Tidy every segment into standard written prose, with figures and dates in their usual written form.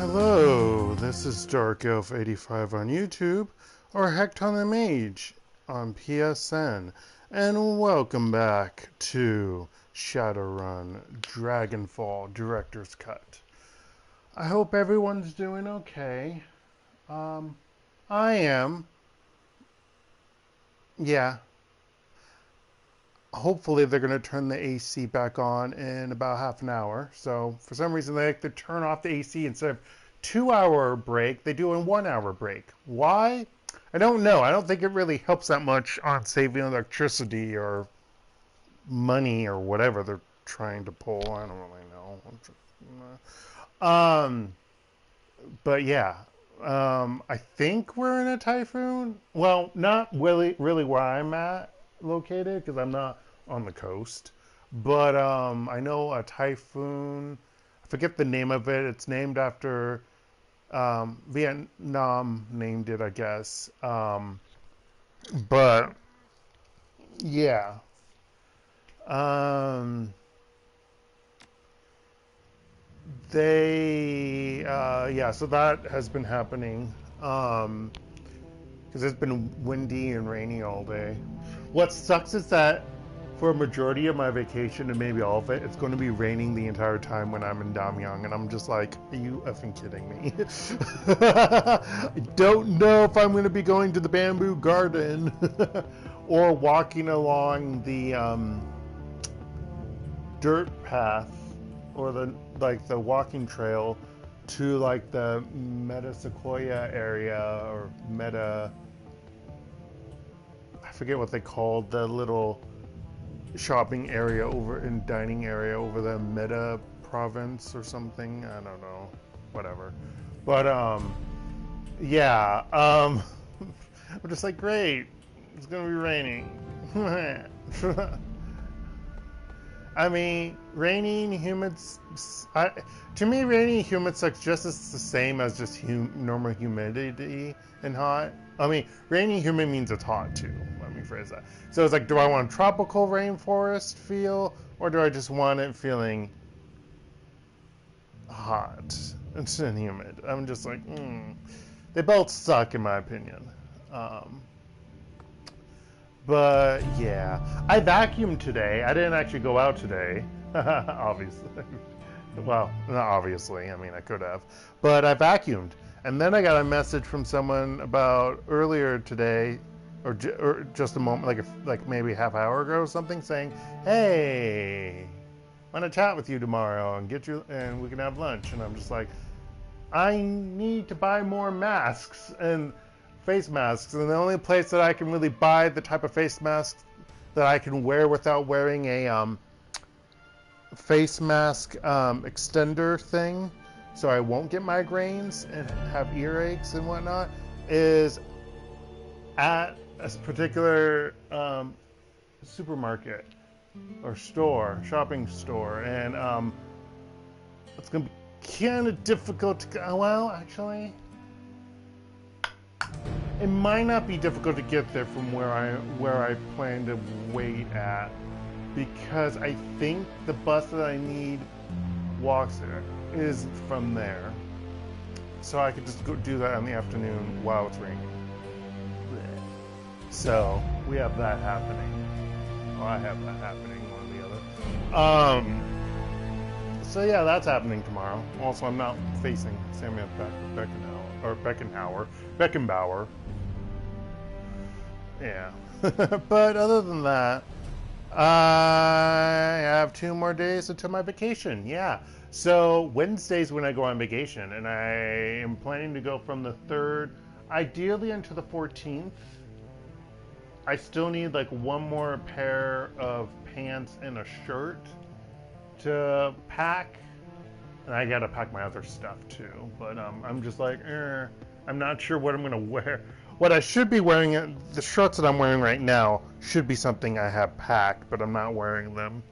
Hello, this is DarkElf85 on YouTube, or HektontheMage on PSN, and welcome back to Shadowrun Dragonfall Director's Cut. I hope everyone's doing okay. I am. Yeah. Hopefully they're going to turn the AC back on in about half an hour. So for some reason they like to turn off the AC instead of 2-hour break, they do a 1-hour break. Why? I don't know. I don't think it really helps that much on saving electricity or money or whatever they're trying to pull. I don't really know. But yeah. I think we're in a typhoon. Well, not really where I'm at located, because I'm not on the coast, but I know a typhoon, I forget the name of it, it's named after Vietnam named it, I guess, but yeah, yeah, so that has been happening, because it's been windy and rainy all day. What sucks is that for a majority of my vacation, and maybe all of it, it's going to be raining the entire time when I'm in Damyang, and I'm just like, are you effing kidding me? I don't know if I'm going to be going to the bamboo garden or walking along the dirt path or the walking trail to like the Meta Sequoia area or Meta, I forget what they called the little shopping area over and dining area over the Meta province or something. I don't know, whatever. But yeah, I'm just like, great, it's gonna be raining. I mean, raining, humid. To me, raining and humid sucks just as the same as just normal humidity and hot. I mean, rainy and humid means it's hot too. Let me phrase that. So it's like, do I want a tropical rainforest feel, or do I just want it feeling hot and humid? I'm just like, they both suck in my opinion. But yeah, I vacuumed today. I didn't actually go out today, obviously. Well, not obviously. I mean, I could have, but I vacuumed. And then I got a message from someone about earlier today, or just a moment, like maybe half hour ago or something, saying, "Hey, want to chat with you tomorrow and and we can have lunch." And I'm just like, I need to buy more masks and face masks, and the only place that I can really buy the type of face mask that I can wear without wearing a face mask extender thing, so I won't get migraines and have earaches and whatnot, is at a particular supermarket or shopping store, and it's gonna be kind of difficult to well, actually, it might not be difficult to get there from where I plan to wait at, because I think the bus that I need walks there is from there, so I could just go do that in the afternoon while it's raining. So we have that happening. Well, I have that happening, one or the other. So yeah, that's happening tomorrow. Also, I'm not facing Samuel Beckenbauer. Yeah. But other than that, I have 2 more days until my vacation. Yeah. So Wednesday's when I go on vacation, and I am planning to go from the 3rd, ideally until the 14th. I still need like 1 more pair of pants and a shirt to pack, and I gotta pack my other stuff too. But I'm just like, I'm not sure what I'm gonna wear. What I should be wearing, the shirts that I'm wearing right now should be something I have packed, but I'm not wearing them.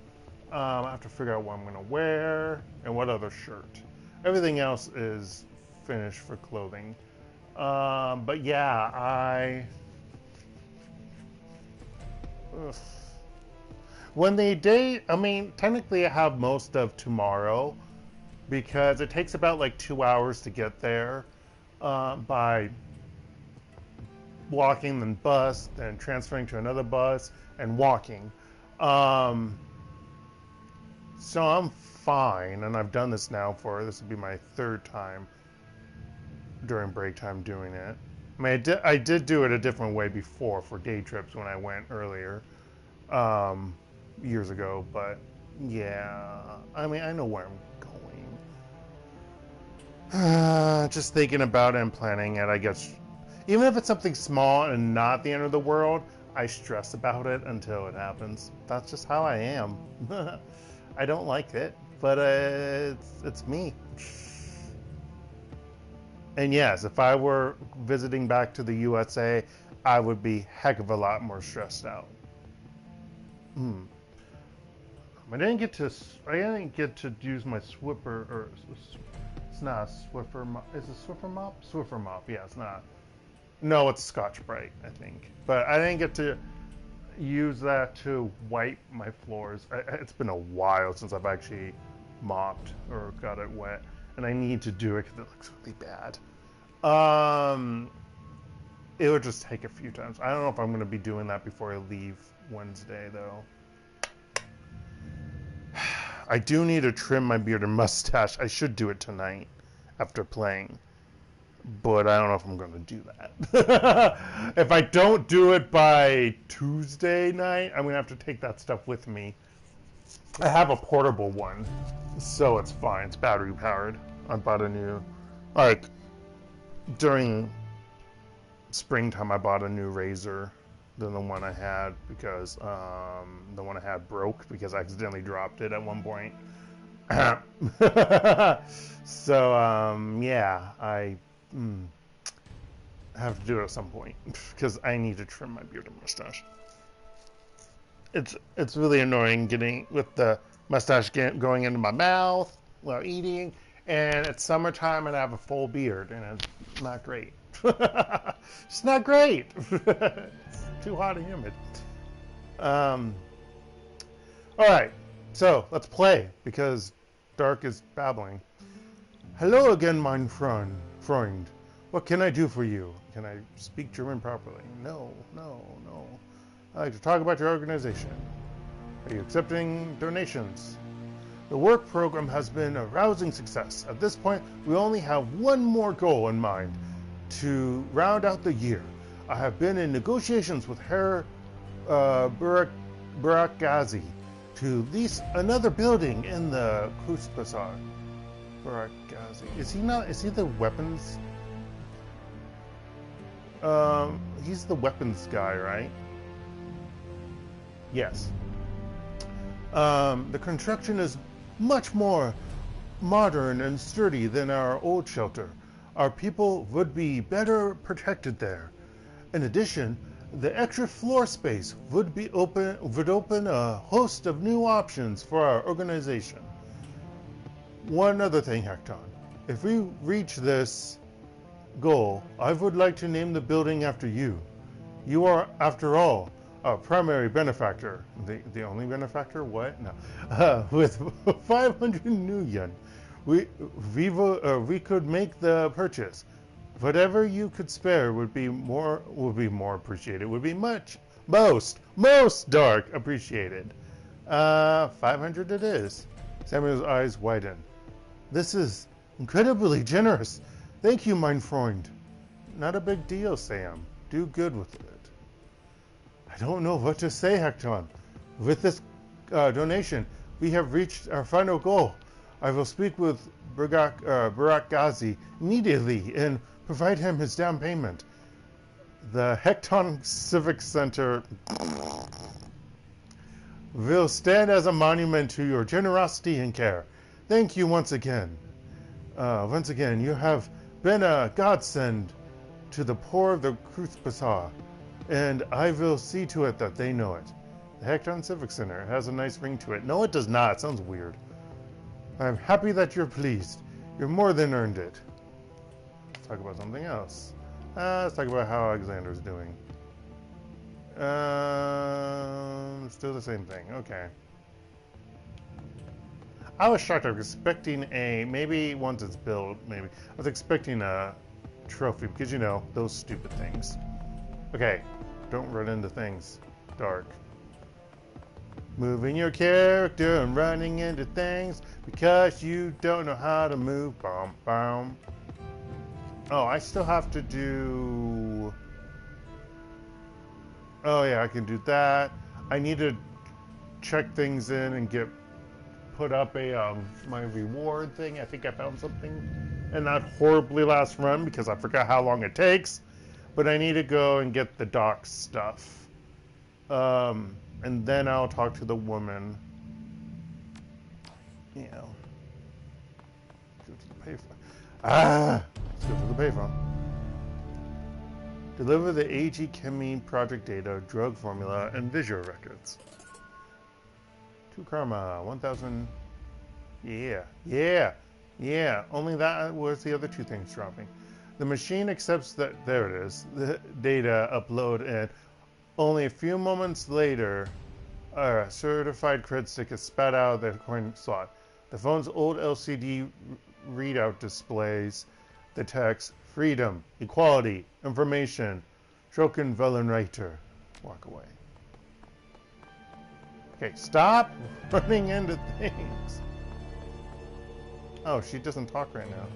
I have to figure out what I'm gonna wear and what other shirt. Everything else is finished for clothing. But yeah, when they date, I mean, technically I have most of tomorrow, because it takes about like 2 hours to get there by walking, then bus, then transferring to another bus, and walking. So I'm fine, and I've done this now this will be my 3rd time during break time doing it. I mean, I did do it a different way before for day trips when I went earlier, years ago, but yeah, I mean, I know where I'm going. Just thinking about it and planning it, I guess, even if it's something small and not the end of the world, I stress about it until it happens. That's just how I am. I don't like it, but it's me. And yes, if I were visiting back to the USA, I would be heck of a lot more stressed out. I didn't get to use my Swiffer, or it's not a Swiffer mop. Is it Swiffer mop? Swiffer mop. Yeah, it's not. No, it's Scotch Brite, I think. But I didn't get to use that to wipe my floors. It's been a while since I've actually mopped or got it wet, and I need to do it because it looks really bad. It would just take a few times. I don't know if I'm going to be doing that before I leave Wednesday, though. I do need to trim my beard and mustache. I should do it tonight after playing, but I don't know if I'm going to do that. If I don't do it by Tuesday night, I'm going to have to take that stuff with me. I have a portable one, so it's fine. It's battery powered. I bought a new, like, during springtime, I bought a new razor than the one I had because the one I had broke because I accidentally dropped it at one point. So, yeah, I have to do it at some point because I need to trim my beard and mustache. It's really annoying getting with the mustache going into my mouth while eating, and it's summertime and I have a full beard and it's not great. It's not great. It's too hot and humid. All right, so let's play because Dark is babbling. Hello again, mein Freund. What can I do for you? Can I speak German properly? No. I'd like to talk about your organization. Are you accepting donations? The work program has been a rousing success. At this point, we only have one more goal in mind to round out the year. I have been in negotiations with Herr Burakgazi to lease another building in the Kuspasar. Burakgazi. Is he the weapons? He's the weapons guy, right? Yes. The construction is much more modern and sturdy than our old shelter. Our people would be better protected there. In addition, the extra floor space would open a host of new options for our organization. One other thing, Hekton. If we reach this goal, I would like to name the building after you. You are, after all, our primary benefactor. The only benefactor? What? No. With 500 new yen, we could make the purchase. Whatever you could spare would be more appreciated. Would be most Dark appreciated. 500 it is. Samuel's eyes widen. This is incredibly generous. Thank you, mein Freund. Not a big deal, Sam. Do good with it. I don't know what to say, Hekton. With this donation, we have reached our final goal. I will speak with Burakgazi immediately and provide him his down payment. The Hekton Civic Center will stand as a monument to your generosity and care. Thank you once again. Once again, you have been a godsend to the poor of the Kuspasar, and I will see to it that they know it. The Hekton Civic Center has a nice ring to it. No, it does not. It sounds weird. I'm happy that you're pleased. You're more than earned it. Let's talk about something else. Let's talk about how Alexander's doing. Still the same thing. Okay. I was shocked. I was expecting maybe once it's built, maybe. I was expecting a trophy because, you know, those stupid things. Okay, don't run into things. Dark. Moving your character and running into things because you don't know how to move. Bum, bum. Oh, I still have to do... Oh, yeah, I can do that. I need to check things in and put up my reward thing. I think I found something in that horribly last run because I forgot how long it takes. But I need to go and get the dock stuff. And then I'll talk to the woman. You know. Go to the payphone. Let's go to the payphone. Deliver the AG Chemine project data, drug formula, and visual records. 2 karma, 1,000. Yeah. Only that was the other 2 things dropping. The machine accepts that, there it is, the data upload, and only a few moments later, a certified cred stick is spat out of the coin slot. The phone's old LCD readout displays the text, freedom, equality, information, Trocken Wellenreiter. Walk away. Okay, stop running into things. Oh, she doesn't talk right now.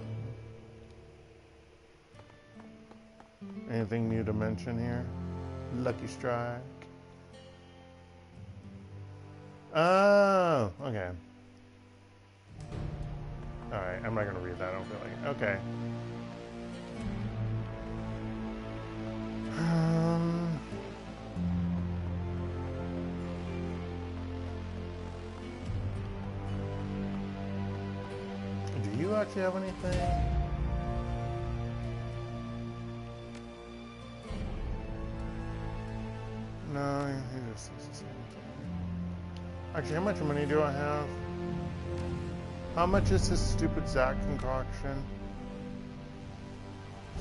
Anything new to mention here? Lucky strike. Oh, okay. Alright, I'm not gonna read that, I don't feel like it. Okay. Do you actually have anything? No, he just says the same thing. Actually, how much money do I have? How much is this stupid Zack concoction?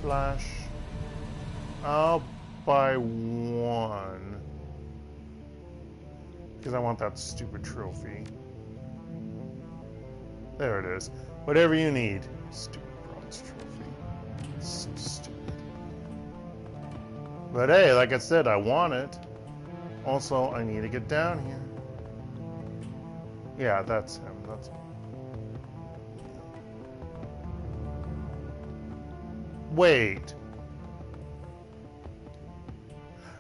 Flash. I'll buy 1. Because I want that stupid trophy. There it is. Whatever you need. Stupid bronze trophy. So stupid. But hey, like I said, I want it. Also, I need to get down here. Yeah, that's him. That's him. Wait.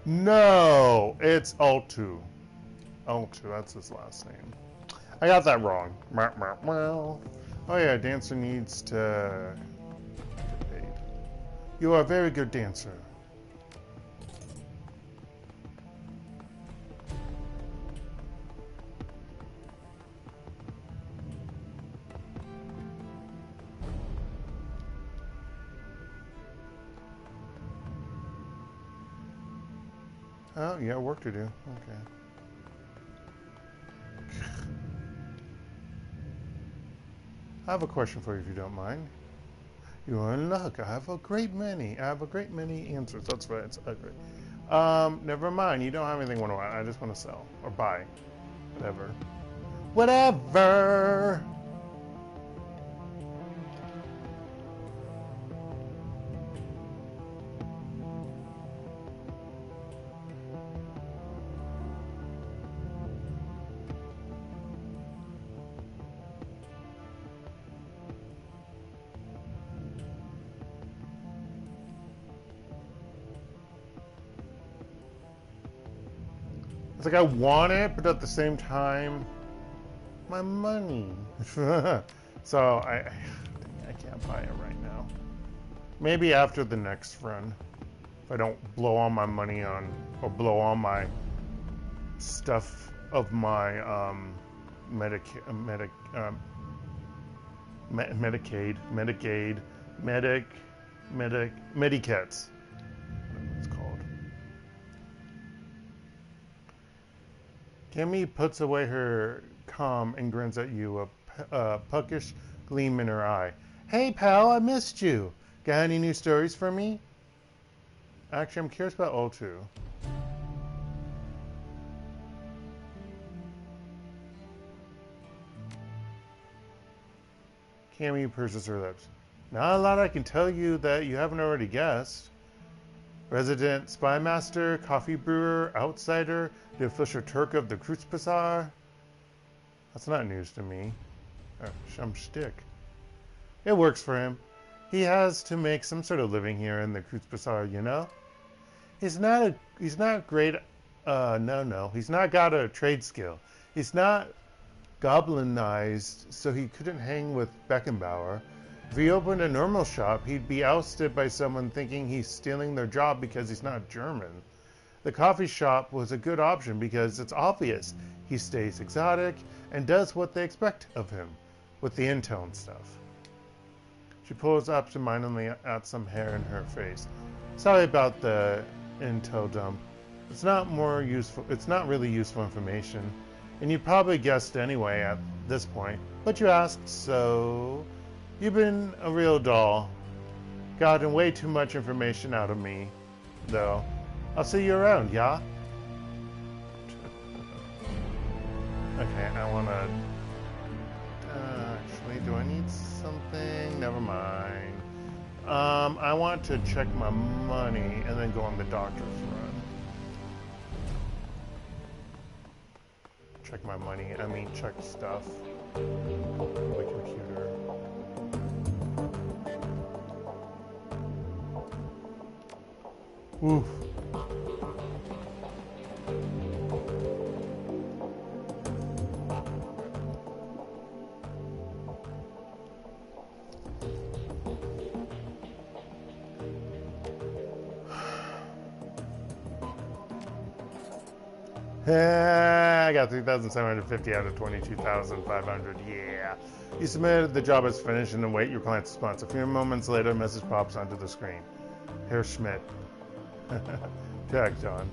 No, it's Altu. Altu, that's his last name. I got that wrong. Oh yeah, dancer needs to get paid. You are a very good dancer. Oh, you got work to do. Okay. I have a question for you if you don't mind. You are in luck. I have a great many answers. That's right. It's ugly. Never mind. You don't have anything I want. I just want to sell or buy. Whatever. Whatever. It's like I want it, but at the same time, my money. So I can't buy it right now. Maybe after the next run, if I don't blow all my money on, or blow all my stuff of my Medicaid, Medicats. Kimmy puts away her comm and grins at you, a puckish gleam in her eye. Hey, pal, I missed you. Got any new stories for me? Actually, I'm curious about O2. Cammy purses her lips. Not a lot I can tell you that you haven't already guessed. Resident spymaster, coffee brewer, outsider, the official Turk of the Kreuzbazar. That's not news to me. Some shtick. It works for him. He has to make some sort of living here in the Kreuzbazar, you know? He's not great. No. He's not got a trade skill. He's not goblinized, so he couldn't hang with Beckenbauer. If he opened a normal shop, he'd be ousted by someone thinking he's stealing their job because he's not German. The coffee shop was a good option because it's obvious he stays exotic and does what they expect of him, with the intel and stuff. She pulls absentmindedly at some hair in her face. Sorry about the intel dump. It's not really useful information, and you probably guessed anyway at this point. But you asked, so you've been a real doll. Gotten way too much information out of me, though. I'll see you around, yeah? Okay, I wanna... actually, do I need something? Never mind. I want to check my money and then go on the doctor's run. Check my money, I mean check stuff. The computer. Oof. I got 3,750 out of 22,500. Yeah. You submitted, the job is finished, and await your client's response. A few moments later, a message pops onto the screen. Herr Schmidt. Hekton.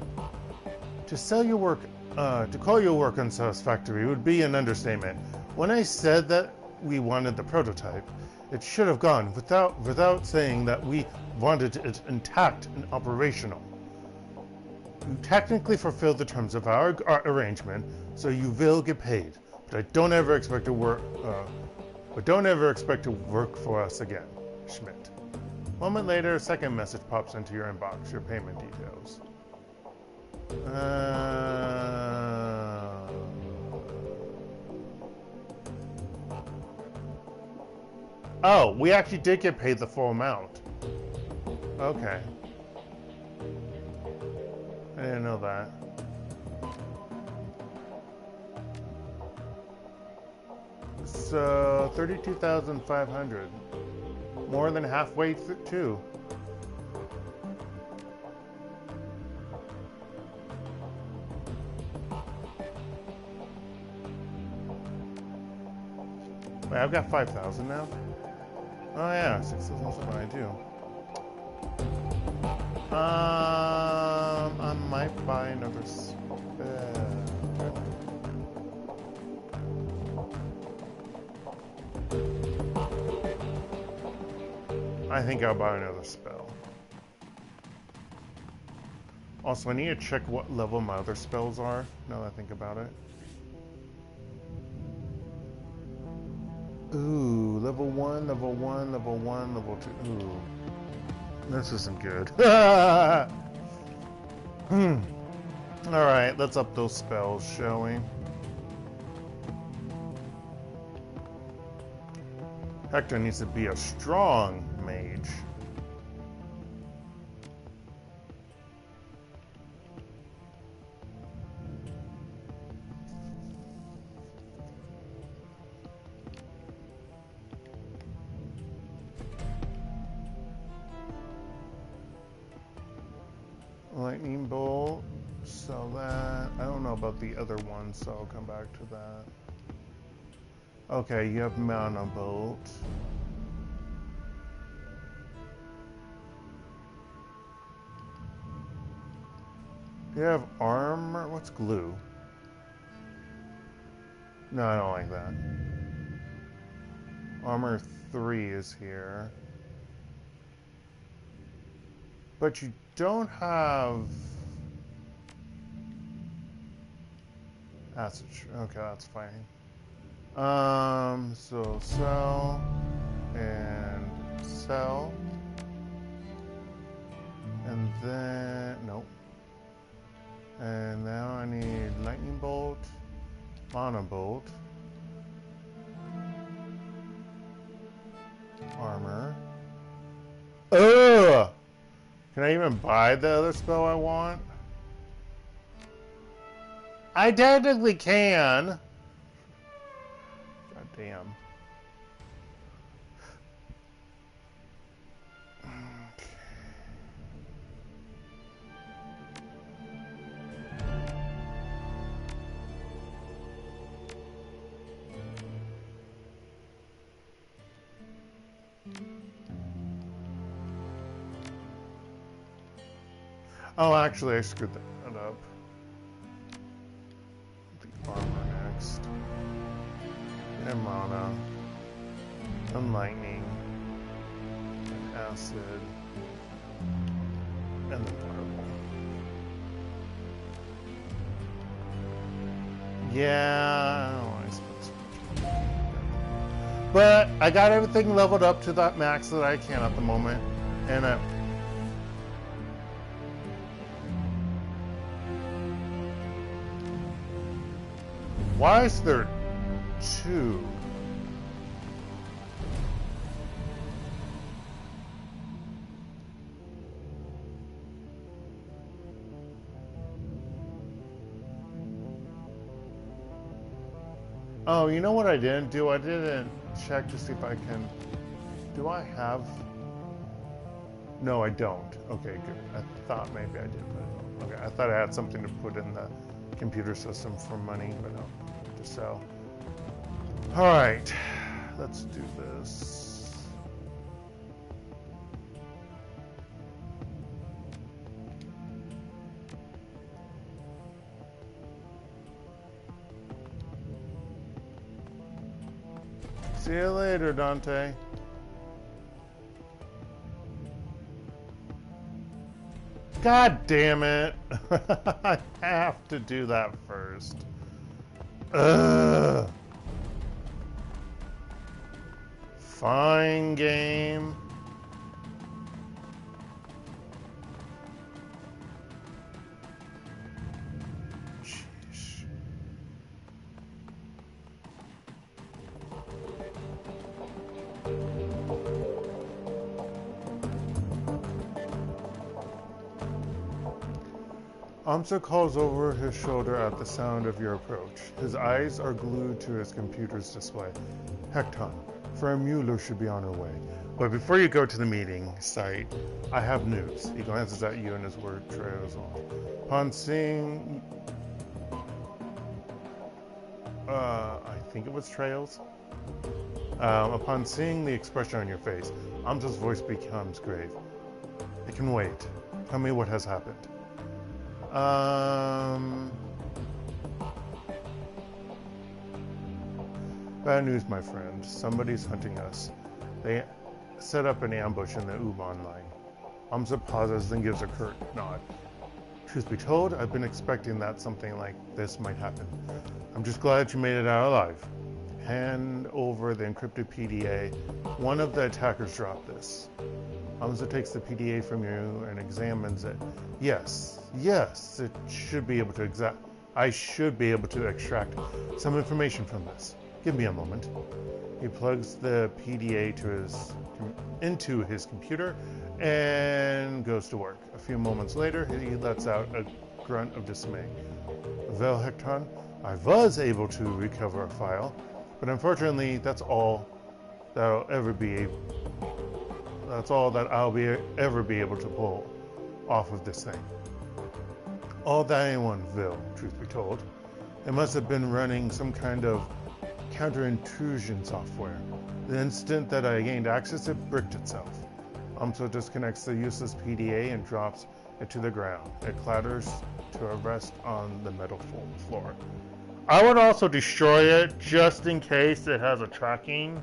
To sell your work, to call your work unsatisfactory would be an understatement. When I said that we wanted the prototype, it should have gone without saying that we wanted it intact and operational. You technically fulfilled the terms of our arrangement, so you will get paid. But don't ever expect to work for us again, Schmidt. A moment later, a second message pops into your inbox. Your payment details. Oh, we actually did get paid the full amount. Okay. I didn't know that. So 32,500. More than halfway too. Wait, I've got 5,000 now? Oh yeah, 6,000 is what I do. I might buy another spell. I think I'll buy another spell. Also, I need to check what level my other spells are, now that I think about it. Ooh, level 1, level 1, level 1, level 2. Ooh. This isn't good. Alright, let's up those spells, shall we? Hekton needs to be a strong mage. Lightning bolt, sell that. I don't know about the other one, so I'll come back to that. Okay, you have mana bolt. You have armor. What's glue? No, I don't like that. Armor 3 is here. But you don't have acid. Okay, that's fine. So sell. and sell. And then, nope. And now I need lightning bolt, mana bolt, armor. Ugh! Can I even buy the other spell I want? I technically can. God damn. Oh, actually, I screwed that up. The armor next. And mana. And lightning. And acid. And then fireball. Yeah, I don't want to spend so much. But I got everything leveled up to that max that I can at the moment. And why is there two? Oh, you know what I didn't do? I didn't check to see if I can... Do I have... No, I don't. Okay, good. I thought maybe I did, but... Okay, I thought I had something to put in the computer system for money, but no. To sell. Alright, let's do this. See you later, Dante. God damn it. I have to do that first. Ugh. Fine game. Sheesh. Amsa calls over his shoulder at the sound of your approach. His eyes are glued to his computer's display. Hekton, Faramula should be on her way. But before you go to the meeting site, I have news. He glances at you and his word trails on. Upon seeing... I think it was trails. Upon seeing the expression on your face, Amsa's voice becomes grave. It can wait. Tell me what has happened. Bad news, my friend. Somebody's hunting us. They set up an ambush in the Uban line. Amsa pauses, then gives a curt nod. Truth be told, I've been expecting that something like this might happen. I'm just glad you made it out alive. Hand over the encrypted PDA. One of the attackers dropped this. Amsa takes the PDA from you and examines it. Yes, it should be able to I should be able to extract some information from this. Give me a moment. He plugs the PDA into his computer and goes to work. A few moments later, he lets out a grunt of dismay. Well, Hekton, I was able to recover a file, but unfortunately, that's all that I'll ever be able to pull off of this thing. All that anyone will, truth be told. It must have been running some kind of counter-intrusion software. The instant that I gained access, it bricked itself. Amsa disconnects the useless PDA and drops it to the ground. It clatters to a rest on the metal floor. I would also destroy it just in case it has a tracking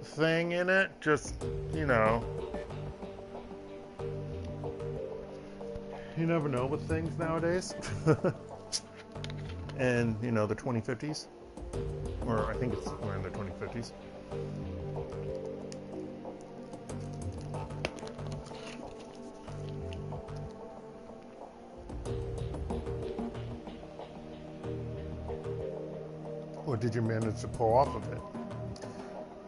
thing in it. Just, you know. You never know with things nowadays. And, you know, the 2050s. Or I think we're in the 2050s. What did you manage to pull off of it?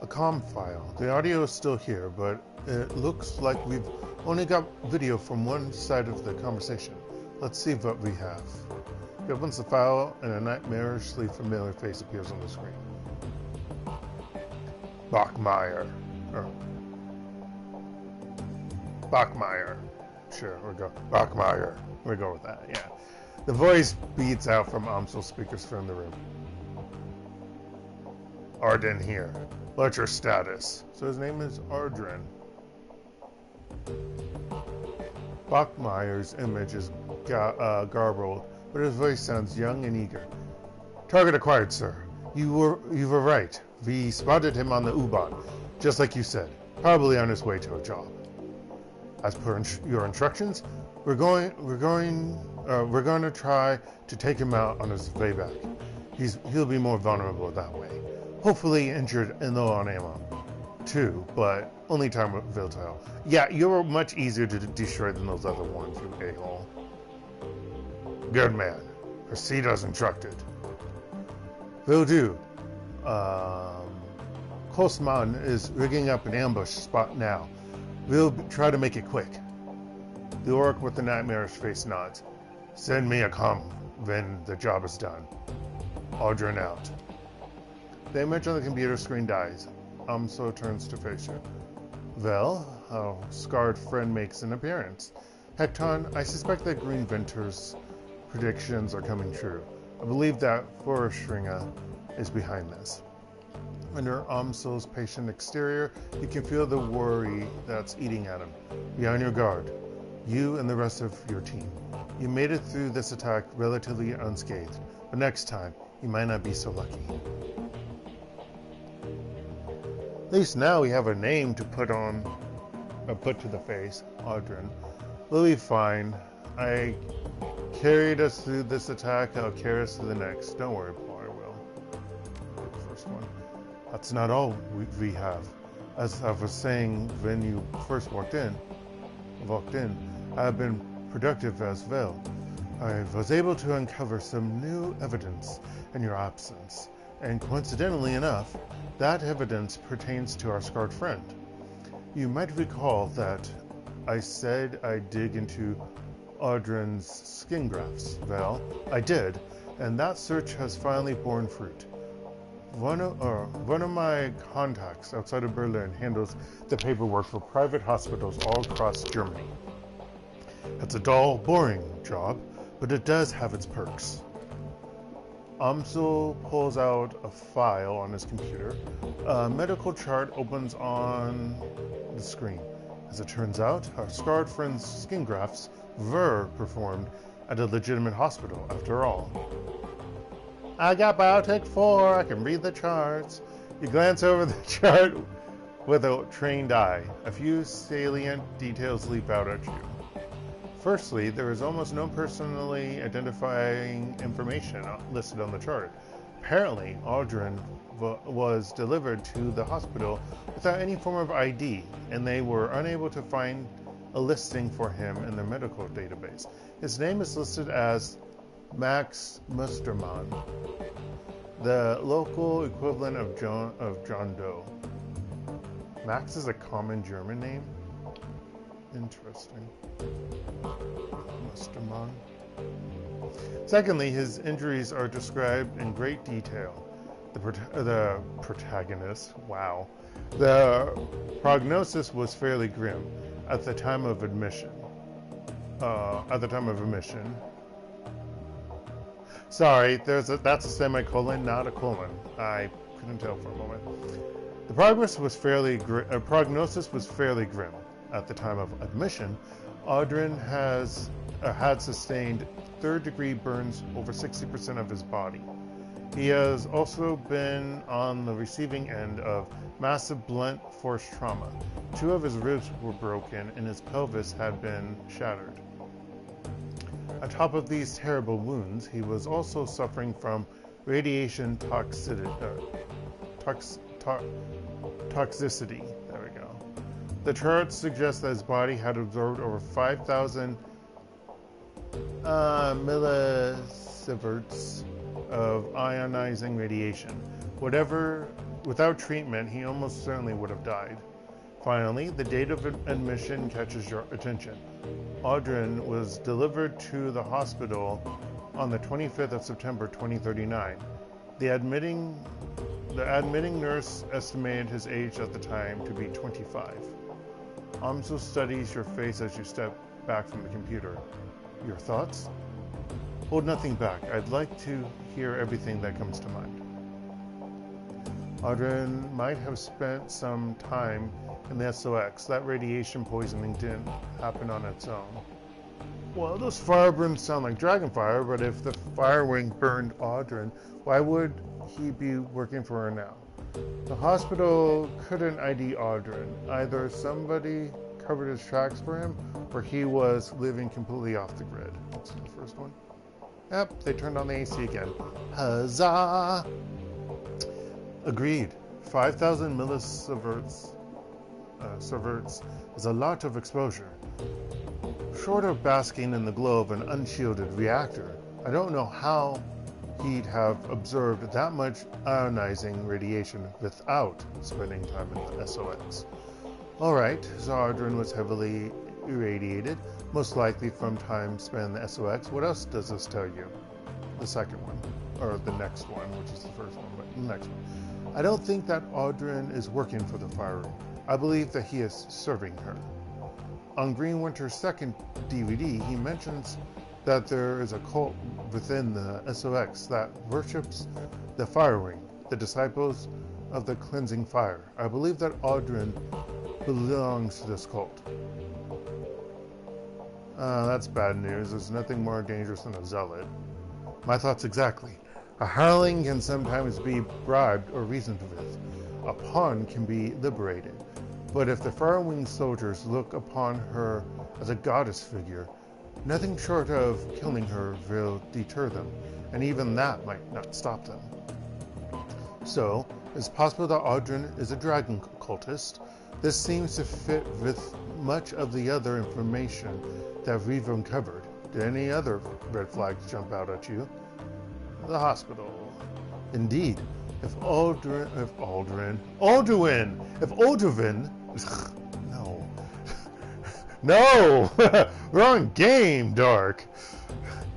A comm file. The audio is still here, but it looks like we've only got video from one side of the conversation. Let's see what we have. He opens the file and a nightmarishly familiar face appears on the screen. Bachmeyer. Bachmeyer. Sure, we'll go. Bachmeyer. We'll go with that, yeah. The voice beats out from Amsel's speakers from the room. Arden here. What's your status? So his name is Ardren. Bachmeyer's image is garbled, but his voice sounds young and eager. Target acquired, sir. You were right. We spotted him on the U-Bahn, just like you said. Probably on his way to a job. As per your instructions, we're going to try to take him out on his way back. He'll be more vulnerable that way. Hopefully injured and low on ammo, too, but only time will tell. Yeah, you're much easier to destroy than those other ones, you a-hole. Good man. Proceed as instructed. Will do. Kosman is rigging up an ambush spot now. We'll try to make it quick. The orc with the nightmarish face nods. Send me a comm when the job is done. Aldrin out. The image on the computer screen dies. Amso turns to face you. Well, our scarred friend makes an appearance. Hekton, I suspect that Green Venter's predictions are coming true. I believe that Forestringa is behind this. Under Amso's patient exterior, you can feel the worry that's eating at him. Be on your guard. You and the rest of your team. You made it through this attack relatively unscathed, but next time, you might not be so lucky. At least now we have a name to put to the face, Audrin. We'll be fine. I carried us through this attack, I'll carry us to the next. Don't worry, Paul, I will. The first one. That's not all we have. As I was saying when you first walked in, I have been productive as well. I was able to uncover some new evidence in your absence, and coincidentally enough, that evidence pertains to our scarred friend. You might recall that I said I'd dig into Audrin's skin grafts. Well, I did, and that search has finally borne fruit. One of my contacts outside of Berlin handles the paperwork for private hospitals all across Germany. It's a dull, boring job, but it does have its perks. Amsel pulls out a file on his computer. A medical chart opens on the screen. As it turns out, our scarred friend's skin grafts were performed at a legitimate hospital, after all. I got Biotech 4, I can read the charts. You glance over the chart with a trained eye. A few salient details leap out at you. Firstly, there is almost no personally identifying information listed on the chart. Apparently, Aldrin was delivered to the hospital without any form of ID, and they were unable to find a listing for him in their medical database. His name is listed as Max Mustermann, the local equivalent of John Doe. Max is a common German name? Interesting. Mustermann. Secondly, his injuries are described in great detail. The protagonist, wow. The prognosis was fairly grim at the time of admission. Sorry, that's a semicolon, not a colon. I couldn't tell for a moment. The prognosis was fairly grim. At the time of admission, Audrin had sustained third-degree burns over 60% of his body. He has also been on the receiving end of massive blunt force trauma. 2 of his ribs were broken and his pelvis had been shattered. On top of these terrible wounds, he was also suffering from radiation toxicity. There we go. The charts suggest that his body had absorbed over 5,000 millisieverts of ionizing radiation. Without treatment, he almost certainly would have died. Finally, the date of admission catches your attention. Audrin was delivered to the hospital on the 25th of September 2039. The admitting nurse estimated his age at the time to be 25. Amso studies your face as you step back from the computer. Your thoughts? Hold nothing back. I'd like to hear everything that comes to mind. Audrin might have spent some time in the SOX. That radiation poisoning didn't happen on its own. Well, those fire burns sound like Dragonfire, but if the firewing burned Audrin, why would he be working for her now? The hospital couldn't ID Audrin. Either somebody covered his tracks for him, or he was living completely off the grid. That's the first one. Yep, they turned on the AC again. Huzzah! Agreed. 5,000 millisieverts is a lot of exposure. Short of basking in the glow of an unshielded reactor, I don't know how he'd have observed that much ionizing radiation without spending time in the SOX. Alright, Audrin was heavily irradiated, most likely from time spent in the SOX. What else does this tell you? The second one, or the next one, which is the first one, but the next one. I don't think that Audrin is working for the Fire Room. I believe that he is serving her. On Green Winter's second DVD, he mentions that there is a cult within the SOX that worships the Fire Ring, the disciples of the cleansing fire. I believe that Audrin belongs to this cult. That's bad news. There's nothing more dangerous than a zealot. My thoughts exactly. A hireling can sometimes be bribed or reasoned with. A pawn can be liberated. But if the Firewing soldiers look upon her as a goddess figure, nothing short of killing her will deter them, and even that might not stop them. So, it's possible that Audrin is a dragon cultist. This seems to fit with much of the other information that we've uncovered. Did any other red flags jump out at you? The hospital. Indeed, if Alduin, no, wrong game, Dark.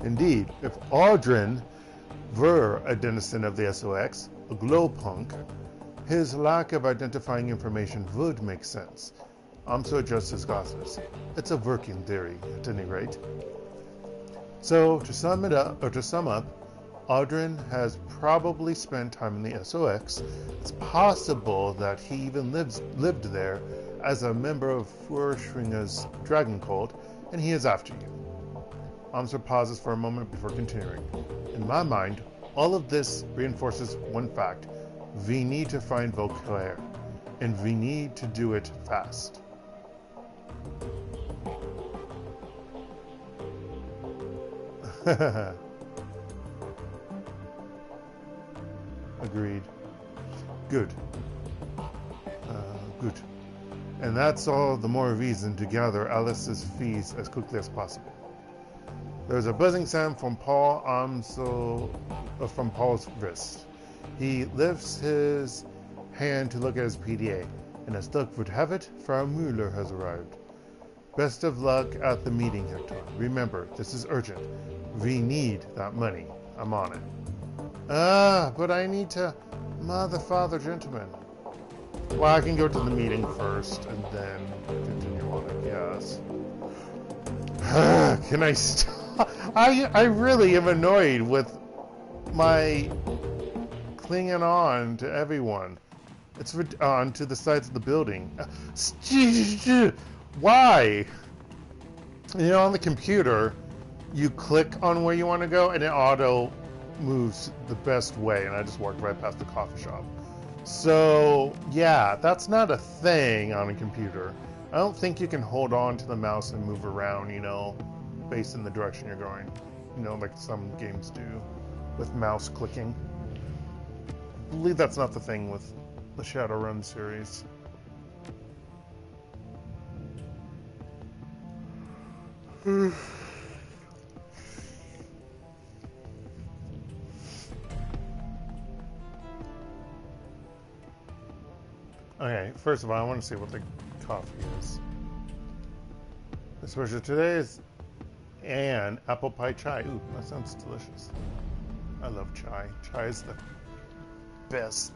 Indeed, if Audrin were a denizen of the SOX, a glowpunk, his lack of identifying information would make sense. Amso adjusts his glasses. It's a working theory, at any rate. So, to sum up, Audrin has probably spent time in the SOX. It's possible that he even lived there as a member of Furshringa's dragon cult, and he is after you. Amso pauses for a moment before continuing. In my mind, all of this reinforces one fact. We need to find Vauclair, and we need to do it fast. Agreed. Good. Good. And that's all the more reason to gather Alice's fees as quickly as possible. There's a buzzing sound from Paul's wrist. He lifts his hand to look at his PDA, and as luck would have it, Frau Müller has arrived. Best of luck at the meeting, Hekton. Remember, this is urgent. We need that money. I'm on it. But I need to... Mother, father, gentlemen. Well, I can go to the meeting first, and then continue on, I guess. Can I stop? I really am annoyed with my clinging on to everyone. It's on to the sides of the building. Why? You know, on the computer, you click on where you want to go, and it auto moves the best way, and I just walked right past the coffee shop. So, yeah, that's not a thing on a computer. I don't think you can hold on to the mouse and move around, you know, based in the direction you're going. You know, like some games do with mouse clicking. I believe that's not the thing with the Shadowrun series. Okay, first of all, I want to see what the coffee is. The special today is an apple pie chai. Ooh, that sounds delicious. I love chai. Chai is the best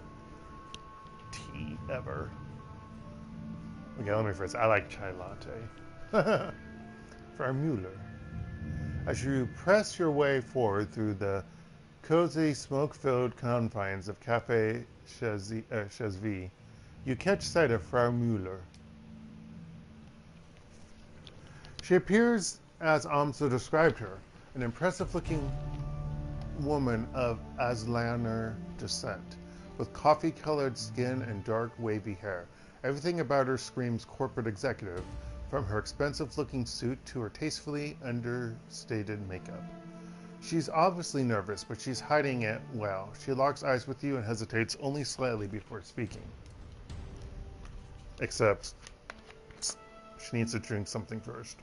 tea ever. Okay, let me phrase. I like chai latte. Mueller. As you press your way forward through the cozy, smoke-filled confines of Cafe Chesvi, you catch sight of Frau Mueller. She appears as Amso described her, an impressive-looking woman of Aslaner descent, with coffee-colored skin and dark, wavy hair. Everything about her screams corporate executive, from her expensive-looking suit to her tastefully understated makeup. She's obviously nervous, but she's hiding it well. She locks eyes with you and hesitates only slightly before speaking. Except, she needs to drink something first.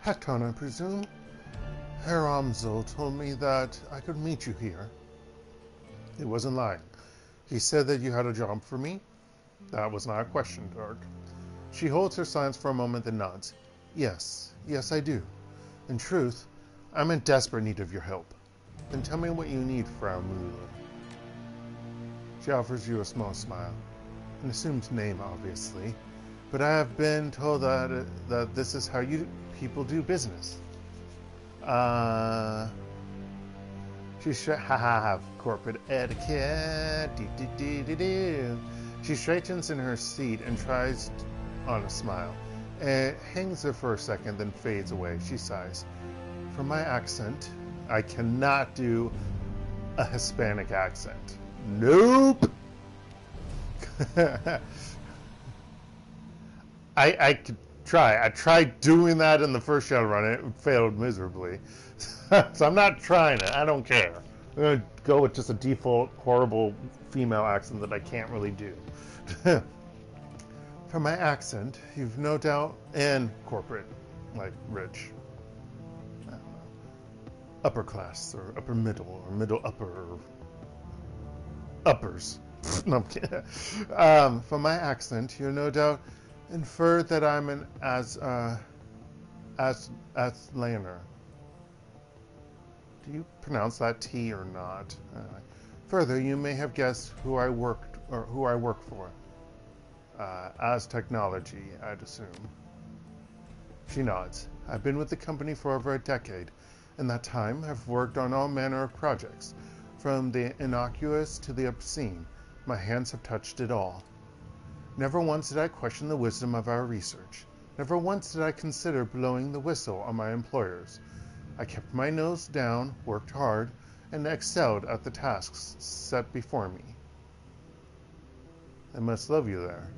Hekton, I presume? Herr Amsel told me that I could meet you here. He wasn't lying. He said that you had a job for me? That was not a question, Dark. She holds her silence for a moment and nods. Yes, I do. In truth, I'm in desperate need of your help. Then tell me what you need, Frau Mueller. She offers you a small smile. An assumed name, obviously. But I have been told that this is how you people do business. Corporate etiquette. She straightens in her seat and tries on a smile. It hangs there for a second, then fades away. She sighs. For my accent, I cannot do a Hispanic accent. Nope. I could try. I tried doing that in the first Shadowrun. It failed miserably. So I'm not trying it. I don't care. I'm going to go with just a default horrible female accent that I can't really do. For my accent, you've no doubt, and corporate, like rich, I don't know, upper class or upper middle or middle upper or uppers. No, I'm kidding. For my accent, you no doubt infer that I'm an Aslaner. Do you pronounce that T or not? Further, you may have guessed who I work for. As technology, I'd assume. She nods. I've been with the company for over a decade. In that time, I've worked on all manner of projects, from the innocuous to the obscene. My hands have touched it all. Never once did I question the wisdom of our research. Never once did I consider blowing the whistle on my employers. I kept my nose down, worked hard, and excelled at the tasks set before me. I must love you there.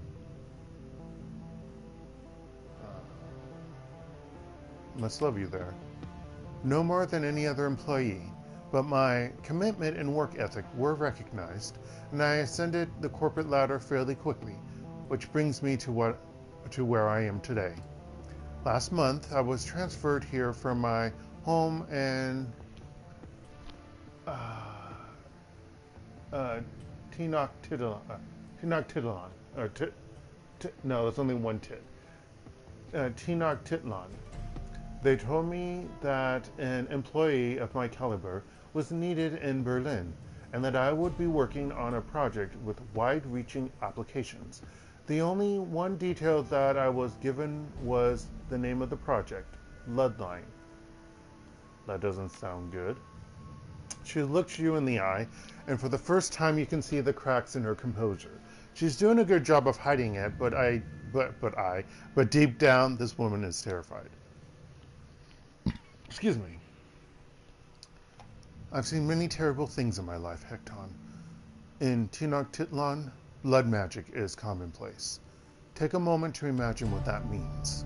Must love you there. No more than any other employee, but my commitment and work ethic were recognized, and I ascended the corporate ladder fairly quickly, which brings me to where I am today. Last month, I was transferred here from my home in Tenochtitlan. No, there's only one tit. Tenochtitlan. They told me that an employee of my caliber was needed in Berlin, and that I would be working on a project with wide-reaching applications. The only one detail that I was given was the name of the project, Bloodline. That doesn't sound good. She looks you in the eye, and for the first time you can see the cracks in her composure. She's doing a good job of hiding it, but deep down, this woman is terrified. Excuse me. I've seen many terrible things in my life, Hekton. In Tenochtitlan, blood magic is commonplace. Take a moment to imagine what that means.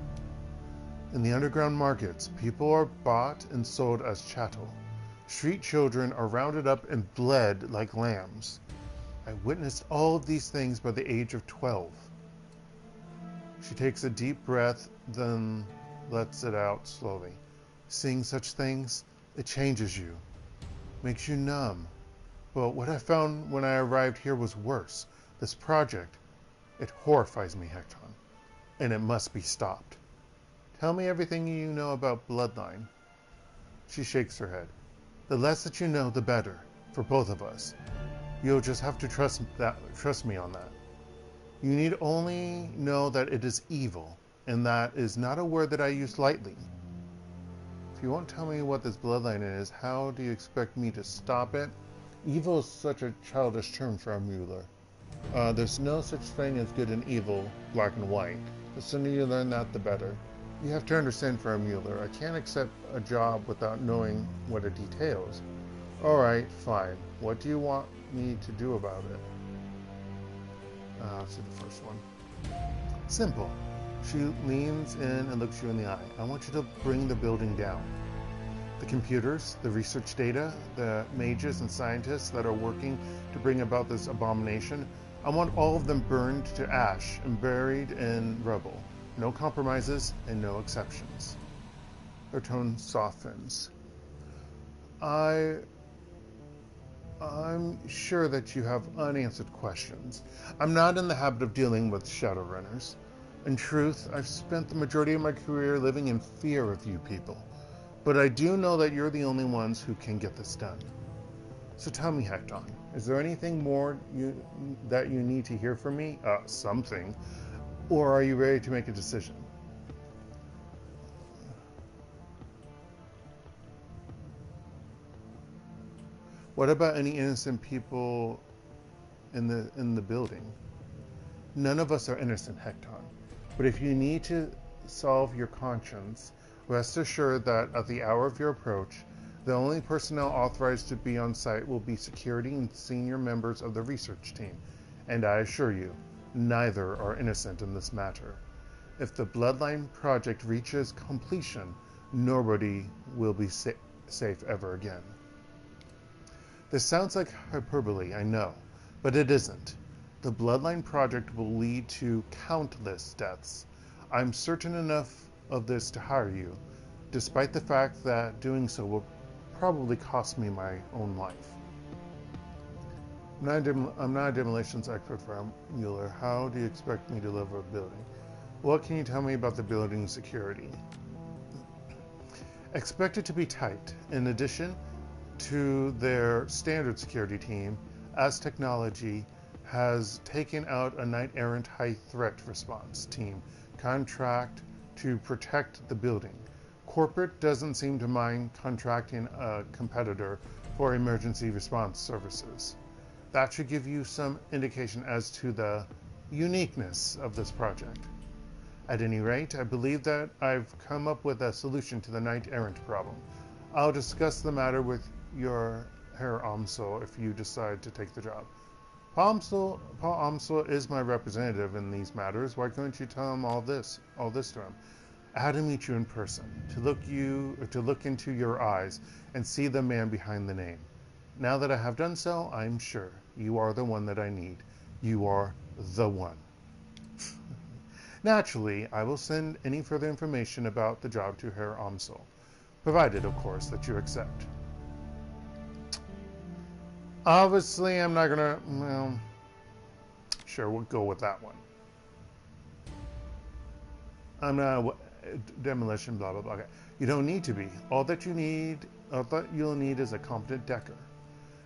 In the underground markets, people are bought and sold as chattel. Street children are rounded up and bled like lambs. I witnessed all of these things by the age of 12. She takes a deep breath, then lets it out slowly. Seeing such things, it changes you, makes you numb. But what I found when I arrived here was worse. This project, it horrifies me, Hekton, and it must be stopped. Tell me everything you know about Bloodline. She shakes her head. The less that you know, the better, for both of us. You'll just have to trust me on that. You need only know that it is evil, and that is not a word that I use lightly. If you won't tell me what this bloodline is, how do you expect me to stop it? Evil is such a childish term for a Mueller. There's no such thing as good and evil, black and white. The sooner you learn that, the better. You have to understand, for a Mueller, I can't accept a job without knowing what it details. Alright, fine. What do you want me to do about it? Let's see the first one. Simple. She leans in and looks you in the eye. I want you to bring the building down. The computers, the research data, the mages and scientists that are working to bring about this abomination, I want all of them burned to ash and buried in rubble. No compromises and no exceptions. Her tone softens. I'm sure that you have unanswered questions. I'm not in the habit of dealing with Shadowrunners. In truth, I've spent the majority of my career living in fear of you people. But I do know that you're the only ones who can get this done. So tell me, Hekton, is there anything more that you need to hear from me? Something. Or are you ready to make a decision? What about any innocent people in the building? None of us are innocent, Hekton. But if you need to solve your conscience, rest assured that at the hour of your approach, the only personnel authorized to be on site will be security and senior members of the research team. And I assure you, neither are innocent in this matter. If the Bloodline project reaches completion, nobody will be safe ever again. This sounds like hyperbole, I know, but it isn't. The Bloodline project will lead to countless deaths. I'm certain enough of this to hire you, despite the fact that doing so will probably cost me my own life. I'm not a demolitions expert for Mueller. How do you expect me to deliver a building? What can you tell me about the building's security? Expect it to be tight. In addition to their standard security team, as technology has taken out a knight-errant high threat response team contract to protect the building. Corporate doesn't seem to mind contracting a competitor for emergency response services. That should give you some indication as to the uniqueness of this project. At any rate, I believe that I've come up with a solution to the knight-errant problem. I'll discuss the matter with your Herr Amsel if you decide to take the job. Paul Amsel is my representative in these matters. Why couldn't you tell him all this to him? I had to meet you in person, to look into your eyes and see the man behind the name. Now that I have done so, I'm sure you are the one that I need. You are the one. Naturally, I will send any further information about the job to Herr Amsel, provided, of course, that you accept. Obviously, I'm not gonna, well, sure, we'll go with that one. I'm not, demolition, blah, blah, blah. Okay. You don't need to be. All that you'll need is a competent decker.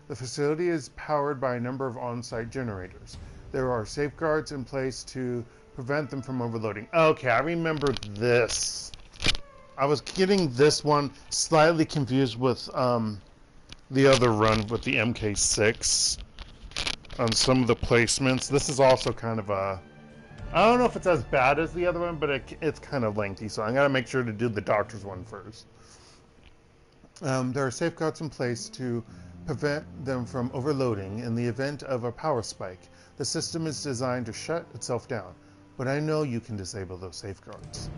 The facility is powered by a number of on-site generators. There are safeguards in place to prevent them from overloading. Okay, I remember this. I was getting this one slightly confused with the other run with the MK6 on some of the placements. This is also kind of a, I don't know if it's as bad as the other one, but it's kind of lengthy, so I'm going to make sure to do the doctor's one first. There are safeguards in place to prevent them from overloading in the event of a power spike. The system is designed to shut itself down, but I know you can disable those safeguards.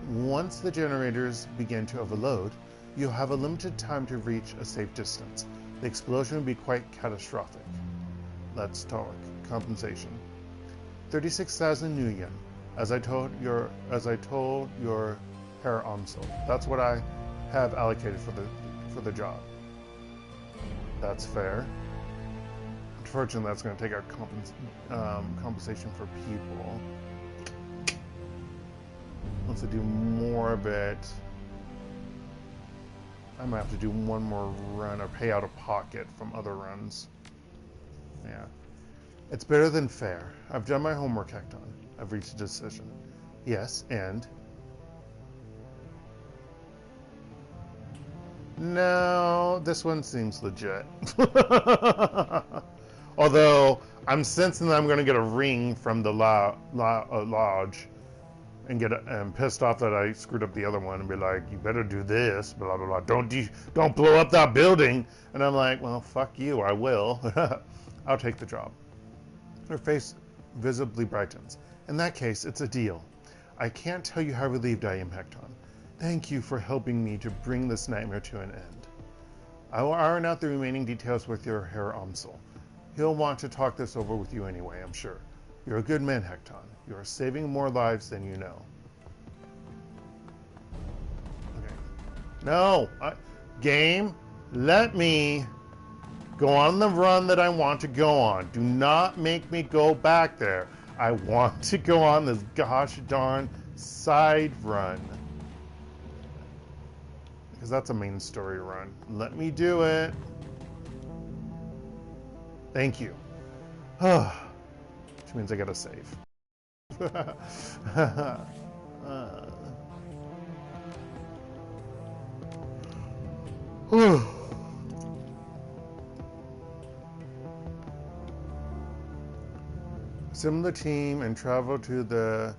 Once the generators begin to overload, you'll have a limited time to reach a safe distance. The explosion will be quite catastrophic. Let's talk compensation. 36,000 new yen. As I told your Herr Amsel. That's what I have allocated for the job. That's fair. Unfortunately, that's going to take out compensation for people. Once I do more of it, I might have to do one more run or pay out of pocket from other runs. Yeah. It's better than fair. I've done my homework, Hekton. I've reached a decision. Yes, and? No, this one seems legit. Although, I'm sensing that I'm going to get a ring from the lodge and I'm pissed off that I screwed up the other one and be like, you better do this, blah, blah, blah. Don't blow up that building. And I'm like, well, fuck you, I will. I'll take the job. Her face visibly brightens. In that case, it's a deal. I can't tell you how relieved I am, Hekton. Thank you for helping me to bring this nightmare to an end. I will iron out the remaining details with your Herr Amsel. He'll want to talk this over with you anyway, I'm sure. You're a good man, Hekton. You are saving more lives than you know. Okay. No! Game, let me go on the run that I want to go on. Do not make me go back there. I want to go on this gosh darn side run. Because that's a main story run. Let me do it. Thank you. Which means I gotta save. Assemble the team and travel to the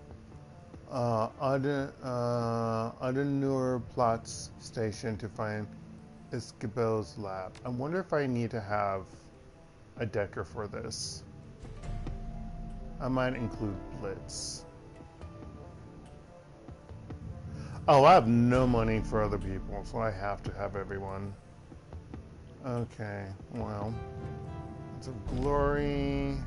Platz station to find Ezkibel's lab. I wonder if I need to have a decker for this. I might include Blitz. Oh, I have no money for other people, so I have to have everyone. Okay, well, it's a glory.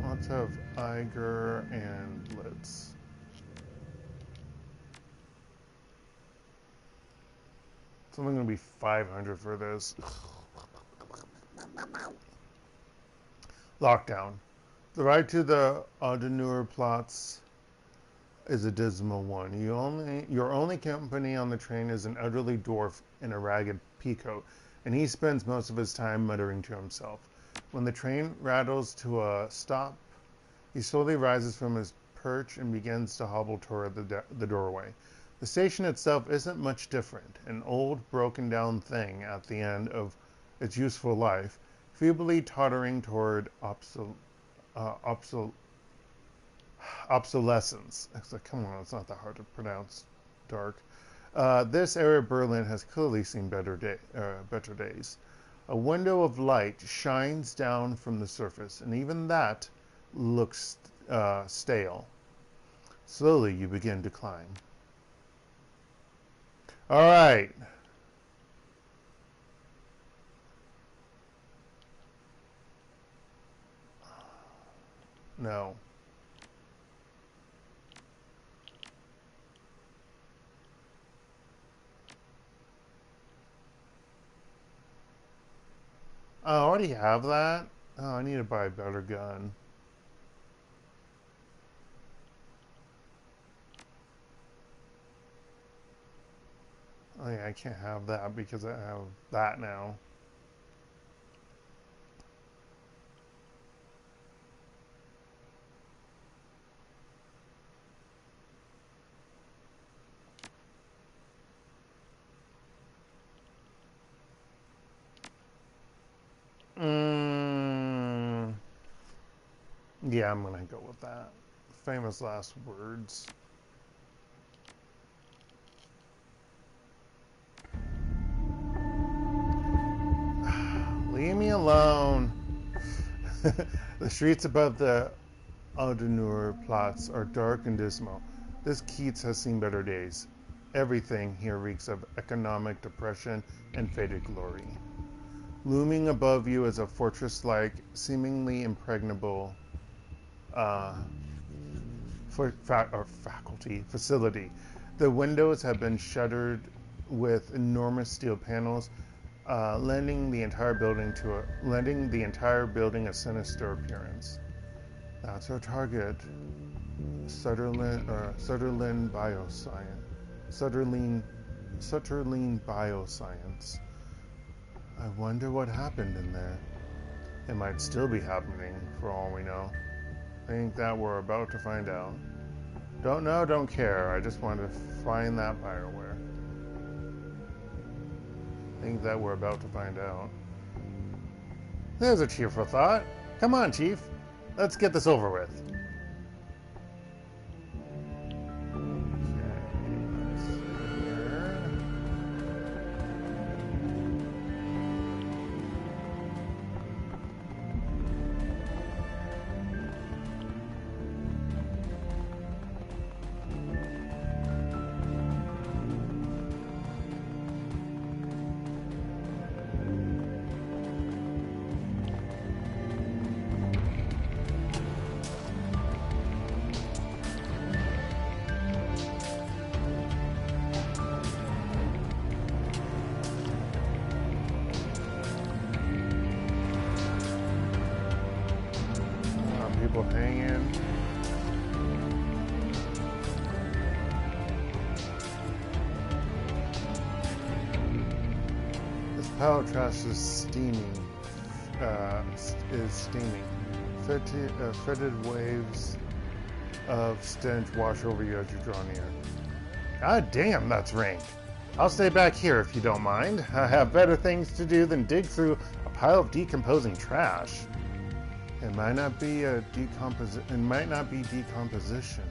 Let's have Iger and Blitz. It's only going to be 500 for this. Lockdown. The ride to the Platz is a dismal one. Your only company on the train is an elderly dwarf in a ragged peacoat, and he spends most of his time muttering to himself. When the train rattles to a stop, he slowly rises from his perch and begins to hobble toward the doorway. The station itself isn't much different, an old, broken-down thing at the end of its useful life, feebly tottering toward obsolescence. It's like, come on, it's not that hard to pronounce, Dark. This area of Berlin has clearly seen better days. A window of light shines down from the surface, and even that looks stale. Slowly, you begin to climb. All right. No. Oh, I already have that? Oh, I need to buy a better gun. Oh yeah, I can't have that because I have that now. Yeah, I'm gonna go with that. Famous last words. Leave me alone. The streets above the Platz are dark and dismal. This Keats has seen better days. Everything here reeks of economic depression and faded glory. Looming above you is a fortress-like, seemingly impregnable facility. The windows have been shuttered with enormous steel panels, lending the entire building a sinister appearance. That's our target, Sutterlin Bioscience. I wonder what happened in there. It might still be happening, for all we know. Think that we're about to find out. Don't know, don't care. I just want to find that Bioware. Think that we're about to find out. There's a cheerful thought. Come on, Chief. Let's get this over with. Hanging. This pile of trash is steaming. Fetid waves of stench wash over you as you draw near. God damn, that's rank. I'll stay back here if you don't mind. I have better things to do than dig through a pile of decomposing trash. It might not be decomposition.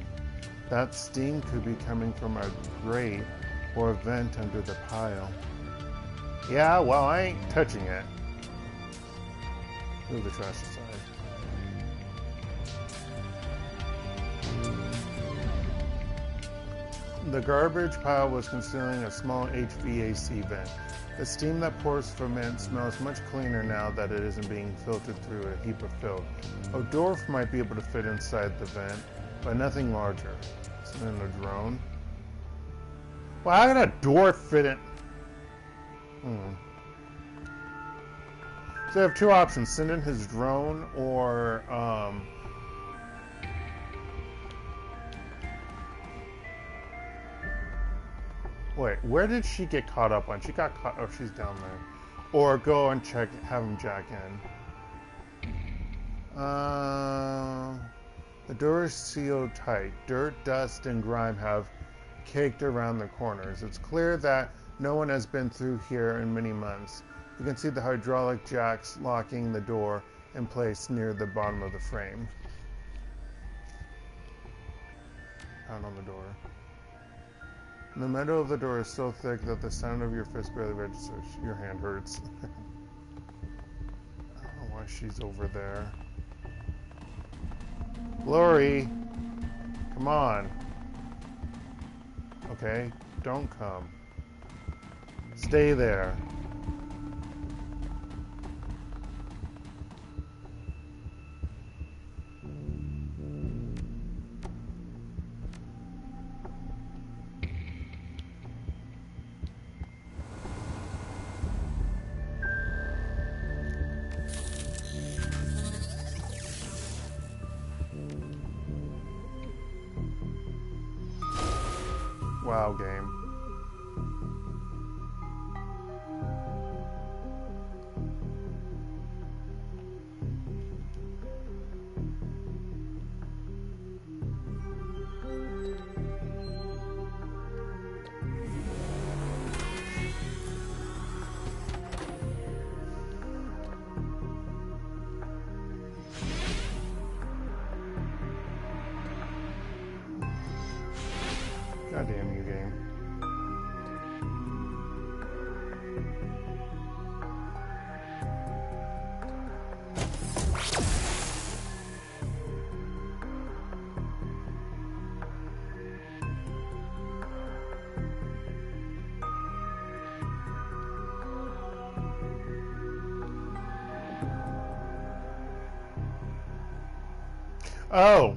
That steam could be coming from a grate or a vent under the pile. Yeah, well, I ain't touching it. Move the trash aside. The garbage pile was concealing a small HVAC vent. The steam that pours from it smells much cleaner now that it isn't being filtered through a heap of filth. A dwarf might be able to fit inside the vent, but nothing larger. Isn't it a drone? Well, how can a dwarf fit in? So I have two options: send in his drone, or wait, where did she get caught up on? She got caught. Oh, she's down there. Or go and check, have him jack in. The door is sealed tight. Dirt, dust, and grime have caked around the corners. It's clear that no one has been through here in many months. You can see the hydraulic jacks locking the door in place near the bottom of the frame. Pound on the door. The metal of the door is so thick that the sound of your fist barely registers. Your hand hurts. I don't know why she's over there. Glory! Come on. Okay, don't come. Stay there. Wow, game. God damn you, game. Oh.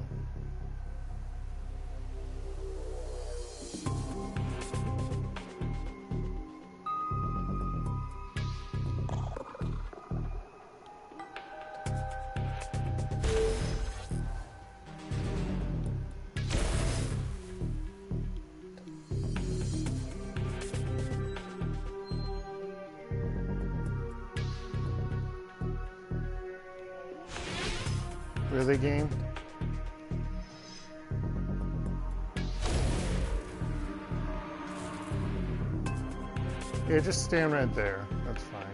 Really, game? Yeah, just stand right there. That's fine.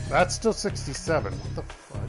That's still 67. What the fudge?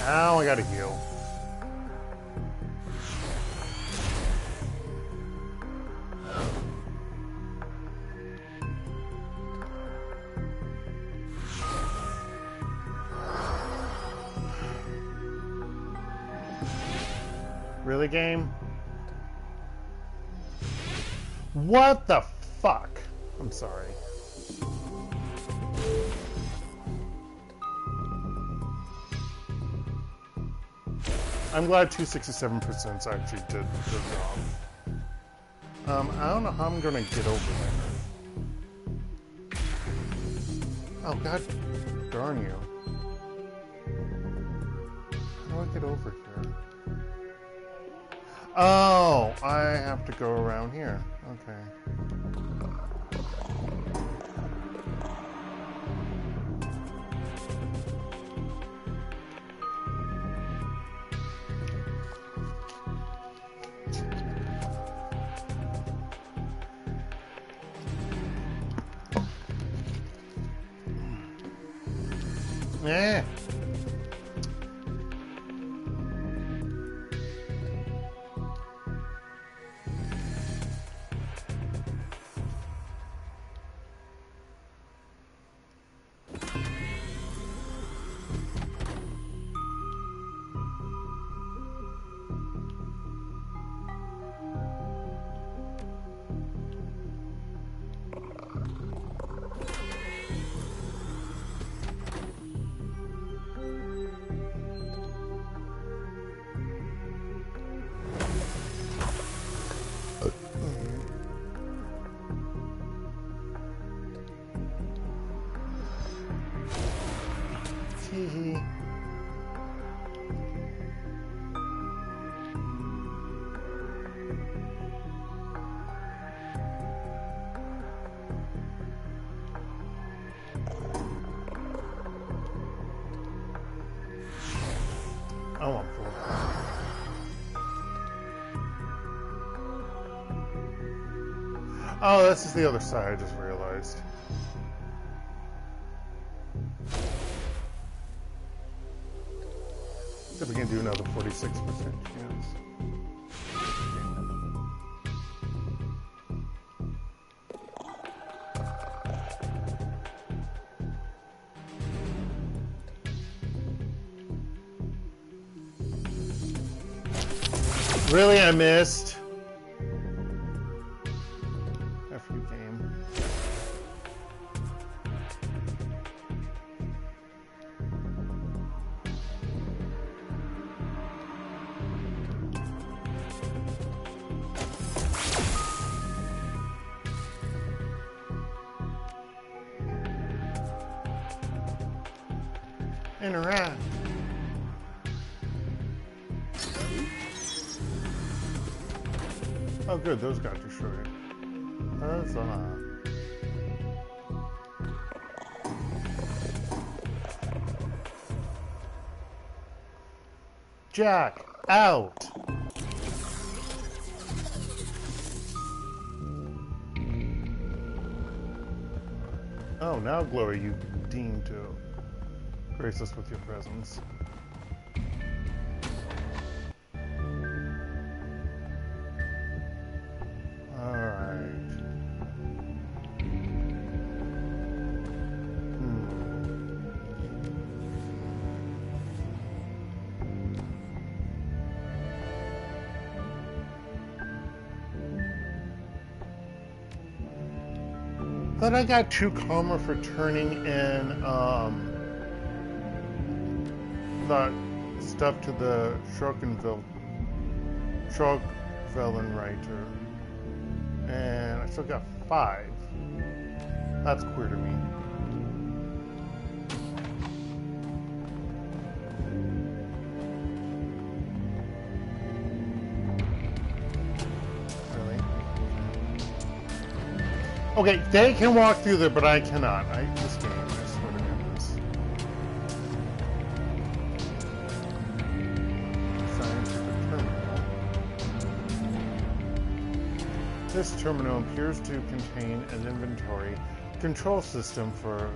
Now I gotta heal. Really, game? What the fuck? I'm sorry. I'm glad 267% actually did the job. I don't know how I'm gonna get over there. Oh, god darn you. How do I get over here? Oh, I have to go around here. Okay. Yeah. Hee. Oh, I'm full. Oh, this is the other side, I just realized. See if we can do another 46% chance. Really, I missed. F you, game. Interact. Oh, good. Those got destroyed. Huzzah. Jack, out! Oh, now, Glory, you deem to grace us with your presence. But I got 2 karma for turning in the stuff to the Schrockvellenreiter. And I still got 5. That's queer to me. Okay, they can walk through there, but I cannot. This game, I swear to goodness. Scientific terminal. This terminal appears to contain an inventory control system for,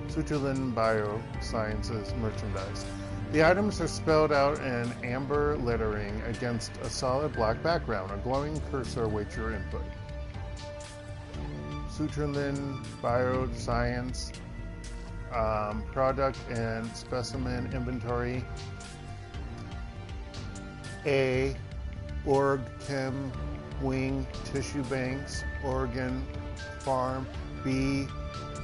Suturlin Biosciences merchandise. The items are spelled out in amber lettering against a solid black background. A glowing cursor awaits your input. Suturlin Bioscience product and specimen inventory. A. Org Chem Wing Tissue Banks, Oregon Farm. B.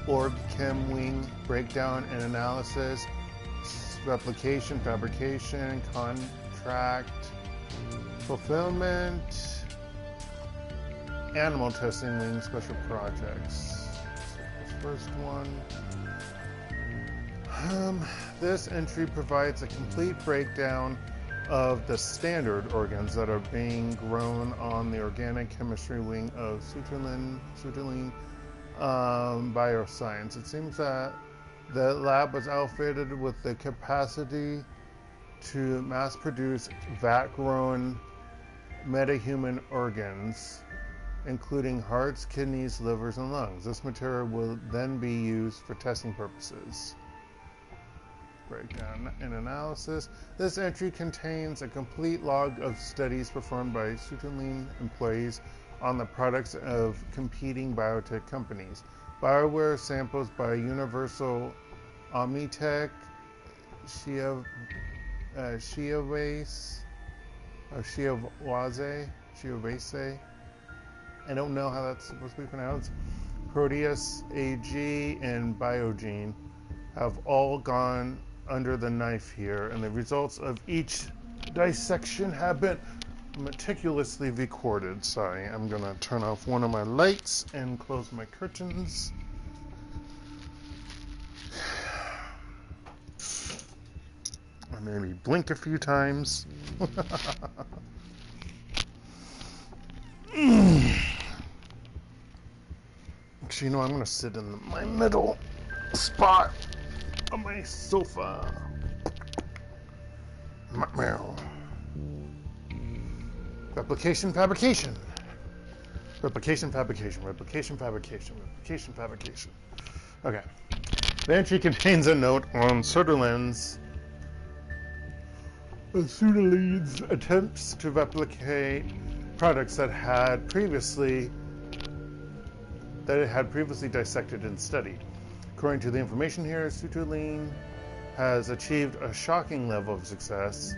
Org Chem Wing Breakdown and Analysis. Replication, fabrication, contract, fulfillment, animal testing wing, special projects. First one. This entry provides a complete breakdown of the standard organs that are being grown on the organic chemistry wing of Suturlin Bioscience. It seems that the lab was outfitted with the capacity to mass-produce vat-grown metahuman organs, including hearts, kidneys, livers, and lungs. This material will then be used for testing purposes. Breakdown and analysis. This entry contains a complete log of studies performed by Suturlin employees on the products of competing biotech companies. Bioware samples by Universal Omnitech, Shiavase. I don't know how that's supposed to be pronounced. Proteus AG and Biogene have all gone under the knife here, and the results of each dissection have been meticulously recorded. Sorry, I'm gonna turn off one of my lights and close my curtains. I maybe blink a few times. Actually, you know, I'm gonna sit in my middle spot on my sofa. Replication, fabrication. Replication, fabrication. Replication, fabrication. Replication, fabrication. Okay. The entry contains a note on Suturlin's attempts to replicate products that it had previously dissected and studied. According to the information here, Suturlin has achieved a shocking level of success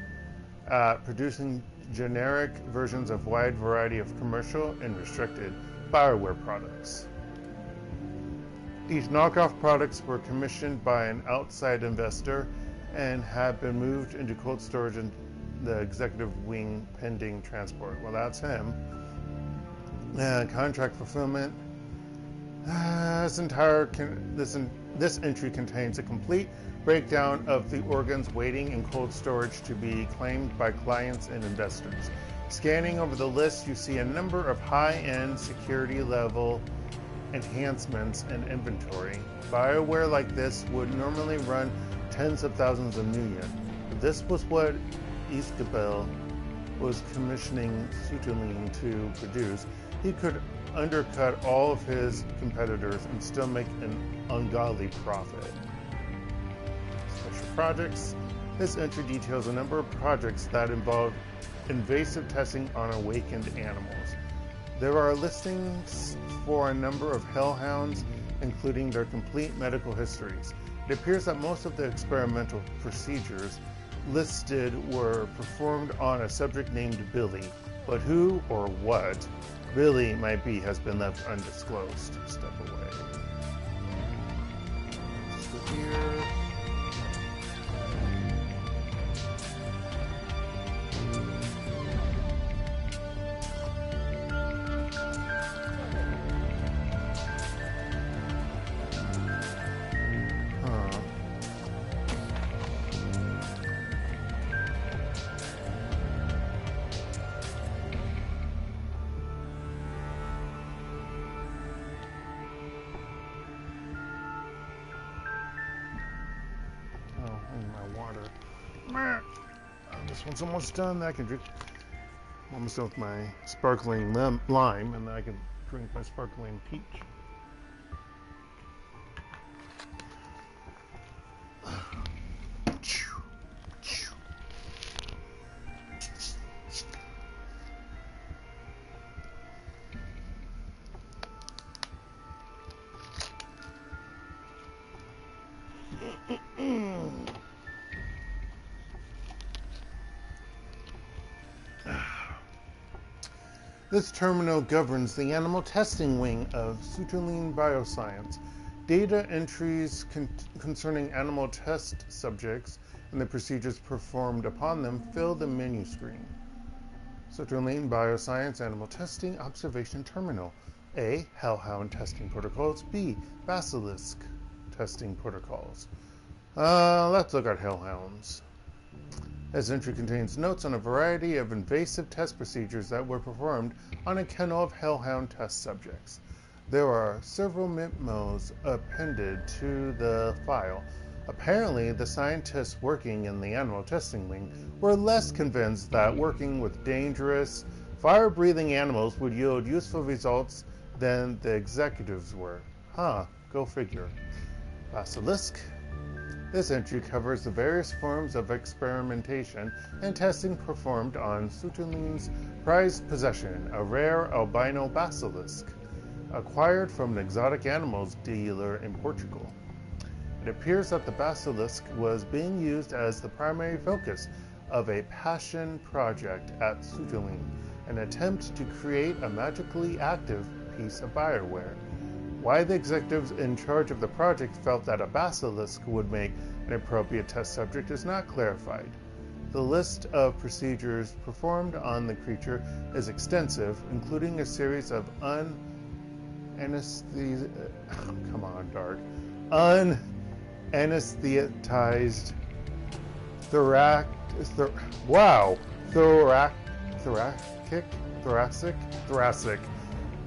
at producing generic versions of wide variety of commercial and restricted Bioware products. These knockoff products were commissioned by an outside investor and have been moved into cold storage in the executive wing pending transport. Well, that's him. Contract fulfillment. This entry contains a complete breakdown of the organs waiting in cold storage to be claimed by clients and investors. Scanning over the list, you see a number of high-end security level enhancements and inventory. BioWare like this would normally run tens of thousands of million. This was what Ezkibel was commissioning Sutuline to produce. He could undercut all of his competitors and still make an ungodly profit. Special projects. This entry details a number of projects that involve invasive testing on awakened animals. There are listings for a number of hellhounds, including their complete medical histories. It appears that most of the experimental procedures listed were performed on a subject named Billy, but who or what Billy might be has been left undisclosed. Step away. Let's go here. This one's almost done. I can drink. I'm almost done with my sparkling lime, and then I can drink my sparkling peach. This terminal governs the animal testing wing of Sutuline Bioscience. Data entries concerning animal test subjects and the procedures performed upon them fill the menu screen. Sutuline Bioscience Animal Testing Observation Terminal. A. Hellhound Testing Protocols. B. Basilisk Testing Protocols. Let's look at hellhounds. This entry contains notes on a variety of invasive test procedures that were performed on a kennel of hellhound test subjects. There are several memos appended to the file. Apparently, the scientists working in the animal testing wing were less convinced that working with dangerous, fire-breathing animals would yield useful results than the executives were. Go figure. Basilisk. This entry covers the various forms of experimentation and testing performed on Sutuline's prized possession, a rare albino basilisk, acquired from an exotic animals dealer in Portugal. It appears that the basilisk was being used as the primary focus of a passion project at Sutuline, an attempt to create a magically active piece of BioWare. Why the executives in charge of the project felt that a basilisk would make an appropriate test subject is not clarified. The list of procedures performed on the creature is extensive, including a series of unanesthetized thoracic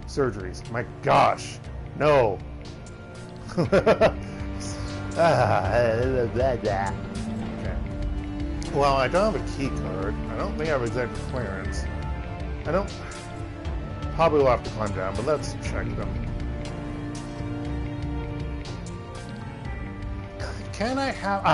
surgeries. My gosh. No. Okay. Well, I don't have a key card. I don't think I have executive clearance. Probably will have to climb down, but let's check them. Can I have...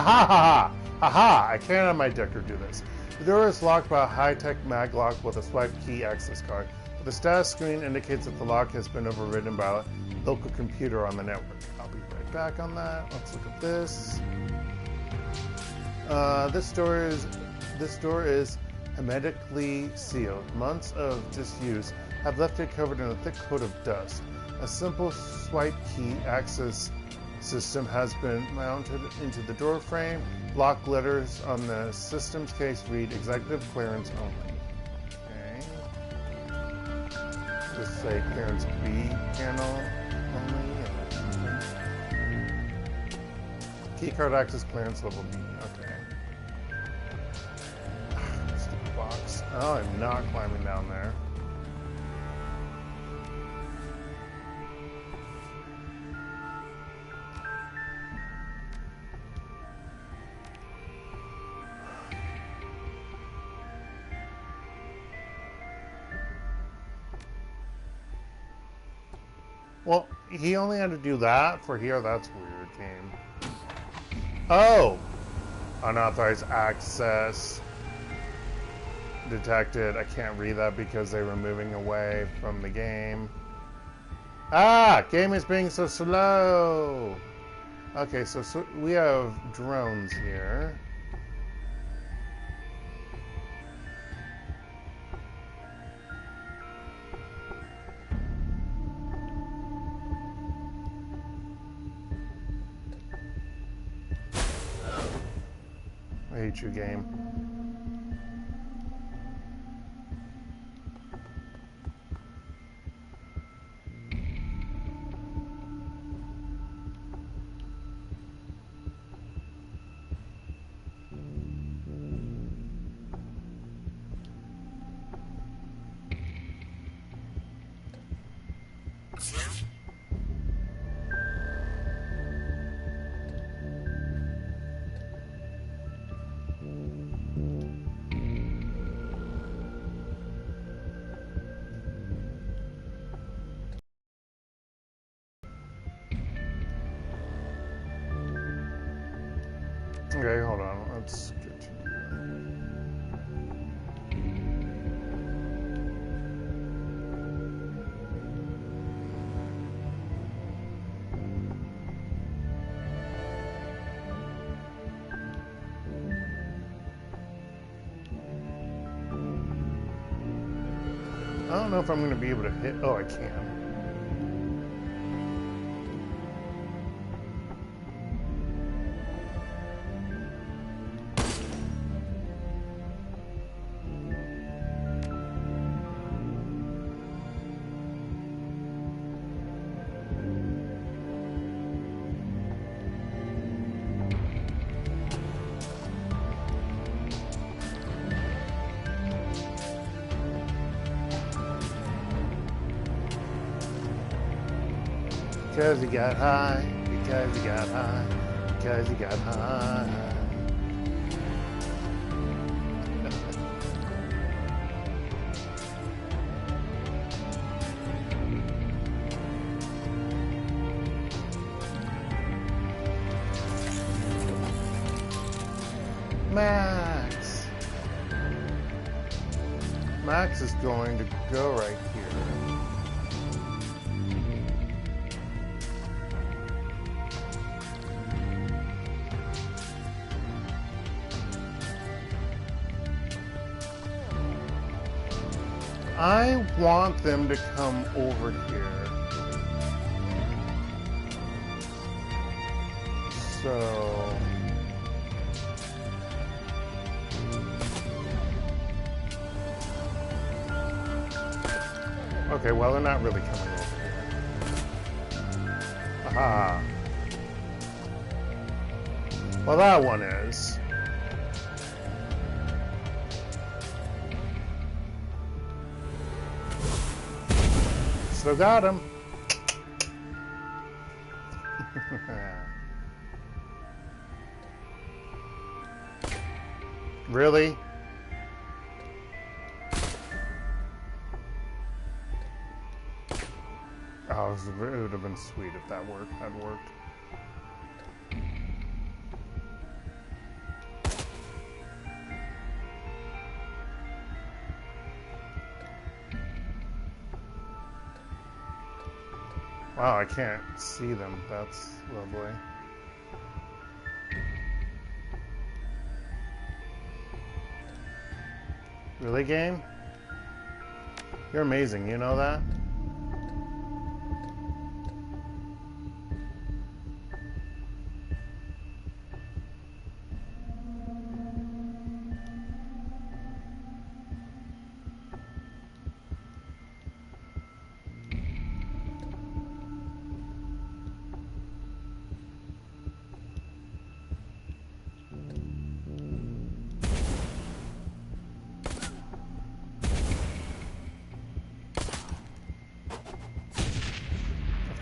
I can't have my Decker do this. The door is locked by a high-tech mag lock with a swipe key access card. The status screen indicates that the lock has been overridden by a local computer on the network. I'll be right back on that. Let's look at this. This door is hermetically sealed. Months of disuse have left it covered in a thick coat of dust. A simple swipe key access system has been mounted into the door frame. Lock letters on the system's case read executive clearance only. Just say clearance B panel only. Keycard access clearance level B. Okay. Stupid box. Oh, I'm not climbing down there. Well, he only had to do that for here. That's weird, game. Oh! Unauthorized access detected. I can't read that because they were moving away from the game. Ah! Game is being so slow! Okay, so we have drones here. I hate you, game. Okay, hold on. Let's get to I don't know if I'm going to be able to hit. Oh, I can. Because he got high, because he got high, because he got high. Max! Max is going to go right here. I want them to come over here. So... Okay, well, they're not really coming over here. Aha. Well, that one is. Still got him. Really? Oh, it would have been sweet if that had worked. Wow, I can't see them. That's lovely. Really, game? You're amazing, you know that?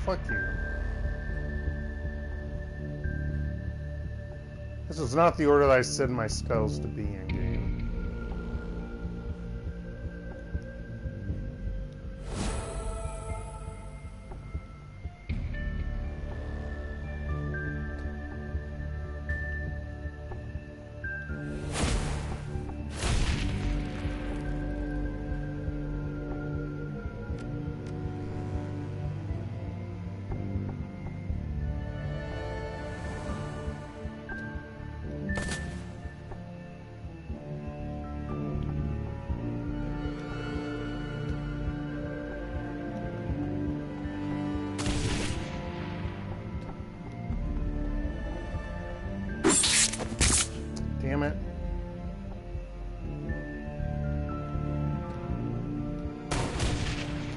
fuck you. This was not the order that I set my spells to be in game. Damn it.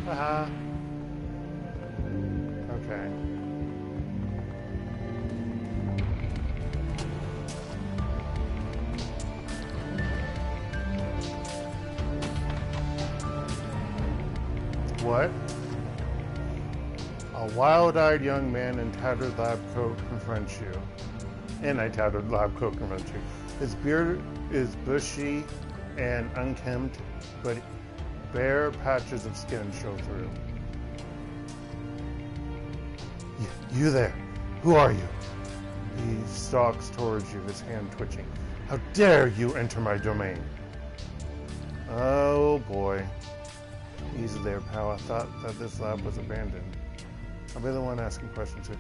Haha. Okay. What? A wild-eyed young man in tattered lab coat confronts you. In a tattered lab coat confronts you. His beard is bushy and unkempt, but bare patches of skin show through. You there. Who are you? He stalks towards you, his hand twitching. How dare you enter my domain? Oh boy. Easy there, pal. I thought that this lab was abandoned. I'll be the one asking questions here.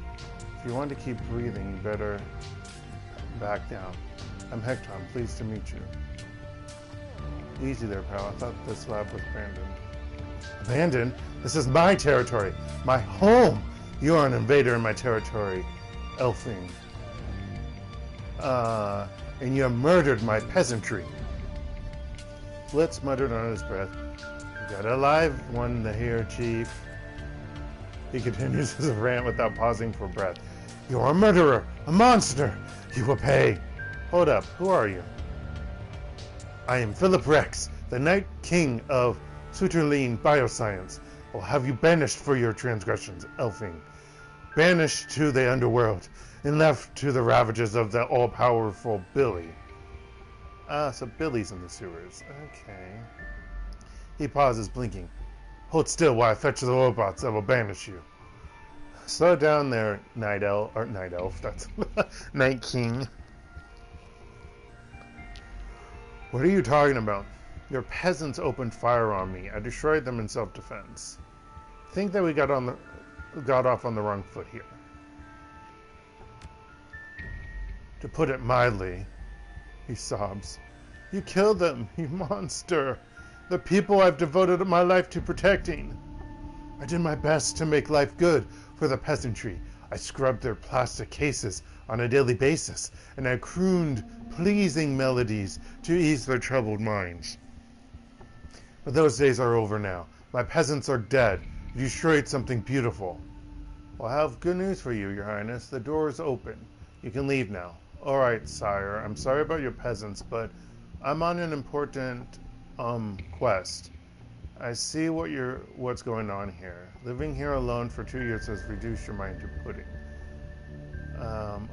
If you want to keep breathing, you better back down. I'm Hekton. Pleased to meet you. Easy there, pal. I thought this lab was abandoned. Abandoned? This is my territory. My home! You are an invader in my territory, Elfing. And you have murdered my peasantry. Blitz muttered under his breath. You got a live one here, Chief. He continues his rant without pausing for breath. You're a murderer, a monster. You will pay. Hold up, who are you? I am Philip Rex, the Night King of Suterline Bioscience. Will have you banished for your transgressions, Elfing. Banished to the underworld, and left to the ravages of the all-powerful Billy. So Billy's in the sewers. Okay. He pauses, blinking. Hold still while I fetch the robots that will banish you. Slow down there, Night Elf, that's Night King. What are you talking about? Your peasants opened fire on me. I destroyed them in self-defense. Think that we got off on the wrong foot here. To put it mildly, he sobs. You killed them, you monster. The people I've devoted my life to protecting. I did my best to make life good for the peasantry. I scrubbed their plastic cases on a daily basis, and I crooned pleasing melodies to ease their troubled minds. But those days are over now. My peasants are dead. You destroyed something beautiful. Well, I have good news for you, Your Highness. The door is open. You can leave now. All right, sire. I'm sorry about your peasants, but I'm on an important quest. I see what's going on here. Living here alone for 2 years has reduced your mind to pudding.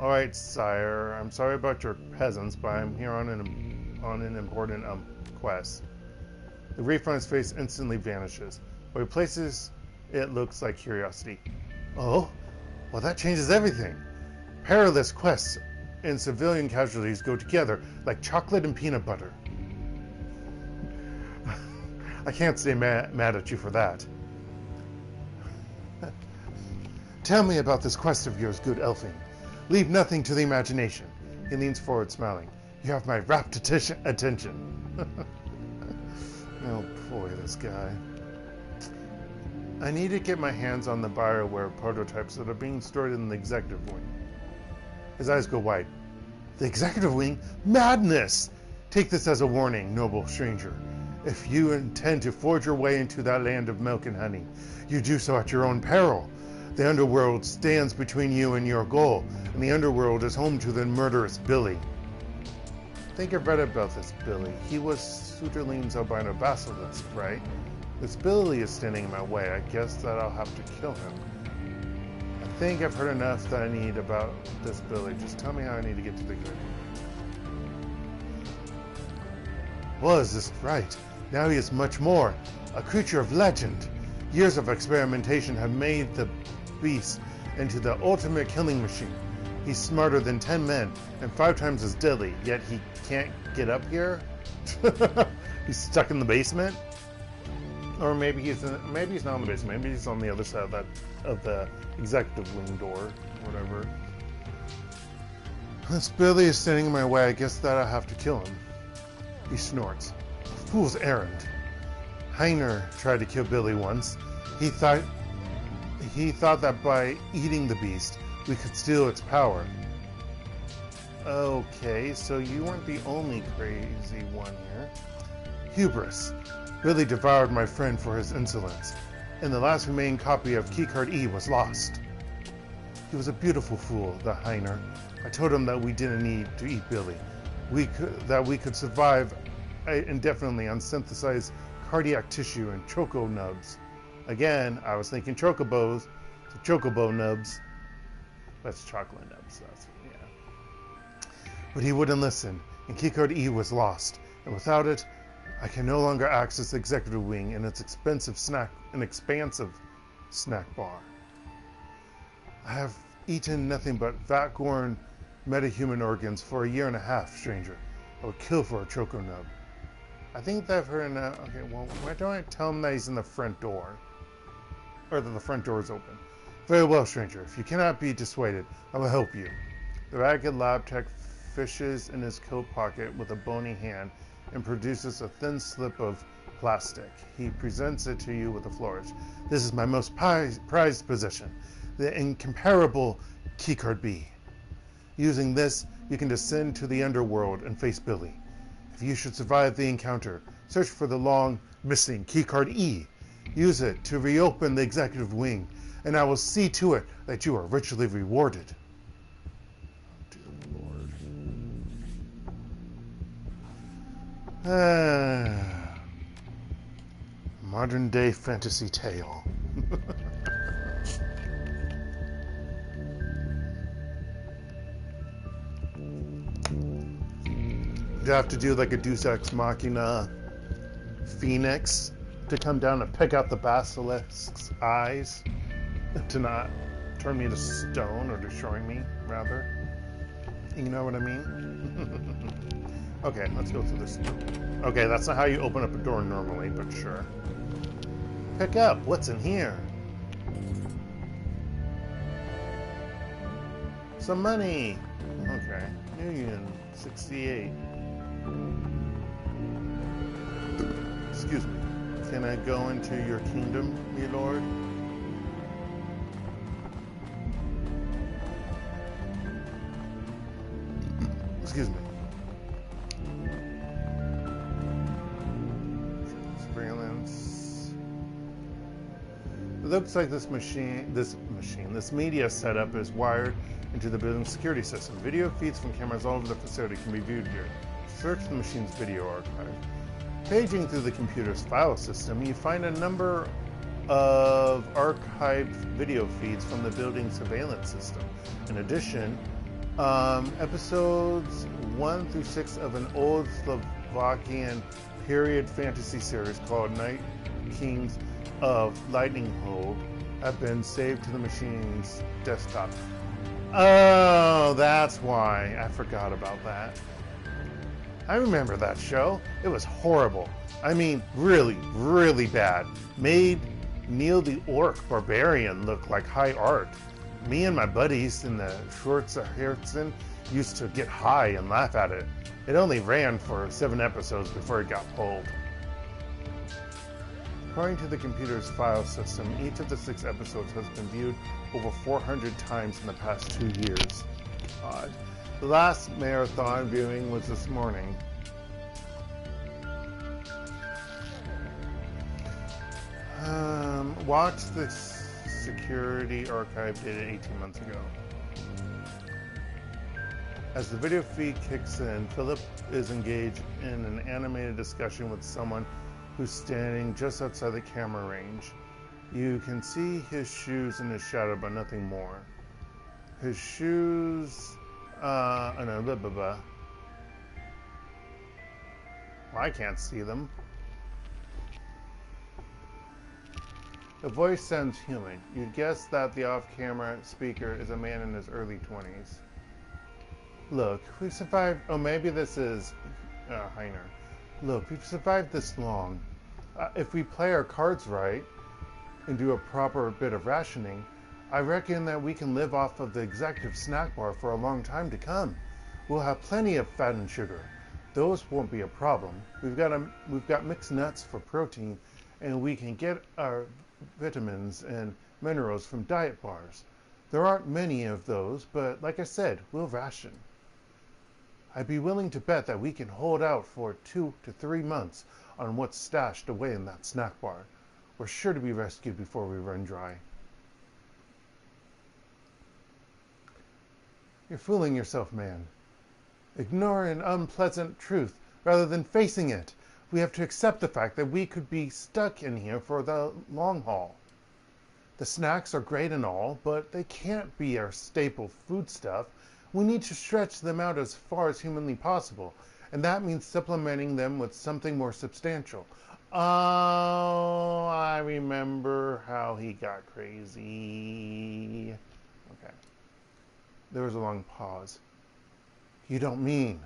All right, sire. I'm sorry about your peasants, but I'm here on an important quest. The reef on his face instantly vanishes. What replaces it looks like curiosity. Oh, well that changes everything. Perilous quests and civilian casualties go together like chocolate and peanut butter. I can't stay mad at you for that. Tell me about this quest of yours, good Elfing. Leave nothing to the imagination. He leans forward, smiling. You have my rapt attention. Oh boy, this guy. I need to get my hands on the BioWare prototypes that are being stored in the executive wing. His eyes go wide. The executive wing? Madness! Take this as a warning, noble stranger. If you intend to forge your way into that land of milk and honey, you do so at your own peril. The underworld stands between you and your goal, and the underworld is home to the murderous Billy. I think I've read about this Billy. He was Suterline's albino basilisk, right? This Billy is standing in my way. I guess that I'll have to kill him. think I've heard enough that I need about this Billy. Just tell me how I need to get to the good. Was this right? Now he is much more. A creature of legend. Years of experimentation have made the beast into the ultimate killing machine. He's smarter than 10 men and 5 times as deadly, yet he can't get up here? He's stuck in the basement? Or maybe he's not in the basement. Maybe he's on the other side of the executive wing door, whatever. This Billy is standing in my way. I guess that I'll have to kill him. He snorts. Fool's errand. Heiner tried to kill Billy once. He thought that by eating the beast, we could steal its power. Okay, so you weren't the only crazy one here. Hubris. Billy devoured my friend for his insolence, and the last remaining copy of Keycard E was lost. He was a beautiful fool, the Heiner. I told him that we didn't need to eat Billy. That we could survive indefinitely on synthesized cardiac tissue and choco nubs. Again, I was thinking chocobos, so chocobo nubs. That's chocolate nubs. Yeah. But he wouldn't listen, and Keycard E was lost, and without it, I can no longer access the executive wing and its expansive snack bar. I have eaten nothing but vat-gorn metahuman organs for a year and a half, stranger. I would kill for a choco nub. I think that I've heard enough. Okay, well, why don't I tell him that he's in the front door? Or that the front door is open. Very well, stranger. If you cannot be dissuaded, I will help you. The ragged lab tech fishes in his coat pocket with a bony hand and produces a thin slip of plastic. He presents it to you with a flourish. This is my most prized possession, the incomparable Keycard B. Using this, you can descend to the underworld and face Billy. If you should survive the encounter, search for the long-missing Keycard E. Use it to reopen the executive wing, and I will see to it that you are richly rewarded. Oh, dear Lord. Modern-day fantasy tale. You have to do like a Deus Ex Machina Phoenix to come down and pick out the basilisk's eyes to not turn me into stone, or destroy me, rather. You know what I mean? Okay, let's go through this. Okay, that's not how you open up a door normally, but sure. Pick up. What's in here? Some money. Okay. $1,068,000. Excuse me. Can I go into your kingdom, me lord? Excuse me. Surveillance. It looks like this media setup is wired into the building's security system. Video feeds from cameras all over the facility can be viewed here. Search the machine's video archive. Paging through the computer's file system, you find a number of archived video feeds from the building's surveillance system. In addition, episodes 1 through 6 of an old Slovakian period fantasy series called Night Kings of Lightning Hold have been saved to the machine's desktop. Oh, that's why. I forgot about that. I remember that show. It was horrible. I mean, really, really bad. Made Neil the Orc Barbarian look like high art. Me and my buddies in the Schwarzenegger used to get high and laugh at it. It only ran for 7 episodes before it got pulled. According to the computer's file system, each of the 6 episodes has been viewed over 400 times in the past 2 years. God. The last marathon viewing was this morning. Watch the security archive dated 18 months ago. As the video feed kicks in, Philip is engaged in an animated discussion with someone who's standing just outside the camera range. You can see his shoes in his shadow, but nothing more. His shoes, no, blah, blah, blah. Well, I can't see them. The voice sounds human. You'd guess that the off-camera speaker is a man in his early 20s. Look, we've survived... Oh, maybe this is... Heiner. Look, we've survived this long. If we play our cards right and do a proper bit of rationing, I reckon that we can live off of the executive snack bar for a long time to come. We'll have plenty of fat and sugar. Those won't be a problem. We've got mixed nuts for protein, and we can get our vitamins and minerals from diet bars. There aren't many of those, but like I said, we'll ration. I'd be willing to bet that we can hold out for 2 to 3 months on what's stashed away in that snack bar. We're sure to be rescued before we run dry. You're fooling yourself, man. Ignore an unpleasant truth rather than facing it. We have to accept the fact that we could be stuck in here for the long haul. The snacks are great and all, but they can't be our staple foodstuff. We need to stretch them out as far as humanly possible, and that means supplementing them with something more substantial. Oh, I remember how he got crazy. Okay. There was a long pause. You don't mean...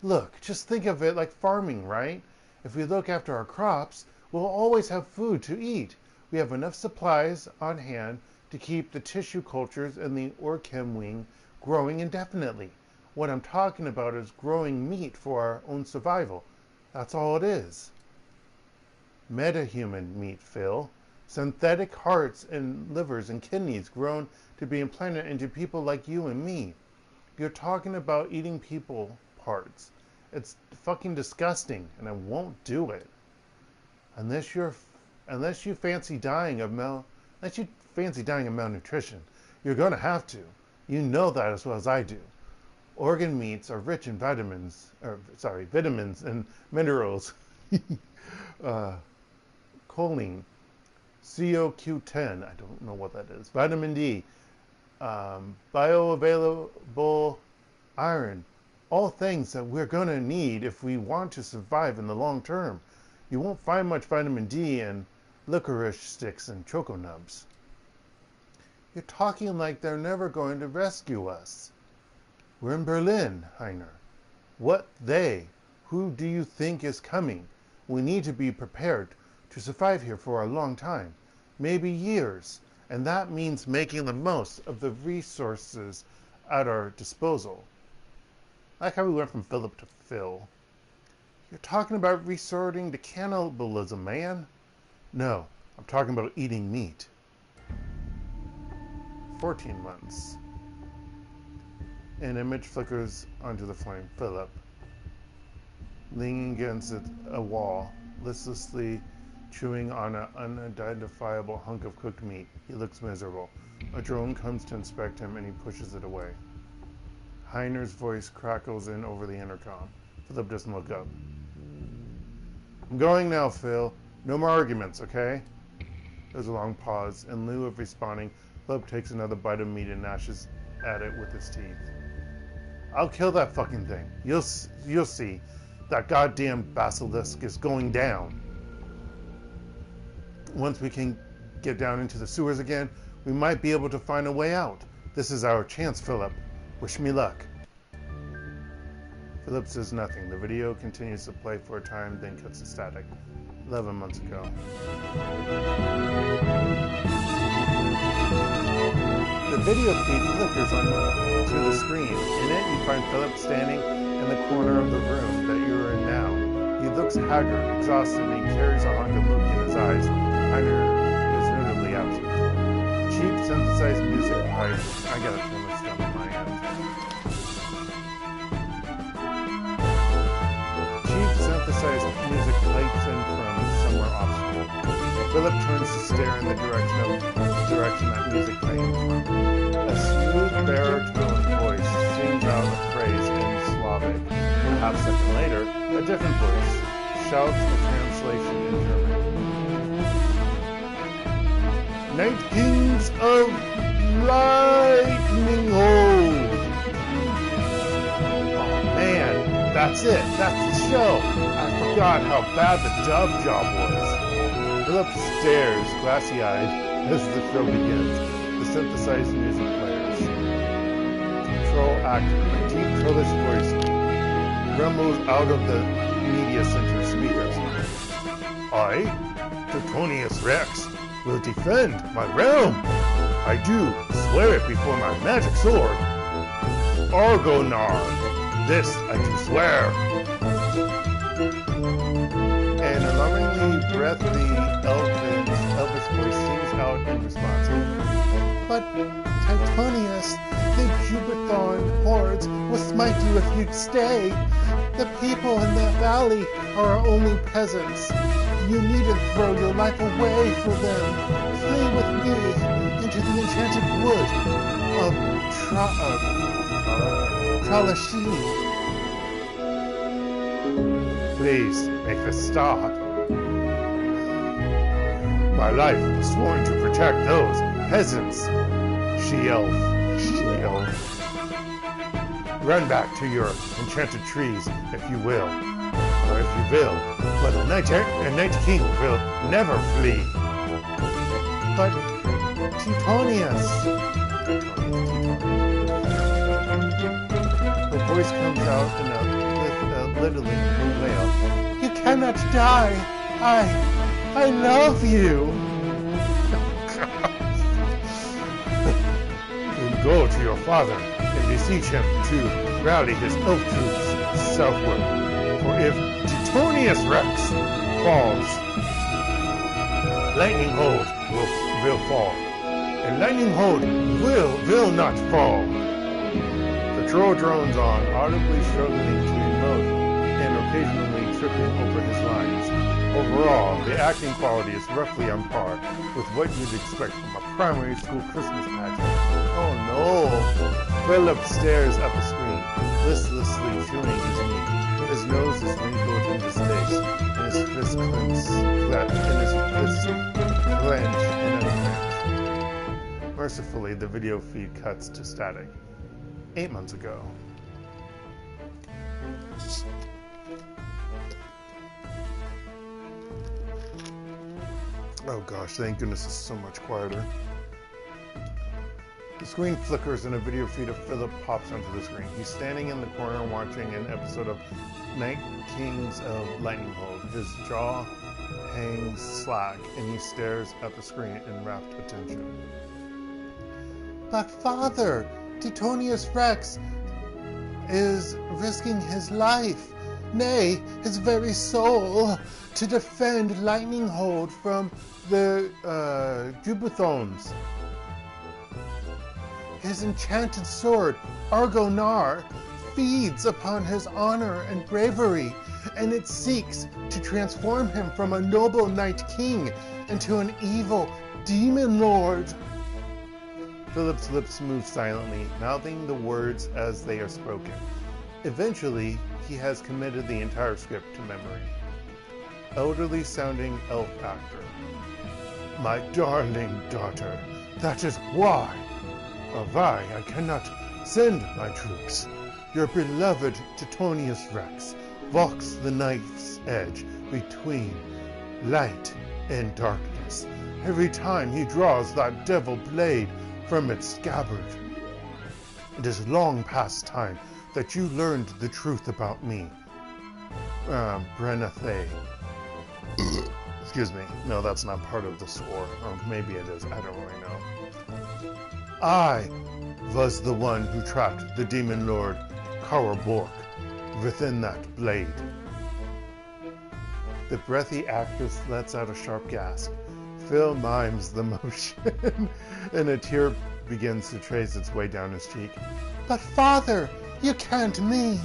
Look, just think of it like farming, right? If we look after our crops, we'll always have food to eat. We have enough supplies on hand to keep the tissue cultures and the Orchem wing growing indefinitely. What I'm talking about is growing meat for our own survival. That's all it is. Metahuman meat, Phil. Synthetic hearts and livers and kidneys grown to be implanted into people like you and me. You're talking about eating people parts. It's fucking disgusting, and I won't do it. Unless you fancy dying of malnutrition, you're going to have to. You know that as well as I do. Organ meats are rich in vitamins and minerals. Choline, CoQ10, I don't know what that is. Vitamin D, bioavailable iron, all things that we're going to need if we want to survive in the long term. You won't find much vitamin D in licorice sticks and choco nubs. You're talking like they're never going to rescue us. We're in Berlin, Heiner. What they? Who do you think is coming? We need to be prepared to survive here for a long time, maybe years, and that means making the most of the resources at our disposal. I like how we went from Philip to Phil. You're talking about resorting to cannibalism, man? No, I'm talking about eating meat. 14 months. An image flickers onto the flame. Philip, leaning against a wall, listlessly chewing on an unidentifiable hunk of cooked meat. He looks miserable. A drone comes to inspect him and he pushes it away. Heiner's voice crackles in over the intercom. Philip doesn't look up. I'm going now, Phil. No more arguments, okay? There's a long pause. In lieu of responding, Philip takes another bite of meat and gnashes at it with his teeth. I'll kill that fucking thing. You'll see. That goddamn basilisk is going down. Once we can get down into the sewers again, we might be able to find a way out. This is our chance, Philip. Wish me luck. Philip says nothing. The video continues to play for a time, then cuts to static. 11 months ago. The video feed flickers onto the screen. In it, you find Philip standing in the corner of the room that you are in now. He looks haggard, exhausted, and he carries a haunted look in his eyes. Heiner is notably absent. Cheap synthesized music pipes. I gotta turn this down on my end. Cheap synthesized music pipes in from somewhere off-screen. Philip turns to stare in the direction that music came from. A smooth baritone voice sings out a phrase in Slavic. A half second later, a different voice shouts the translation in German. Night Kings of Lightning Hold. Oh man, that's it. That's the show. I forgot how bad the dub job was. Philip stares, glassy-eyed, as the show begins. The synthesized music players. Control actor, deep trellis voice rumbles out of the media center speakers. I, Tritonius Rex, will defend my realm. I do swear it before my magic sword. Argonar, this I do swear. An alarmingly breathy Elvis voice sings out in response. But Tritonius, the Jubathorn hordes will smite you if you stay. The people in that valley are our only peasants. You needn't throw your life away for them. Flee with me into the enchanted wood of Tralashini. Please make a stop. My life was sworn to protect those peasants. She-elf. Run back to your enchanted trees, if you will. Or if you will, but a Night King will never flee. But Tritonius. The voice comes out with a littling wail. You cannot die. I love you. Then go to your father and beseech him to rally his elf troops southward. For if Tritonius Rex falls, Lightning Hold will fall, and Lightning Hold will not fall. The troll drones on, audibly struggling to emote and occasionally tripping over his lines. Overall, the acting quality is roughly on par with what you'd expect from a primary school Christmas pageant. Oh no! Philip stares at the screen, listlessly chewing his meat. His nose is wrinkled in distaste, and his fists clenched in a clench. Mercifully, the video feed cuts to static. 8 months ago. Oh gosh, thank goodness it's so much quieter. The screen flickers and a video feed of Philip pops onto the screen. He's standing in the corner watching an episode of Night Kings of Lightning Hold. His jaw hangs slack and he stares at the screen in rapt attention. But father, Tritonius Rex is risking his life, nay, his very soul, to defend Lightning Hold from the Jubathons. His enchanted sword, Argonar, feeds upon his honor and bravery, and it seeks to transform him from a noble Night King into an evil demon lord. Philip's lips move silently, mouthing the words as they are spoken. Eventually, he has committed the entire script to memory. Elderly sounding elf actor. My darling daughter, that is why. I cannot send my troops. Your beloved Tritonius Rex walks the knife's edge between light and darkness. Every time he draws that devil blade from its scabbard. It is long past time that you learned the truth about me. Brenna Thay. Excuse me. No, that's not part of the score. Or maybe it is. I don't really know. I was the one who trapped the demon lord Karabork within that blade. The breathy actress lets out a sharp gasp. Phil mimes the motion, and a tear begins to trace its way down his cheek. But father, you can't mean.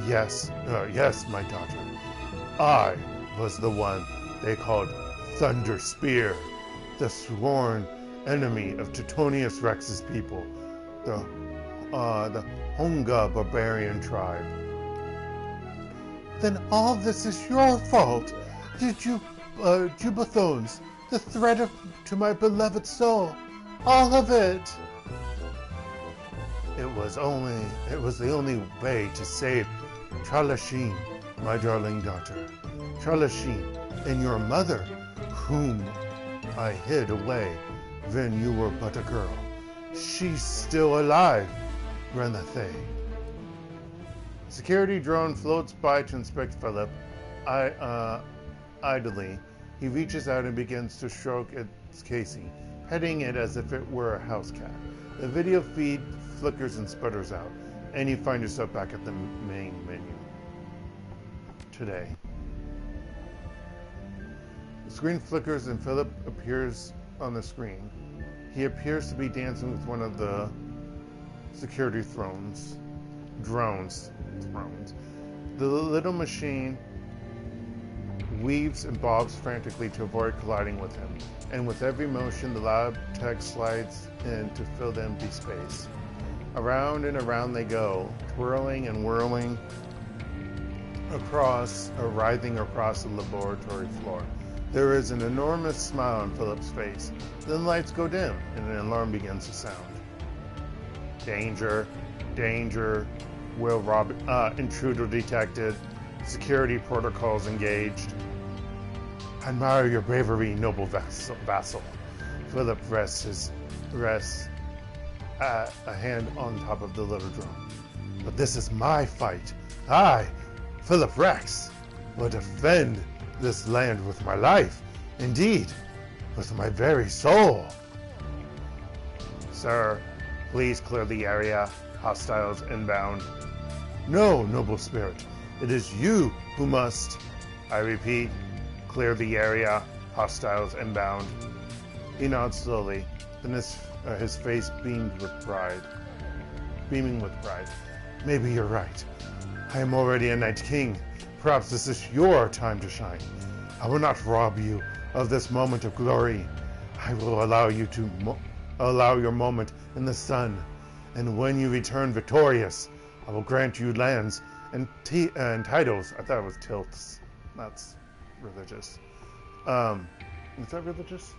Yes, my daughter. I was the one they called Thunder Spear, the sworn enemy of Tritonius Rex's people, the Honga barbarian tribe. Then all this is your fault. Did you Jubathons The threat to my beloved soul. All of it. It was the only way to save Charlasheen, my darling daughter. Charlasheen, and your mother, whom I hid away when you were but a girl. She's still alive, Renathe. Security drone floats by to inspect Philip. Idly, he reaches out and begins to stroke its casing, petting it as if it were a house cat. The video feed flickers and sputters out, and you find yourself back at the main menu. Today. The screen flickers and Philip appears on the screen. He appears to be dancing with one of the security drones. The little machine weaves and bobs frantically to avoid colliding with him, and with every motion the lab tech slides in to fill the empty space. Around and around they go, twirling and whirling writhing across the laboratory floor. There is an enormous smile on Philip's face. Then lights go dim, and an alarm begins to sound. Danger, danger, intruder detected, security protocols engaged. I admire your bravery, noble vassal. Philip rests a hand on top of the little drone. But this is my fight. I, Philip Rex, will defend this land with my life. Indeed, with my very soul. Sir, please clear the area. Hostiles inbound. No, noble spirit. It is you who must, I repeat, clear the area. Hostiles inbound. He nods slowly, then his face beaming with pride. Maybe you're right. I am already a Night King. Perhaps this is your time to shine. I will not rob you of this moment of glory. I will allow you to allow your moment in the sun. And when you return victorious, I will grant you lands and titles. I thought it was tilts. That's religious. Is that religious?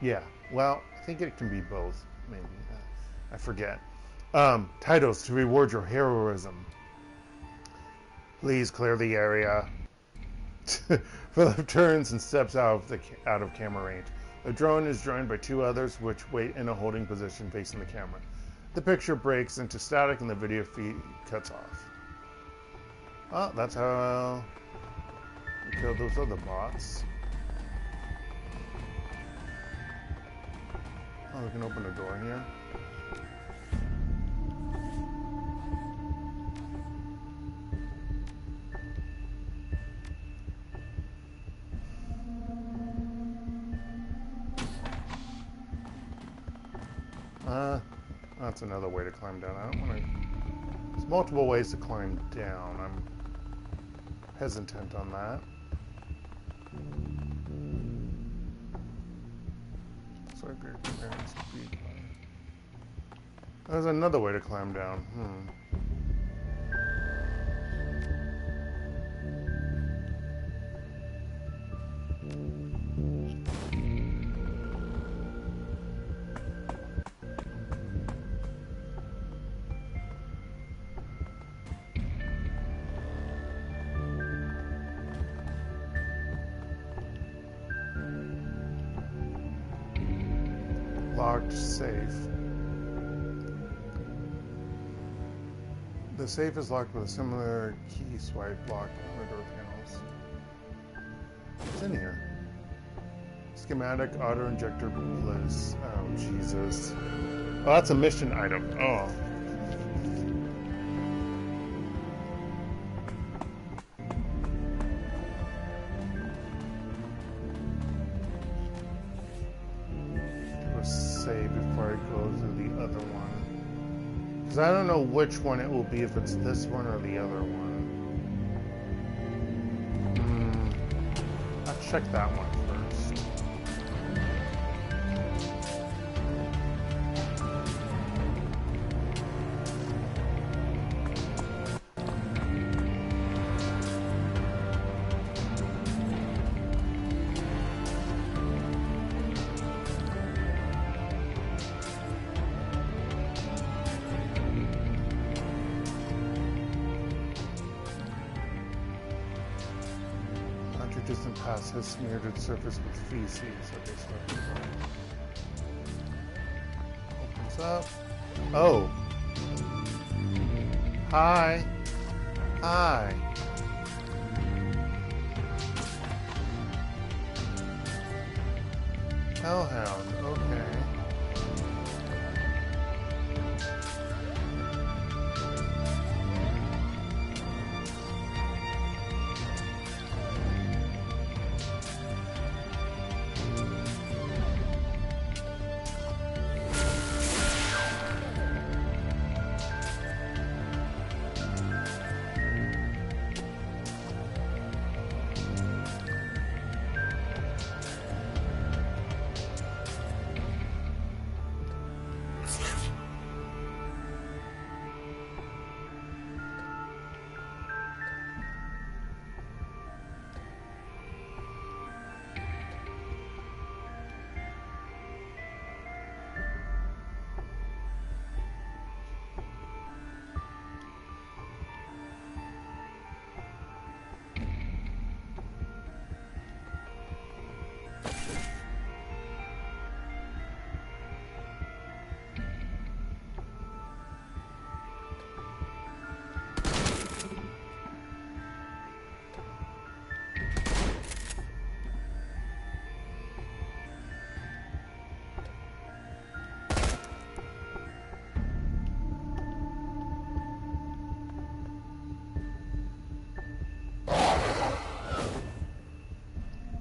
Yeah. Well, I think it can be both. Maybe. I forget. Titles to reward your heroism. Please clear the area. Philip turns and steps out of camera range. The drone is joined by two others, which wait in a holding position facing the camera. The picture breaks into static and the video feed cuts off. Oh, that's how we killed those other bots. Oh, we can open a door here. That's another way to climb down. I don't want to... There's multiple ways to climb down. I'm hesitant on that. So there's another way to climb down. Locked safe. The safe is locked with a similar key swipe lock on the door panels. What's in here? Schematic auto injector bliss. Oh, Jesus. Oh, that's a mission item. Oh. Before I go to the other one, because I don't know which one it will be, if it's this one or the other one. I'll check that one first. Pass has smeared its surface with feces. Okay, so opens up. Oh. Hi. Hi. Hellhound. Okay.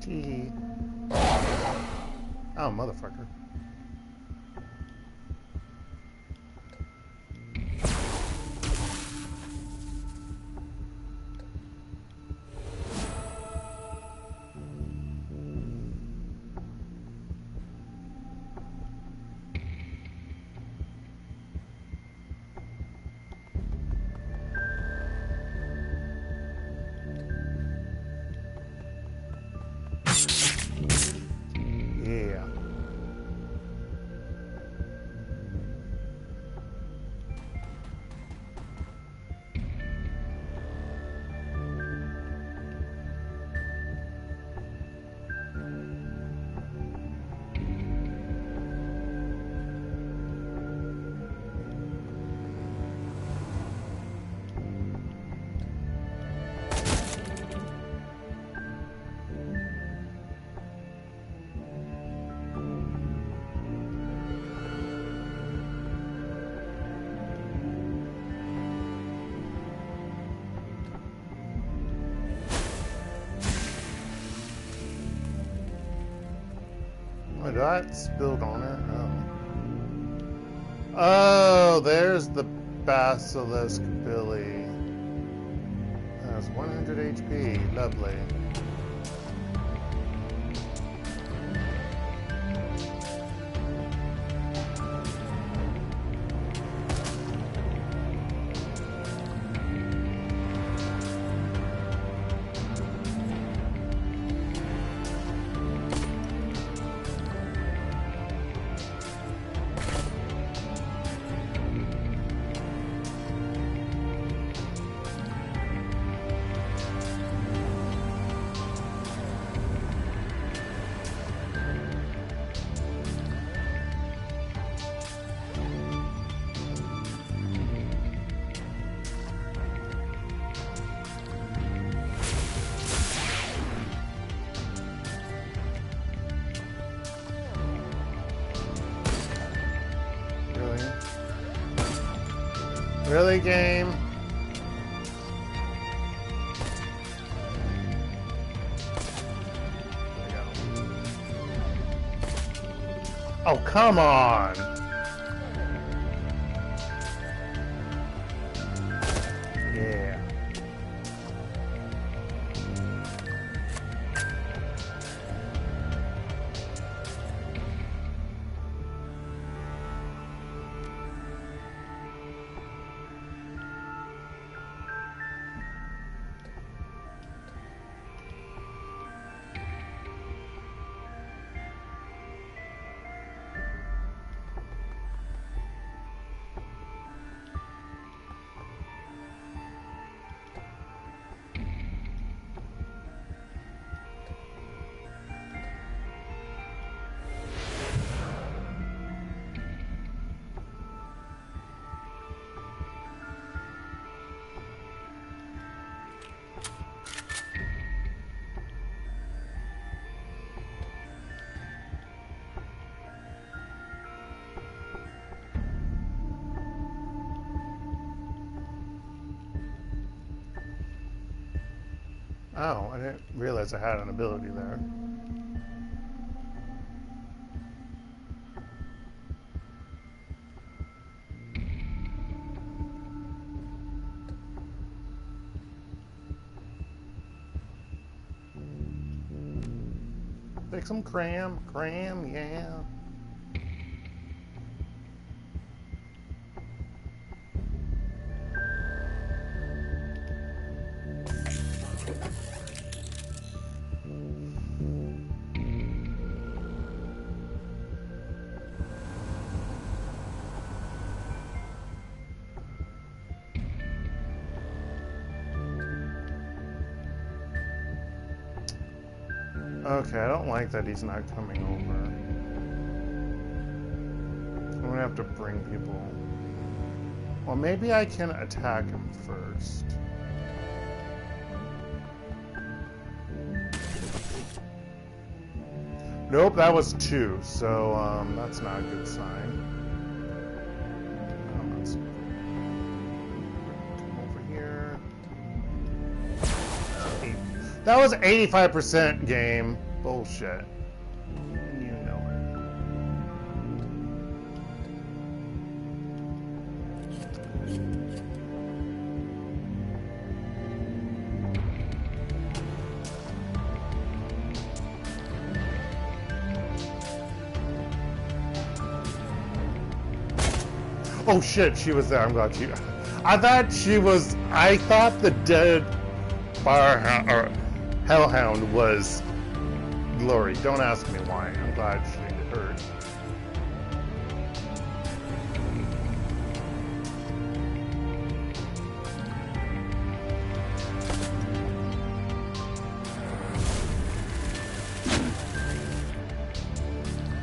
Tee. Oh, motherfucker. Yeah. Oh, that spilled on it? Oh. Oh, there's the Basilisk Billy. Has 100 HP. Lovely. Really, game? Oh, come on! Yeah. Oh, I didn't realize I had an ability there. Take some cram, yeah. Okay, I don't like that he's not coming over. I'm gonna have to bring people. Well, maybe I can attack him first. Nope, that was 2, so that's not a good sign. Come over here. That was 85% game. Bullshit. And you know it. Oh shit, she was there. I'm glad she... I thought the dead firehound or hellhound was Glory. Don't ask me why. I'm glad she hurt.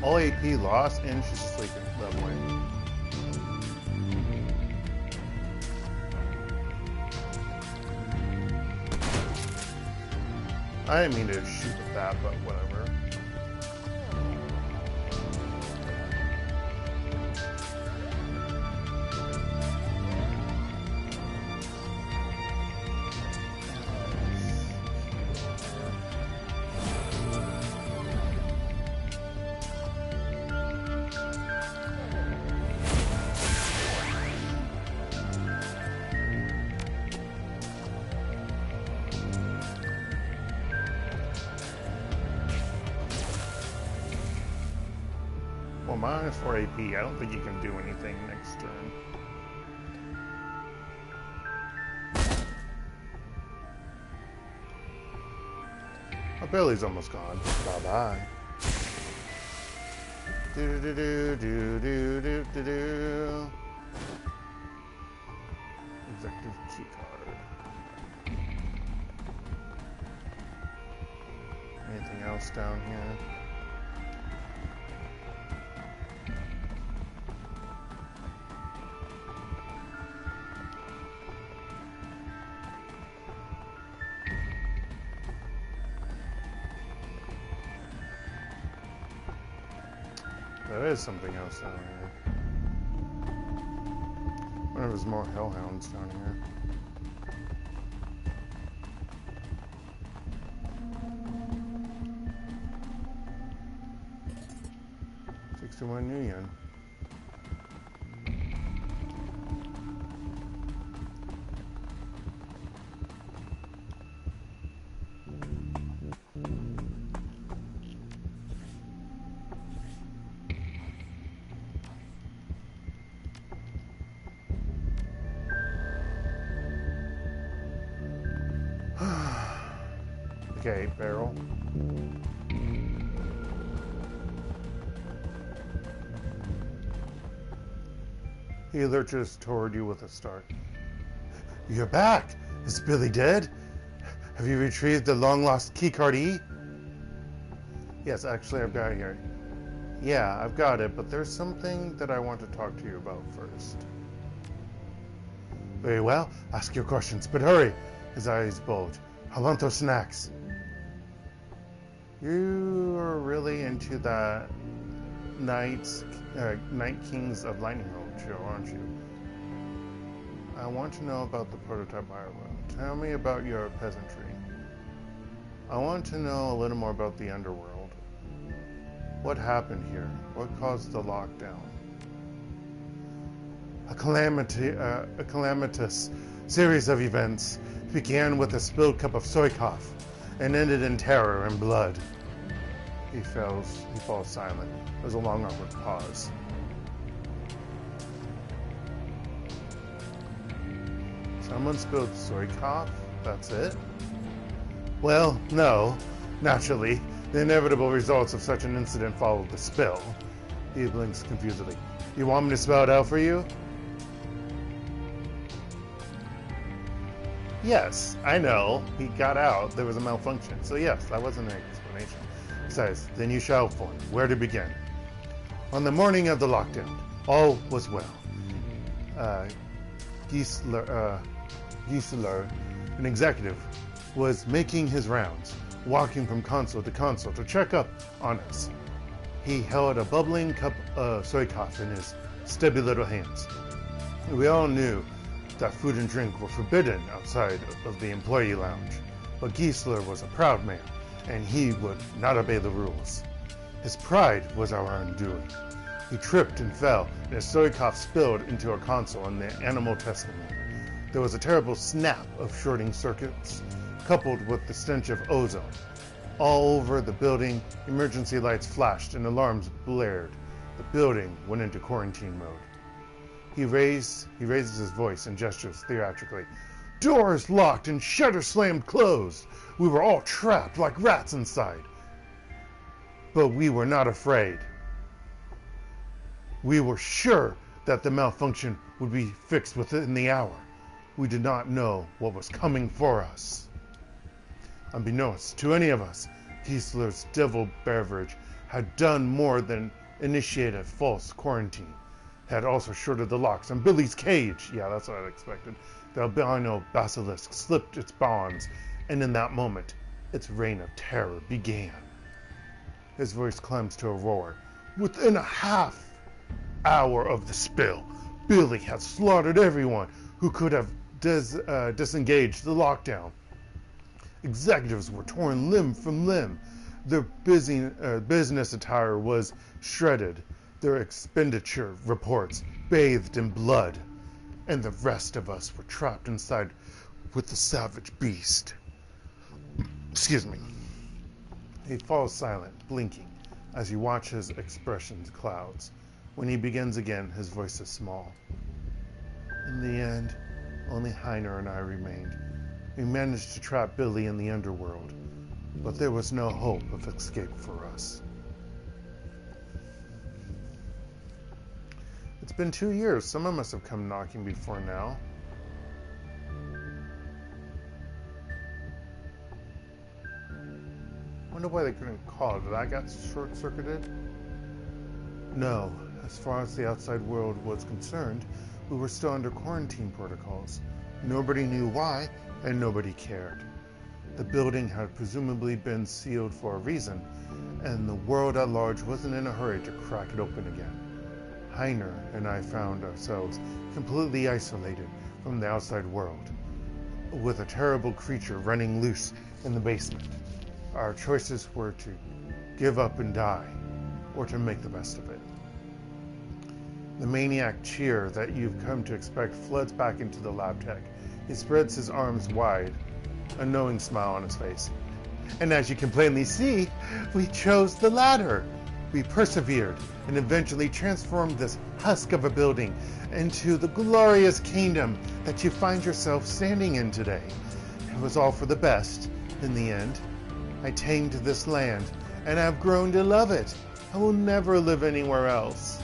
All AP lost and she's sleeping that way. I didn't mean to shoot at that, but whatever. Well, mine is 4 AP. I don't think you can do anything next turn. My belly's almost gone. Bye-bye. Do-do-do-do-do-do-do-do. Executive key card. Anything else down here? There is something else down here. I wonder if there's more hellhounds down here. $61 million. Okay, barrel. He lurches toward you with a start. You're back! Is Billy dead? Have you retrieved the long-lost keycard E? Yes, actually I've got it here. Yeah, I've got it, but there's something that I want to talk to you about first. Very well, ask your questions, but hurry! His eyes bulge. I want those snacks. You are really into that Night Kings of Lightning Road show, aren't you? I want to know about the prototype payroll. Tell me about your peasantry. I want to know a little more about the underworld. What happened here? What caused the lockdown? A calamitous series of events began with a spilled cup of soy cough and ended in terror and blood. He falls silent. There's a long, awkward pause. Someone spilled soy cough? That's it? Well, no. Naturally, the inevitable results of such an incident followed the spill. He blinks confusedly. You want me to spell it out for you? Yes, I know. He got out. There was a malfunction. So yes, that wasn't an explanation. He says, then you shall inform. Where to begin? On the morning of the lockdown, all was well. Giesler, an executive, was making his rounds, walking from console to check up on us. He held a bubbling cup of soy cough in his stubby little hands. We all knew that food and drink were forbidden outside of the employee lounge, but Giesler was a proud man, and he would not obey the rules. His pride was our undoing. He tripped and fell, and his soy cough spilled into a console in the animal testing room. There was a terrible snap of shorting circuits, coupled with the stench of ozone. All over the building, emergency lights flashed and alarms blared. The building went into quarantine mode. He raises his voice and gestures theatrically. Doors locked and shutters slammed closed. We were all trapped like rats inside. But we were not afraid. We were sure that the malfunction would be fixed within the hour. We did not know what was coming for us. Unbeknownst to any of us, Giesler's devil beverage had done more than initiate a false quarantine. Had also shorted the locks on Billy's cage. Yeah, that's what I expected. The albino basilisk slipped its bonds, and in that moment, its reign of terror began. His voice climbs to a roar. Within a half hour of the spill, Billy had slaughtered everyone who could have disengaged the lockdown. Executives were torn limb from limb. Their business attire was shredded. Their expenditure reports bathed in blood. And the rest of us were trapped inside with the savage beast. Excuse me. He falls silent, blinking, as you watch his expression clouds. When he begins again, his voice is small. In the end, only Heiner and I remained. We managed to trap Billy in the underworld, but there was no hope of escape for us. It's been 2 years. Someone must have come knocking before now. Wonder why they couldn't call. Did I get short-circuited? No. As far as the outside world was concerned, we were still under quarantine protocols. Nobody knew why, and nobody cared. The building had presumably been sealed for a reason, and the world at large wasn't in a hurry to crack it open again. Heiner and I found ourselves completely isolated from the outside world, with a terrible creature running loose in the basement. Our choices were to give up and die, or to make the best of it. The maniac cheer that you've come to expect floods back into the lab tech. He spreads his arms wide, a knowing smile on his face. And as you can plainly see, we chose the latter. We persevered and eventually transformed this husk of a building into the glorious kingdom that you find yourself standing in today. It was all for the best in the end. I tamed this land, and I've grown to love it. I will never live anywhere else.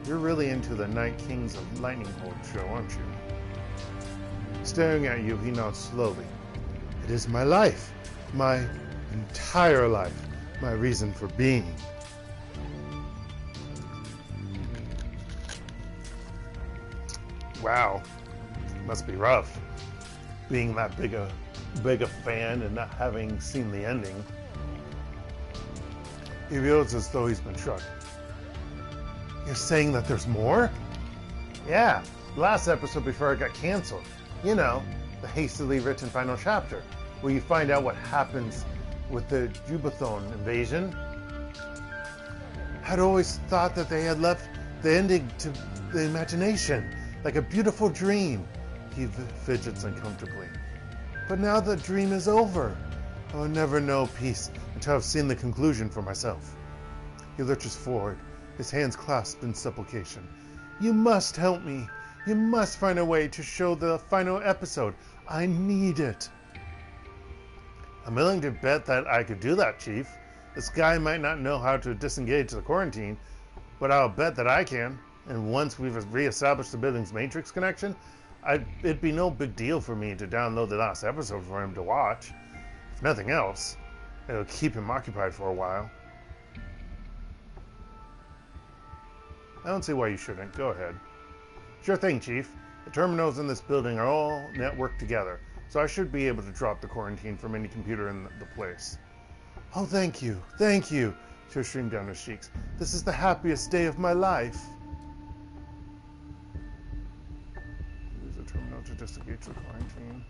You're really into the Night Kings of Lightning Bolt show, aren't you? Staring at you, he nods slowly. It is my life, my entire life, my reason for being. Wow, must be rough, being that big a fan and not having seen the ending. He feels as though he's been struck. You're saying that there's more? Yeah, last episode before it got canceled. You know, the hastily written final chapter. where you find out what happens with the Jubathon invasion. I'd always thought that they had left the ending to the imagination, like a beautiful dream. He fidgets uncomfortably. But now the dream is over. I'll never know peace until I've seen the conclusion for myself. He lurches forward, his hands clasped in supplication. You must help me. You must find a way to show the final episode. I need it. I'm willing to bet that I could do that, Chief. This guy might not know how to disengage the quarantine, but I'll bet that I can. And once we've reestablished the building's matrix connection, it'd be no big deal for me to download the last episode for him to watch. If nothing else, it'll keep him occupied for a while. I don't see why you shouldn't. Go ahead. Sure thing, Chief. The terminals in this building are all networked together, so I should be able to drop the quarantine from any computer in the place. Oh, thank you. Thank you. Tears streamed down his cheeks. This is the happiest day of my life. Use the terminal to disengage the quarantine.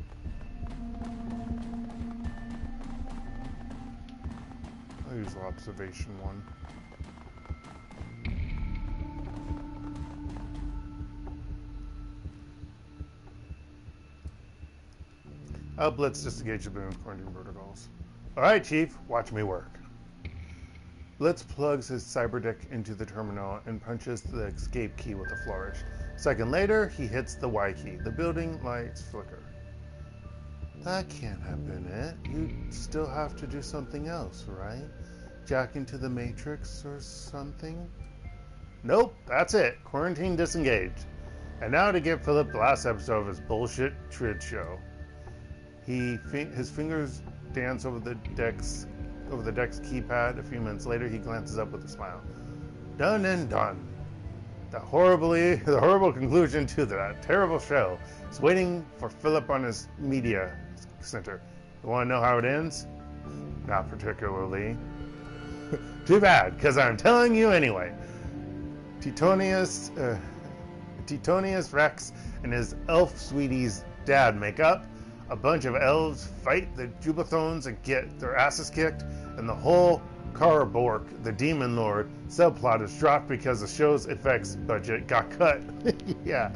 I'll use the observation one. I'll blitz disengage the boom's quarantine protocols. Alright, Chief, watch me work. Blitz plugs his cyberdeck into the terminal and punches the escape key with a flourish. A second later, he hits the Y key. The building lights flicker. That can't have been it. You still have to do something else, right? Jack into the Matrix or something? Nope, that's it. Quarantine disengaged. And now to give Philip the last episode of his bullshit Trid show. His fingers dance over the deck's keypad. A few minutes later, he glances up with a smile. Done and done. The horrible conclusion to that terrible show is waiting for Philip on his media center. You want to know how it ends? Not particularly. Too bad, because I'm telling you anyway. Titonius Rex and his elf sweetie's dad make up. A bunch of elves fight the Jubathons and get their asses kicked, and the whole Karabork, the Demon Lord, subplot is dropped because the show's effects budget got cut. Yeah.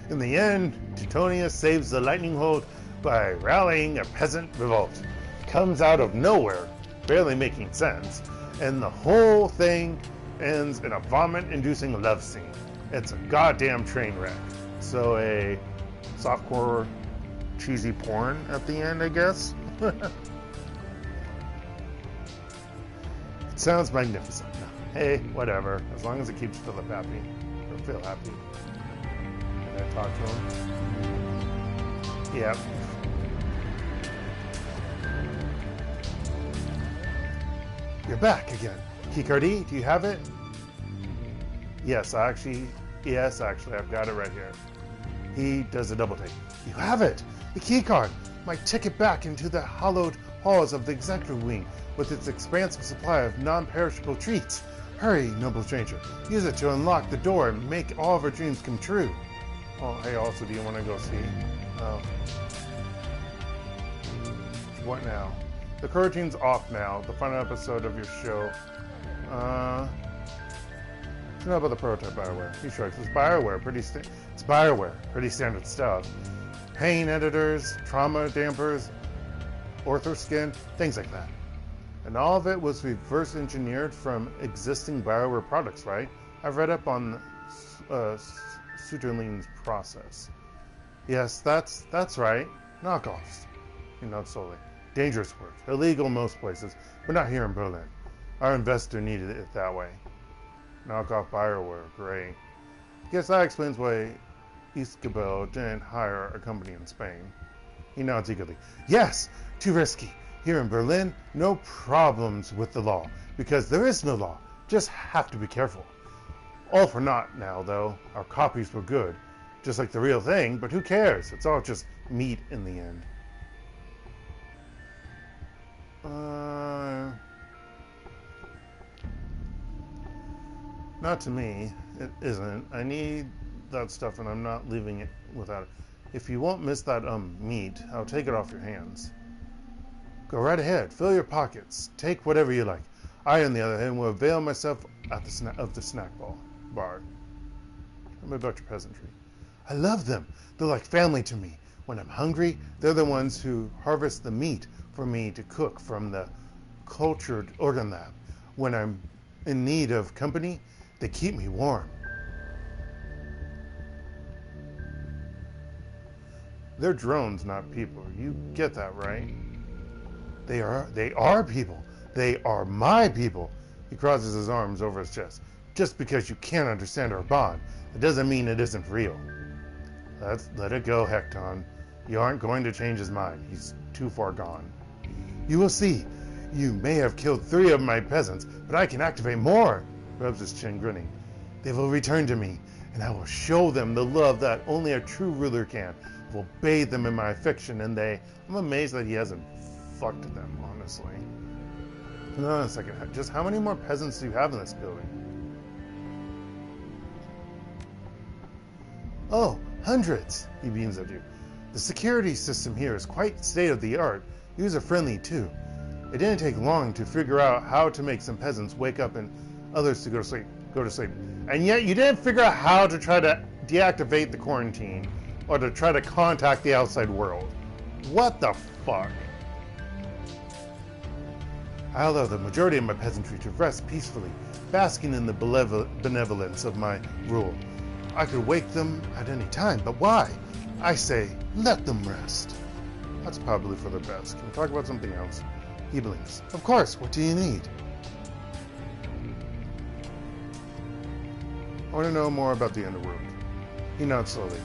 In the end, Titonius saves the lightning hold by rallying a peasant revolt. Comes out of nowhere, barely making sense, and the whole thing ends in a vomit-inducing love scene. It's a goddamn train wreck. So a softcore cheesy porn at the end, I guess. It sounds magnificent. Hey, whatever. As long as it keeps Philip happy. Or Phil happy. And I talk to him. Yep. You're back again. Keycard, do you have it? Yes, actually, I've got it right here. He does a double take. You have it! The keycard! My ticket back into the hallowed halls of the executive wing with its expansive supply of non-perishable treats. Hurry, noble stranger. Use it to unlock the door and make all of our dreams come true. Oh, hey, also, do you want to go see? Oh. What now? The quarantine's off now. The final episode of your show. You know about the prototype Bioware. He shrugs. It's Bioware. It's Bioware. Pretty standard stuff. Pain editors, trauma dampers, orthoskin, things like that. And all of it was reverse engineered from existing Bioware products, right? I've read up on Suterline's process. Yes, that's right. Knockoffs. You know, solely. Dangerous work. Illegal most places, but not here in Berlin. Our investor needed it that way. Knockoff Bioware. Great. Guess that explains why Ezkibel didn't hire a company in Spain. He nods eagerly. Yes! Too risky. Here in Berlin, no problems with the law, because there is no law. Just have to be careful. All for naught now, though. Our copies were good. Just like the real thing, but who cares? It's all just meat in the end. Not to me. It isn't. I need that stuff and I'm not leaving it without it. If you won't miss that meat, I'll take it off your hands. Go right ahead, fill your pockets, take whatever you like. I, on the other hand, will avail myself of the snack bar. Tell me about your peasantry. I love them. They're like family to me. When I'm hungry, they're the ones who harvest the meat for me to cook from the cultured organ lab. When I'm in need of company, they keep me warm. They're drones, not people. You get that, right? They are people. They are my people. He crosses his arms over his chest. Just because you can't understand our bond, it doesn't mean it isn't real. Let it go, Hekton. You aren't going to change his mind. He's too far gone. You will see. You may have killed 3 of my peasants, but I can activate more. Rubs his chin, grinning. They will return to me, and I will show them the love that only a true ruler can. I will bathe them in my affection, and I'm amazed that he hasn't fucked them, honestly. Hold on a second. Just how many more peasants do you have in this building? Oh, hundreds, he beams at you. The security system here is quite state-of-the-art, user-friendly too. It didn't take long to figure out how to make some peasants wake up and others to go to sleep. And yet you didn't figure out how to try to deactivate the quarantine or to try to contact the outside world. What the fuck? I allow the majority of my peasantry to rest peacefully, basking in the benevolence of my rule. I could wake them at any time, but why? I say, let them rest. That's probably for the best. Can we talk about something else? He blinks. Of course, what do you need? I want to know more about the underworld. He nods slowly.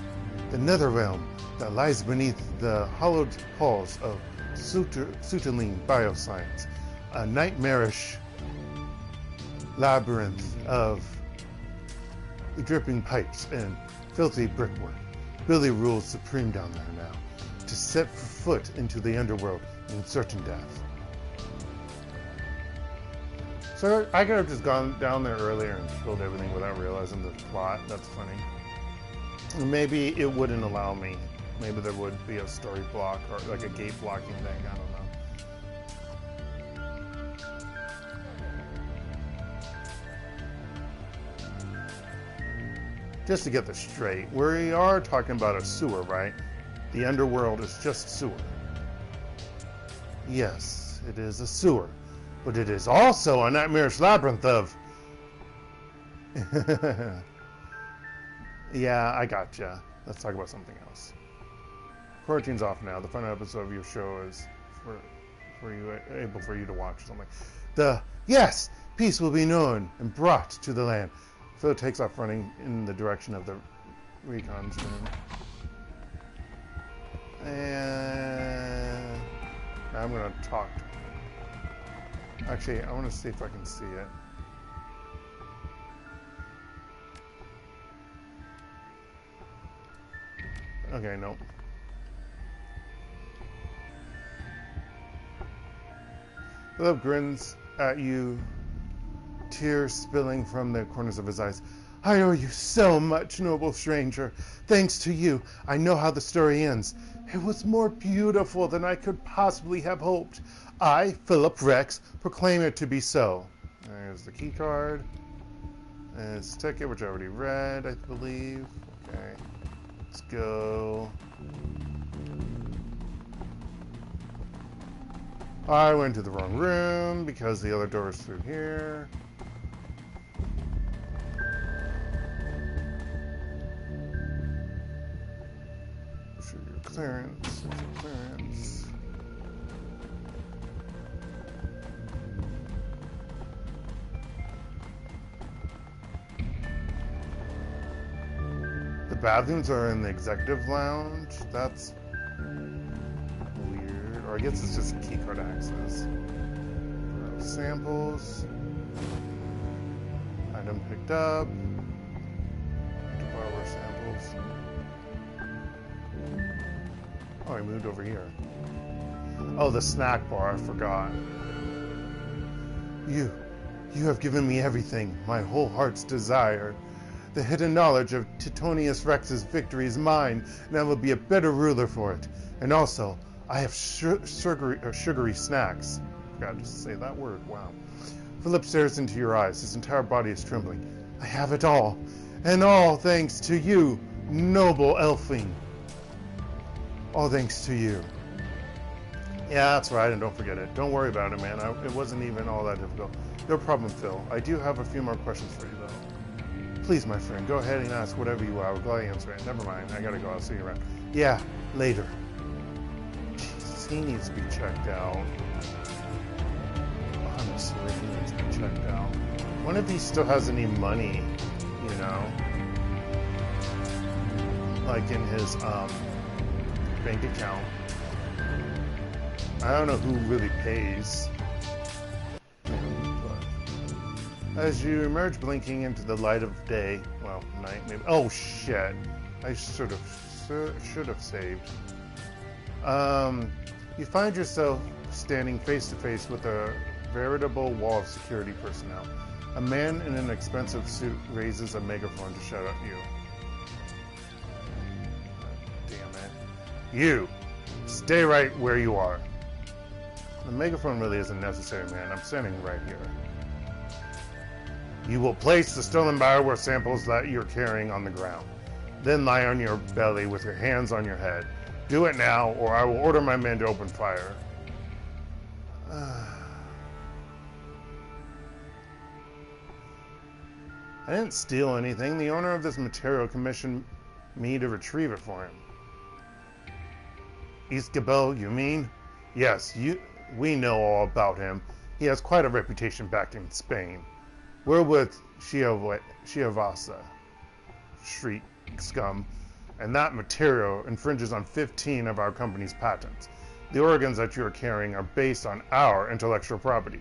The nether realm that lies beneath the hollowed halls of Suteline Bioscience. A nightmarish labyrinth of dripping pipes and filthy brickwork. Billy rules supreme down there now. To set foot into the underworld means certain death. So I could have just gone down there earlier and killed everything without realizing the plot. That's funny. Maybe it wouldn't allow me. Maybe there would be a story block or like a gate blocking thing. I don't know. Just to get this straight, we are talking about a sewer, right? The underworld is just sewer. Yes, it is a sewer, but it is also a nightmarish labyrinth of... Yeah, I gotcha. Let's talk about something else. Quarantine's off now. The final episode of your show is able for you to watch something. Yes, peace will be known and brought to the land. Phil takes off running in the direction of the recon stream. And I'm going to talk to him. Actually, I want to see if I can see it. Okay, nope. Philip grins at you, tears spilling from the corners of his eyes. I owe you so much, noble stranger. Thanks to you, I know how the story ends. It was more beautiful than I could possibly have hoped. I, Philip Rex, proclaim it to be so. There's the key card. And his ticket, which I already read, I believe. Okay. Let's go. I went to the wrong room because the other door is through here. Clearance. The bathrooms are in the executive lounge. That's weird. Or I guess it's just keycard access. Samples. Item picked up. To borrow samples. Oh, I moved over here. Oh, the snack bar, I forgot. You have given me everything, my whole heart's desire. The hidden knowledge of Titonius Rex's victory is mine, and I will be a better ruler for it. And also, I have sugary snacks. Forgot to say that word. Wow. Philip stares into your eyes. His entire body is trembling. I have it all. And all thanks to you, noble elfing. All thanks to you. Yeah, that's right, and don't forget it. Don't worry about it, man. It wasn't even all that difficult. No problem, Phil. I do have a few more questions for you, though. Please, my friend, go ahead and ask whatever you are. I will gladly answer it. Never mind. I gotta go. I'll see you around. Yeah, later. Jesus, he needs to be checked out. Honestly, he needs to be checked out. I wonder if he still has any money, you know? Like in his, bank account. I don't know who really pays. But as you emerge blinking into the light of day, well, night maybe. Oh shit! I should have saved. You find yourself standing face to face with a veritable wall of security personnel. A man in an expensive suit raises a megaphone to shout at you. Damn it! You, stay right where you are. The megaphone really isn't necessary, man. I'm standing right here. You will place the stolen bioware samples that you're carrying on the ground. Then lie on your belly with your hands on your head. Do it now, or I will order my men to open fire. I didn't steal anything. The owner of this material commissioned me to retrieve it for him. Ezkibel, you mean? Yes, we know all about him. He has quite a reputation back in Spain. We're with Shiavasa, street scum, and that material infringes on 15 of our company's patents. The organs that you are carrying are based on our intellectual property.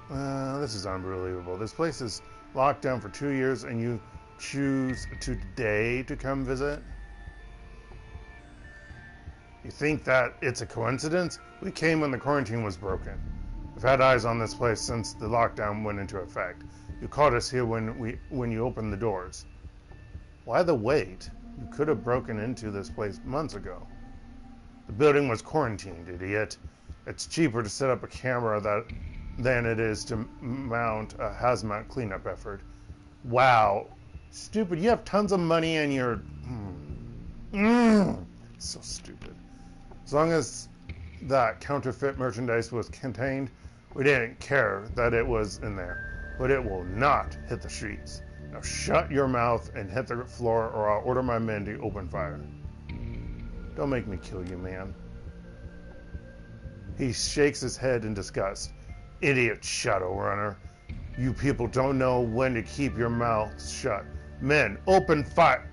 This is unbelievable. This place is locked down for 2 years, and you choose today to come visit? You think that it's a coincidence? We came when the quarantine was broken. We've had eyes on this place since the lockdown went into effect. You caught us here when you opened the doors. Why the wait? You could have broken into this place months ago. The building was quarantined, idiot. It's cheaper to set up a camera than it is to mount a hazmat cleanup effort. Wow. Stupid. You have tons of money and you're... So stupid. As long as that counterfeit merchandise was contained, we didn't care that it was in there. But it will not hit the streets. Now shut your mouth and hit the floor, or I'll order my men to open fire. Don't make me kill you, man. He shakes his head in disgust. Idiot Shadowrunner. You people don't know when to keep your mouths shut. Men, open fire!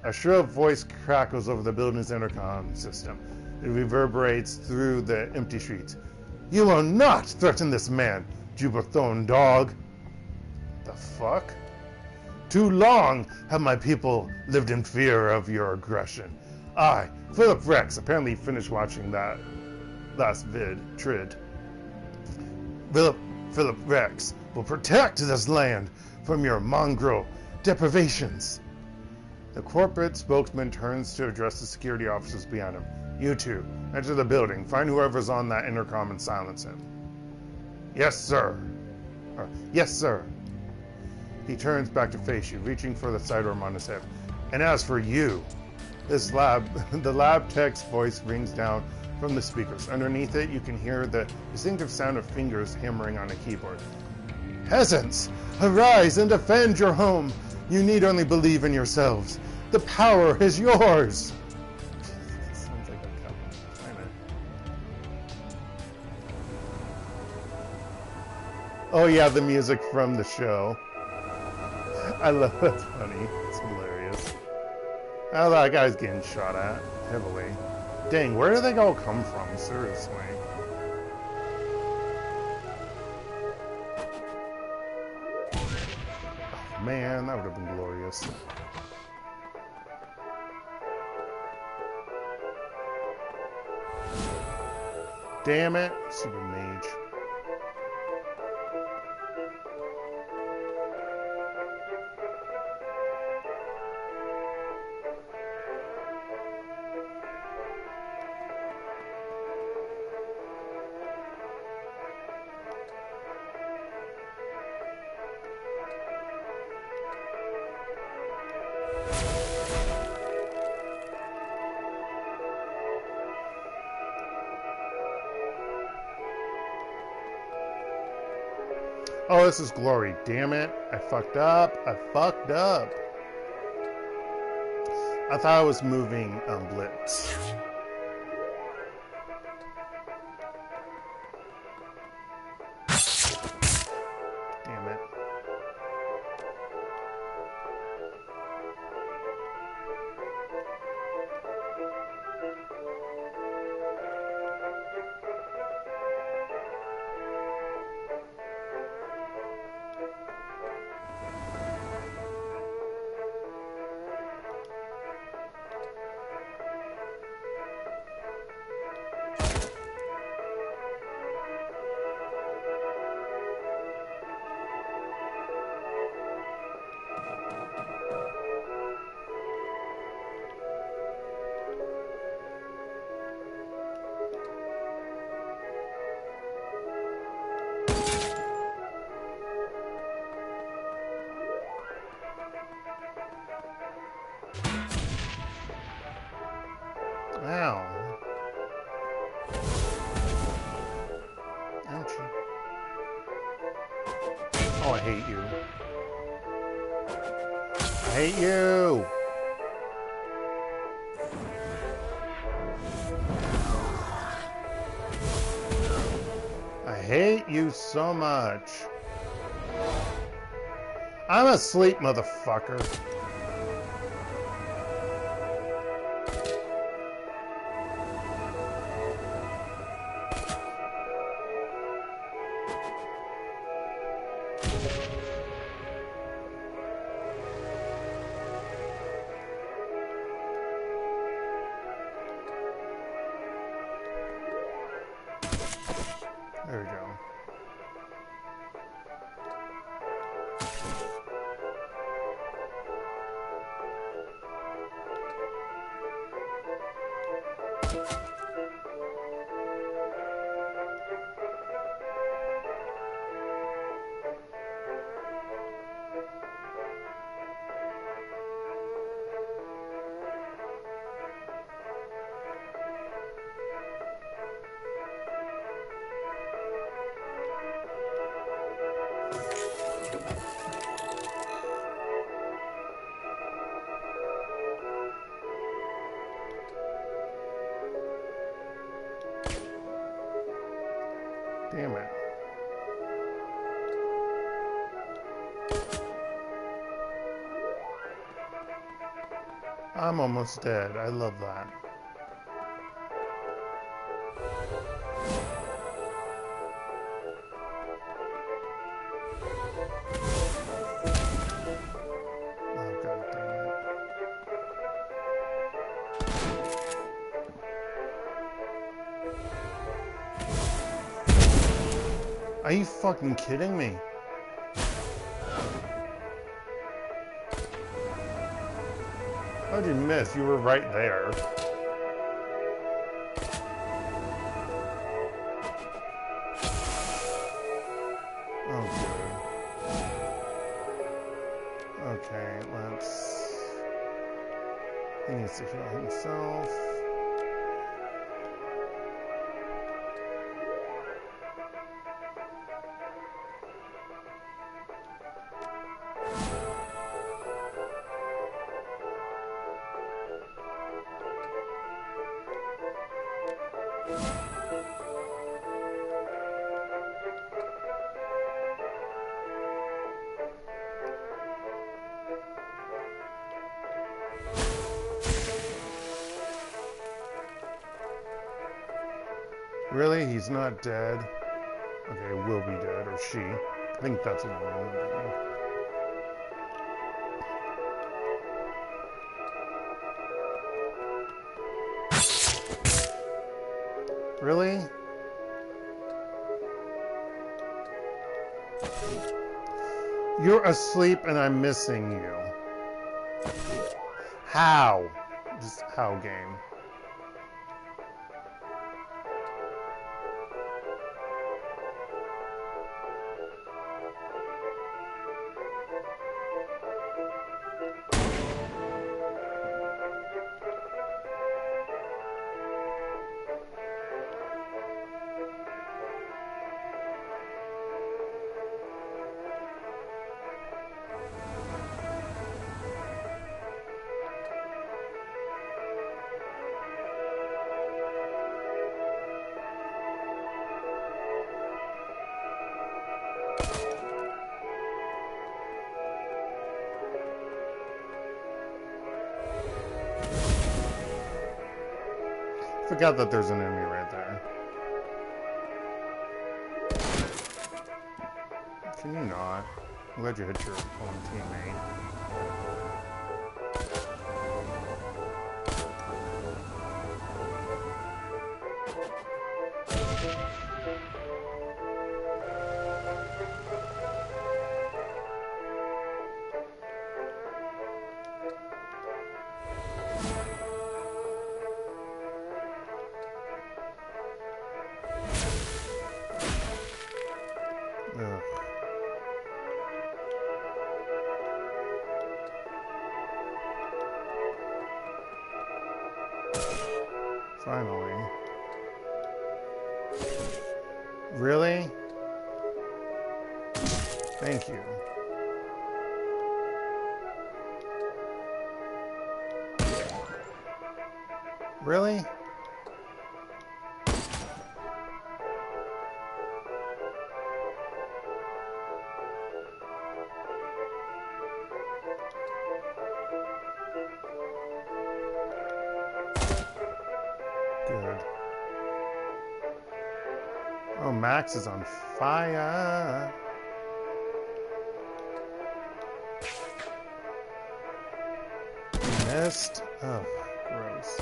A shrill voice crackles over the building's intercom system. It reverberates through the empty streets. You will not threaten this man, Jubathone dog! The fuck? Too long have my people lived in fear of your aggression. I, Philip Rex, apparently finished watching that last trid. Philip Rex will protect this land from your mongrel deprivations. The corporate spokesman turns to address the security officers behind him. You two, enter the building. Find whoever's on that intercom and silence him. Yes, sir. Yes, sir. He turns back to face you, reaching for the sidearm on his hip. And as for you, the lab tech's voice rings down from the speakers. Underneath it, you can hear the distinctive sound of fingers hammering on a keyboard. Peasants, arise and defend your home. You need only believe in yourselves. The power is yours. Sounds like a couple. Oh yeah, the music from the show. I love that's funny. It's hilarious. Oh, that guy's getting shot at heavily. Dang, where do they all come from? Seriously. Oh, man, that would have been glorious. Damn it, Super Mage. this is glory. Damn it. I fucked up. I fucked up. I thought I was moving Blitz. Damn it. Ow. Ouchie. Oh, I hate you. I hate you! I hate you so much. I'm asleep, motherfucker. There we go. Damn it. I'm almost dead. I love that. Oh, God damn it. Are you fucking kidding me? How'd you miss? You were right there. Oh, good. Okay, let's... He needs to heal himself. Really? He's not dead? Okay, will be dead, or she. I think that's a woman. Really? You're asleep and I'm missing you. How? Just how, game? forgot that there's an enemy right there. Can you not? I'm glad you hit your own teammate. Ugh. Finally. Really? Thank you. Really? Good. Oh, Max is on fire. Missed. Oh, gross.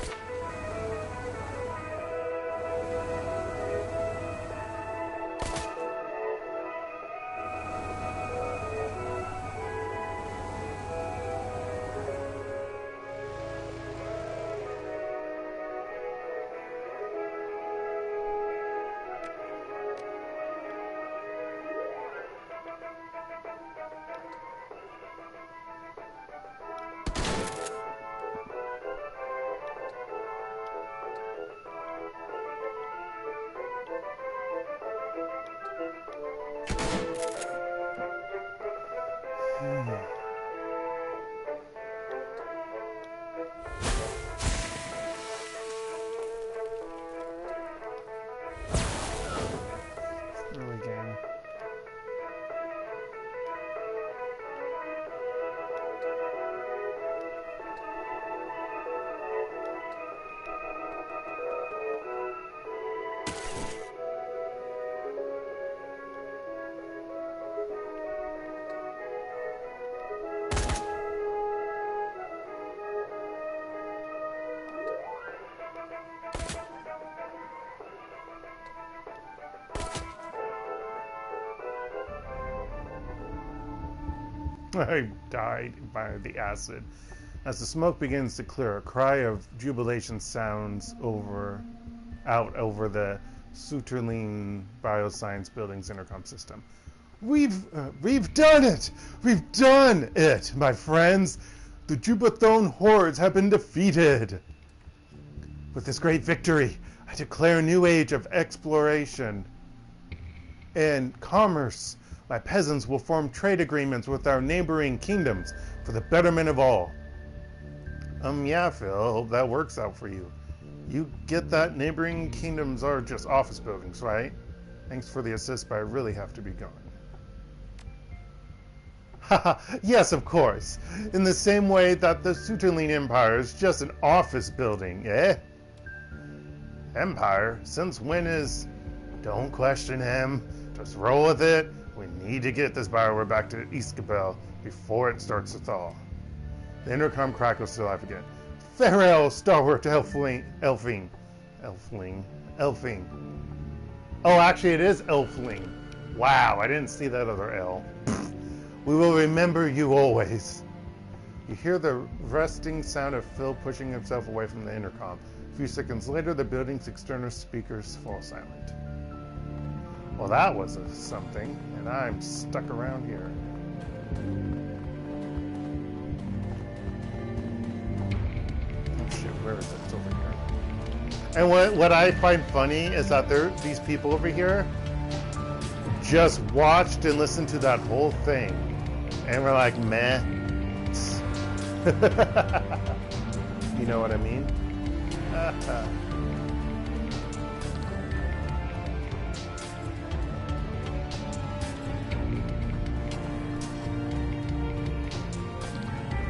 Early game. I died by the acid. As the smoke begins to clear, a cry of jubilation sounds out over the Suterline Bioscience Building's intercom system. We've done it! We've done it, my friends! The Jubathone hordes have been defeated! With this great victory, I declare a new age of exploration and commerce. My peasants will form trade agreements with our neighboring kingdoms for the betterment of all. Yeah, Phil, hope that works out for you. You get that neighboring kingdoms are just office buildings, right? Thanks for the assist, but I really have to be going. Haha, yes, of course. In the same way that the Suterline Empire is just an office building, eh? Empire? Since when is... Don't question him. Just roll with it. We need to get this Bioware back to Ezkibel before it starts to thaw. The intercom crackles still alive again. Farewell, stalwart elfling. Oh, actually it is elfling. Wow, I didn't see that other L. We will remember you always. You hear the resting sound of Phil pushing himself away from the intercom. A few seconds later, the building's external speakers fall silent. Well, that was something, and I'm stuck around here. Oh shit, where is it? It's over here. And what I find funny is that these people over here just watched and listened to that whole thing, and we're like, meh. You know what I mean?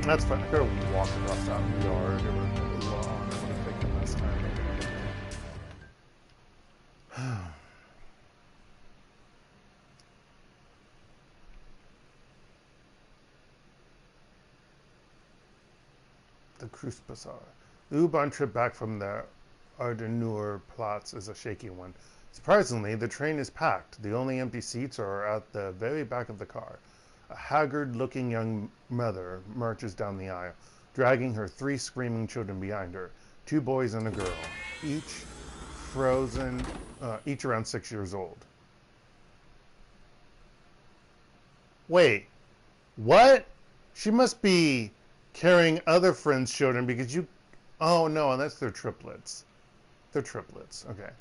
That's fine. I could have walked across that yard. It would have been long. It would have taken less time. the Cruise Bazaar. The U-Bahn trip back from the Ardenur Platz is a shaky one. Surprisingly, the train is packed. The only empty seats are at the very back of the car. A haggard-looking young mother marches down the aisle, dragging her 3 screaming children behind her, 2 boys and a girl, each around 6 years old. Wait, what? She must be carrying other friends' children because you... Oh, no, that's their triplets. They're triplets, okay.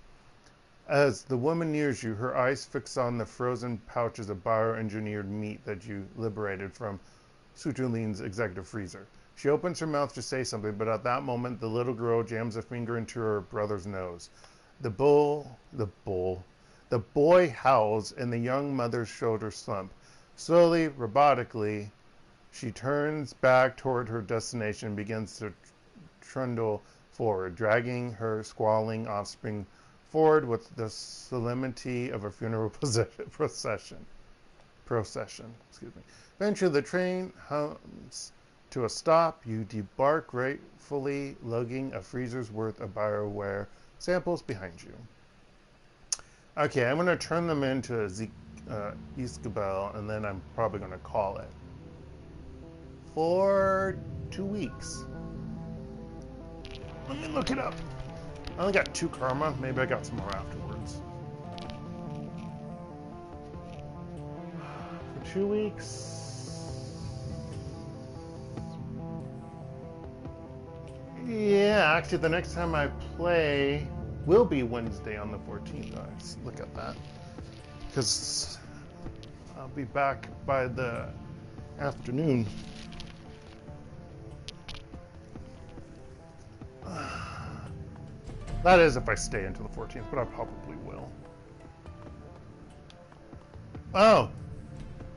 As the woman nears you, her eyes fix on the frozen pouches of bioengineered meat that you liberated from Sutulin's executive freezer. She opens her mouth to say something, but at that moment, the little girl jams a finger into her brother's nose. The boy howls, and the young mother's shoulders slump. Slowly, robotically, she turns back toward her destination and begins to trundle forward, dragging her squalling offspring forward with the solemnity of a funeral procession. Eventually, the train hums to a stop. You debark, gratefully lugging a freezer's worth of BioWare samples behind you. Okay, I'm going to turn them into Ezkibel, and then I'm probably going to call it for 2 weeks. Let me look it up. I only got 2 karma. Maybe I got some more afterwards. For 2 weeks. Yeah, actually, the next time I play will be Wednesday on the 14th. Let's look at that. Because I'll be back by the afternoon. That is if I stay until the 14th, but I probably will. Oh!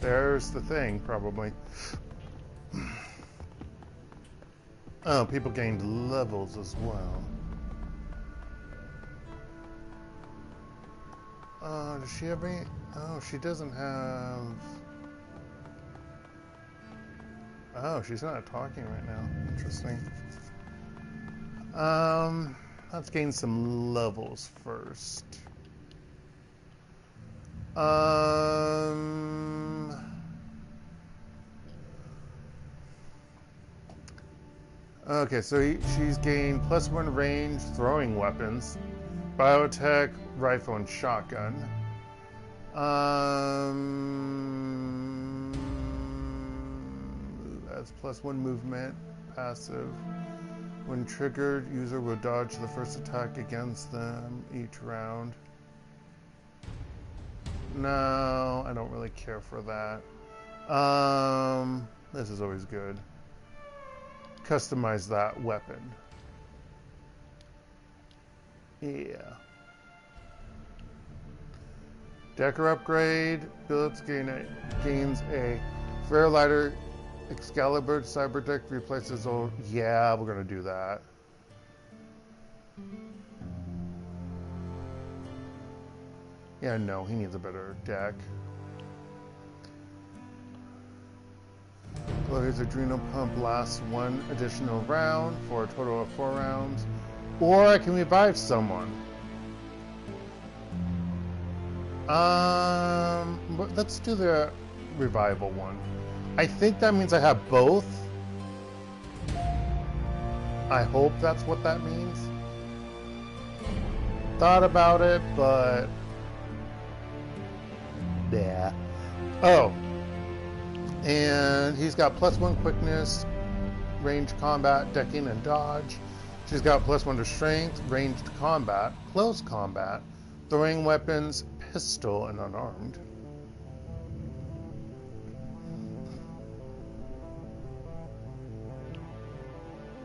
There's the thing, probably. Oh, people gained levels as well. Does she have any? Oh, she doesn't have... Oh, she's not talking right now. Interesting. Let's gain some levels first. Okay, so she's gained +1 range throwing weapons, biotech, rifle, and shotgun. That's +1 movement, passive. When triggered, user will dodge the first attack against them each round. No, I don't really care for that. This is always good. Customize that weapon. Yeah. Decker upgrade. Phillips gains a fair lighter Excalibur cyber deck, replaces old. Yeah, we're gonna do that. Yeah, no, he needs a better deck. Well, his adrenal pump lasts 1 additional round for a total of 4 rounds. Or I can revive someone. Let's do the revival one. I think that means I have both. I hope that's what that means. Thought about it, but... yeah. Oh. And he's got +1 quickness, range combat, decking, and dodge. She's got +1 to strength, ranged combat, close combat, throwing weapons, pistol, and unarmed.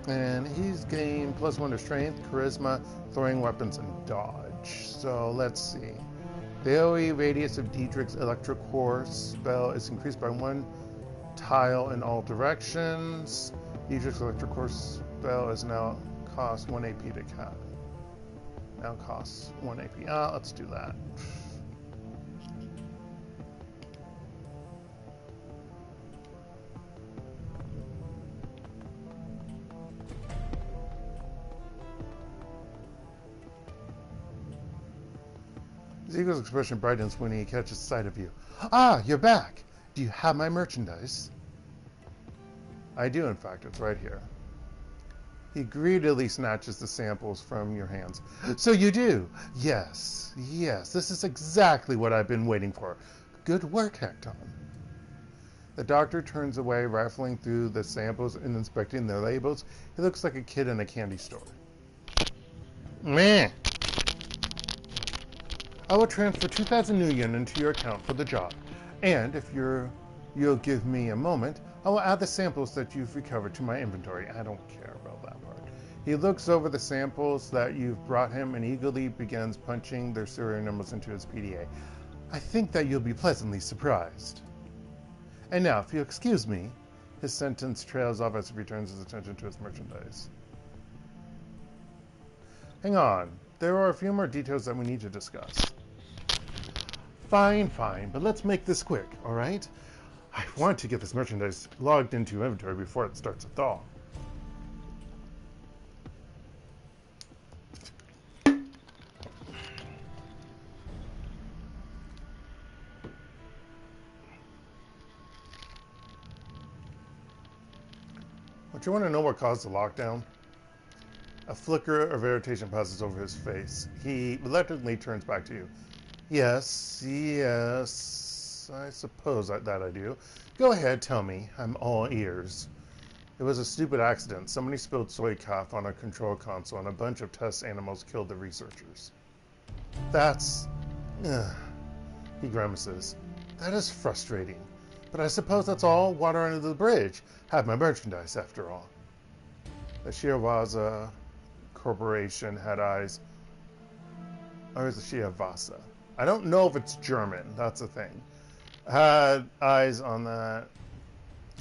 And he's gained +1 to strength, charisma, throwing weapons, and dodge. So let's see. The AoE radius of Diedrich's electric core spell is increased by 1 tile in all directions. Diedrich's electric core spell is now cost 1 AP to cast. Now costs 1 AP. Let's do that. His eagle's expression brightens when he catches sight of you. Ah, you're back! Do you have my merchandise? I do, in fact. It's right here. He greedily snatches the samples from your hands. So you do? Yes, yes, this is exactly what I've been waiting for. Good work, Hekton. The doctor turns away, rifling through the samples and inspecting their labels. He looks like a kid in a candy store. Meh. I will transfer 2,000 new yen into your account for the job. And if you'll give me a moment, I will add the samples that you've recovered to my inventory. I don't care about that part. He looks over the samples that you've brought him and eagerly begins punching their serial numbers into his PDA. I think that you'll be pleasantly surprised. And now, if you'll excuse me, his sentence trails off as he returns his attention to his merchandise. Hang on. There are a few more details that we need to discuss. Fine, but let's make this quick, all right? I want to get this merchandise logged into inventory before it starts to thaw. Don't you want to know what caused the lockdown? A flicker of irritation passes over his face. He reluctantly turns back to you. Yes, I suppose that I do. Go ahead, tell me. I'm all ears. It was a stupid accident. Somebody spilled soy calf on a control console and a bunch of test animals killed the researchers. That's... he grimaces. That is frustrating. But I suppose that's all water under the bridge. Have my merchandise, after all. The Shiawase Corporation had eyes... Or is it Shiawase? I don't know if it's German. That's the thing. Had eyes on that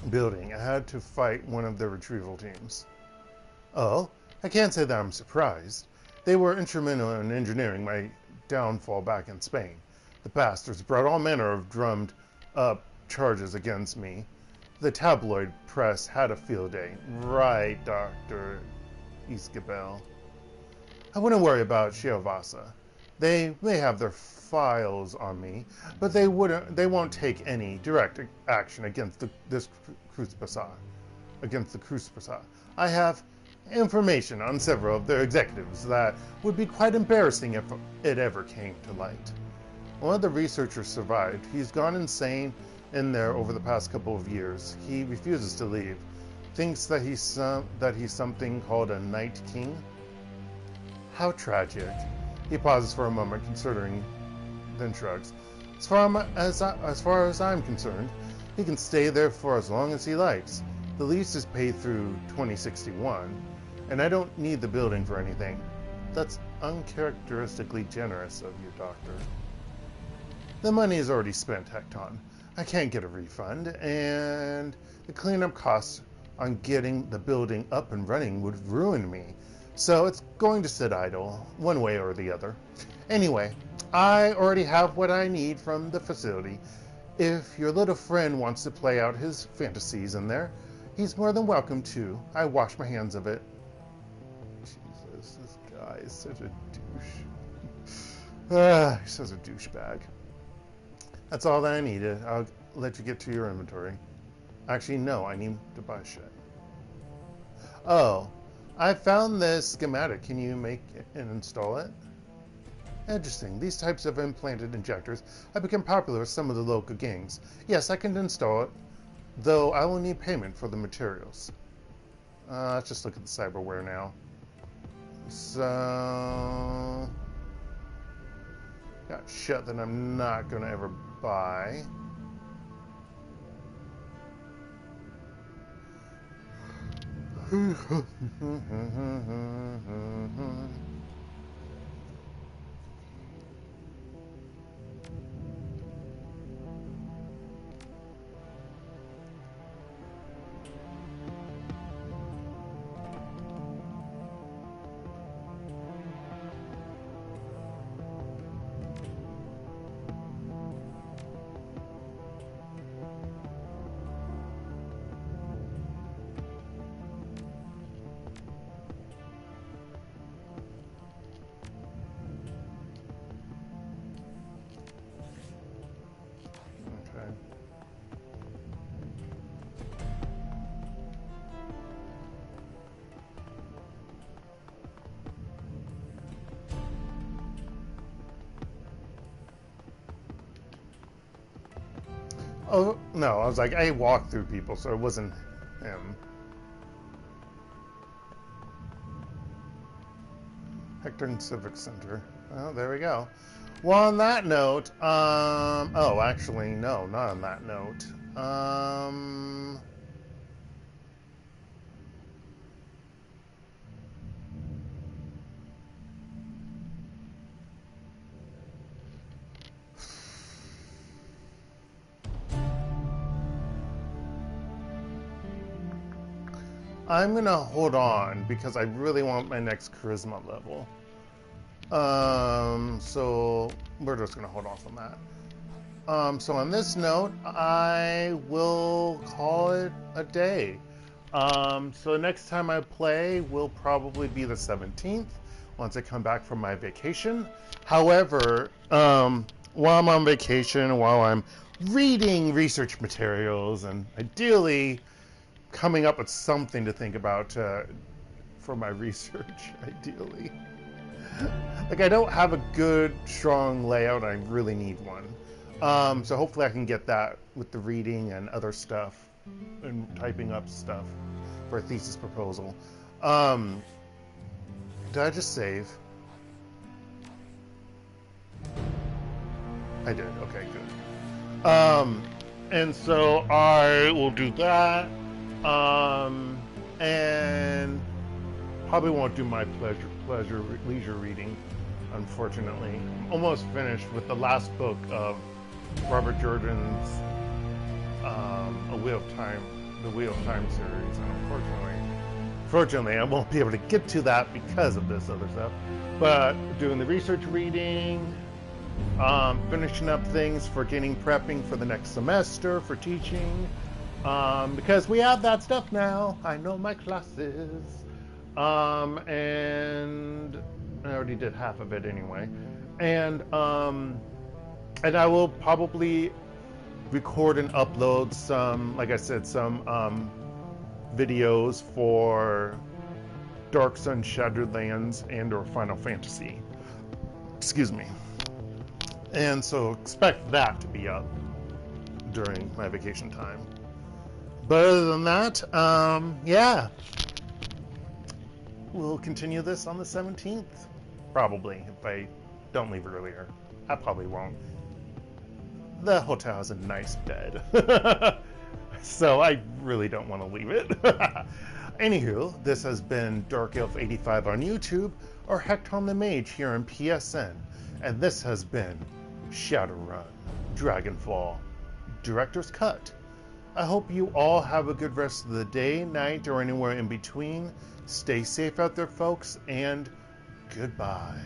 building. I had to fight one of their retrieval teams. Oh, I can't say that I'm surprised. They were instrumental in engineering my downfall back in Spain. The bastards brought all manner of drummed up charges against me. The tabloid press had a field day. Right, Dr. Ezkibel. I wouldn't worry about Shiawase. They may have their files on me, but they won't take any direct action against the Crucispasa. I have information on several of their executives that would be quite embarrassing if it ever came to light. One of the researchers survived. He's gone insane in there over the past couple of years. He refuses to leave. Thinks that he's something called a Night King. How tragic. He pauses for a moment, considering, then shrugs. As far as I'm concerned, he can stay there for as long as he likes. The lease is paid through 2061, and I don't need the building for anything. That's uncharacteristically generous of you, Doctor. The money is already spent, Hekton. I can't get a refund, and the cleanup costs on getting the building up and running would ruin me. So it's going to sit idle, one way or the other. Anyway, I already have what I need from the facility. If your little friend wants to play out his fantasies in there, he's more than welcome to. I wash my hands of it. Jesus, this guy is such a douche. He's such a douchebag. That's all that I needed. I'll let you get to your inventory. Actually, no, I need to buy shit. Oh, I found this schematic. Can you make and install it? Interesting. These types of implanted injectors have become popular with some of the local gangs. Yes, I can install it, though I will need payment for the materials. Let's just look at the cyberware now. So... got shit that I'm not going to ever buy. Oh, no, I was like, I walked through people, so it wasn't him. Hekton Civic Center. Oh, there we go. Well, on that note, oh, actually, no, not on that note. I'm gonna hold on because I really want my next charisma level. So we're just gonna hold off on that. So on this note, I will call it a day. So next time I play will probably be the 17th, once I come back from my vacation. However, while I'm on vacation, while I'm reading research materials and ideally coming up with something to think about for my research, ideally. Like, I don't have a good, strong layout. I really need one. So hopefully I can get that with the reading and other stuff and typing up stuff for a thesis proposal. Did I just save? I did. Okay, good. And so I will do that. And probably won't do my leisure reading, unfortunately. I'm almost finished with the last book of Robert Jordan's The Wheel of Time series, and unfortunately, I won't be able to get to that because of this other stuff. But doing the research reading, finishing up things for prepping for the next semester for teaching. Because we have that stuff now. I know my classes. And I already did half of it anyway. And I will probably record and upload some, like I said, some videos for Dark Sun, Shadowlands, and or Final Fantasy. Excuse me. And so expect that to be up during my vacation time. But other than that, yeah. We'll continue this on the 17th. Probably, if I don't leave earlier. I probably won't. The hotel has a nice bed. So I really don't want to leave it. Anywho, this has been DarkElf85 on YouTube, or HektontheMage here on PSN. And this has been Shadowrun, Dragonfall, Director's Cut. I hope you all have a good rest of the day, night, or anywhere in between. Stay safe out there, folks, and goodbye.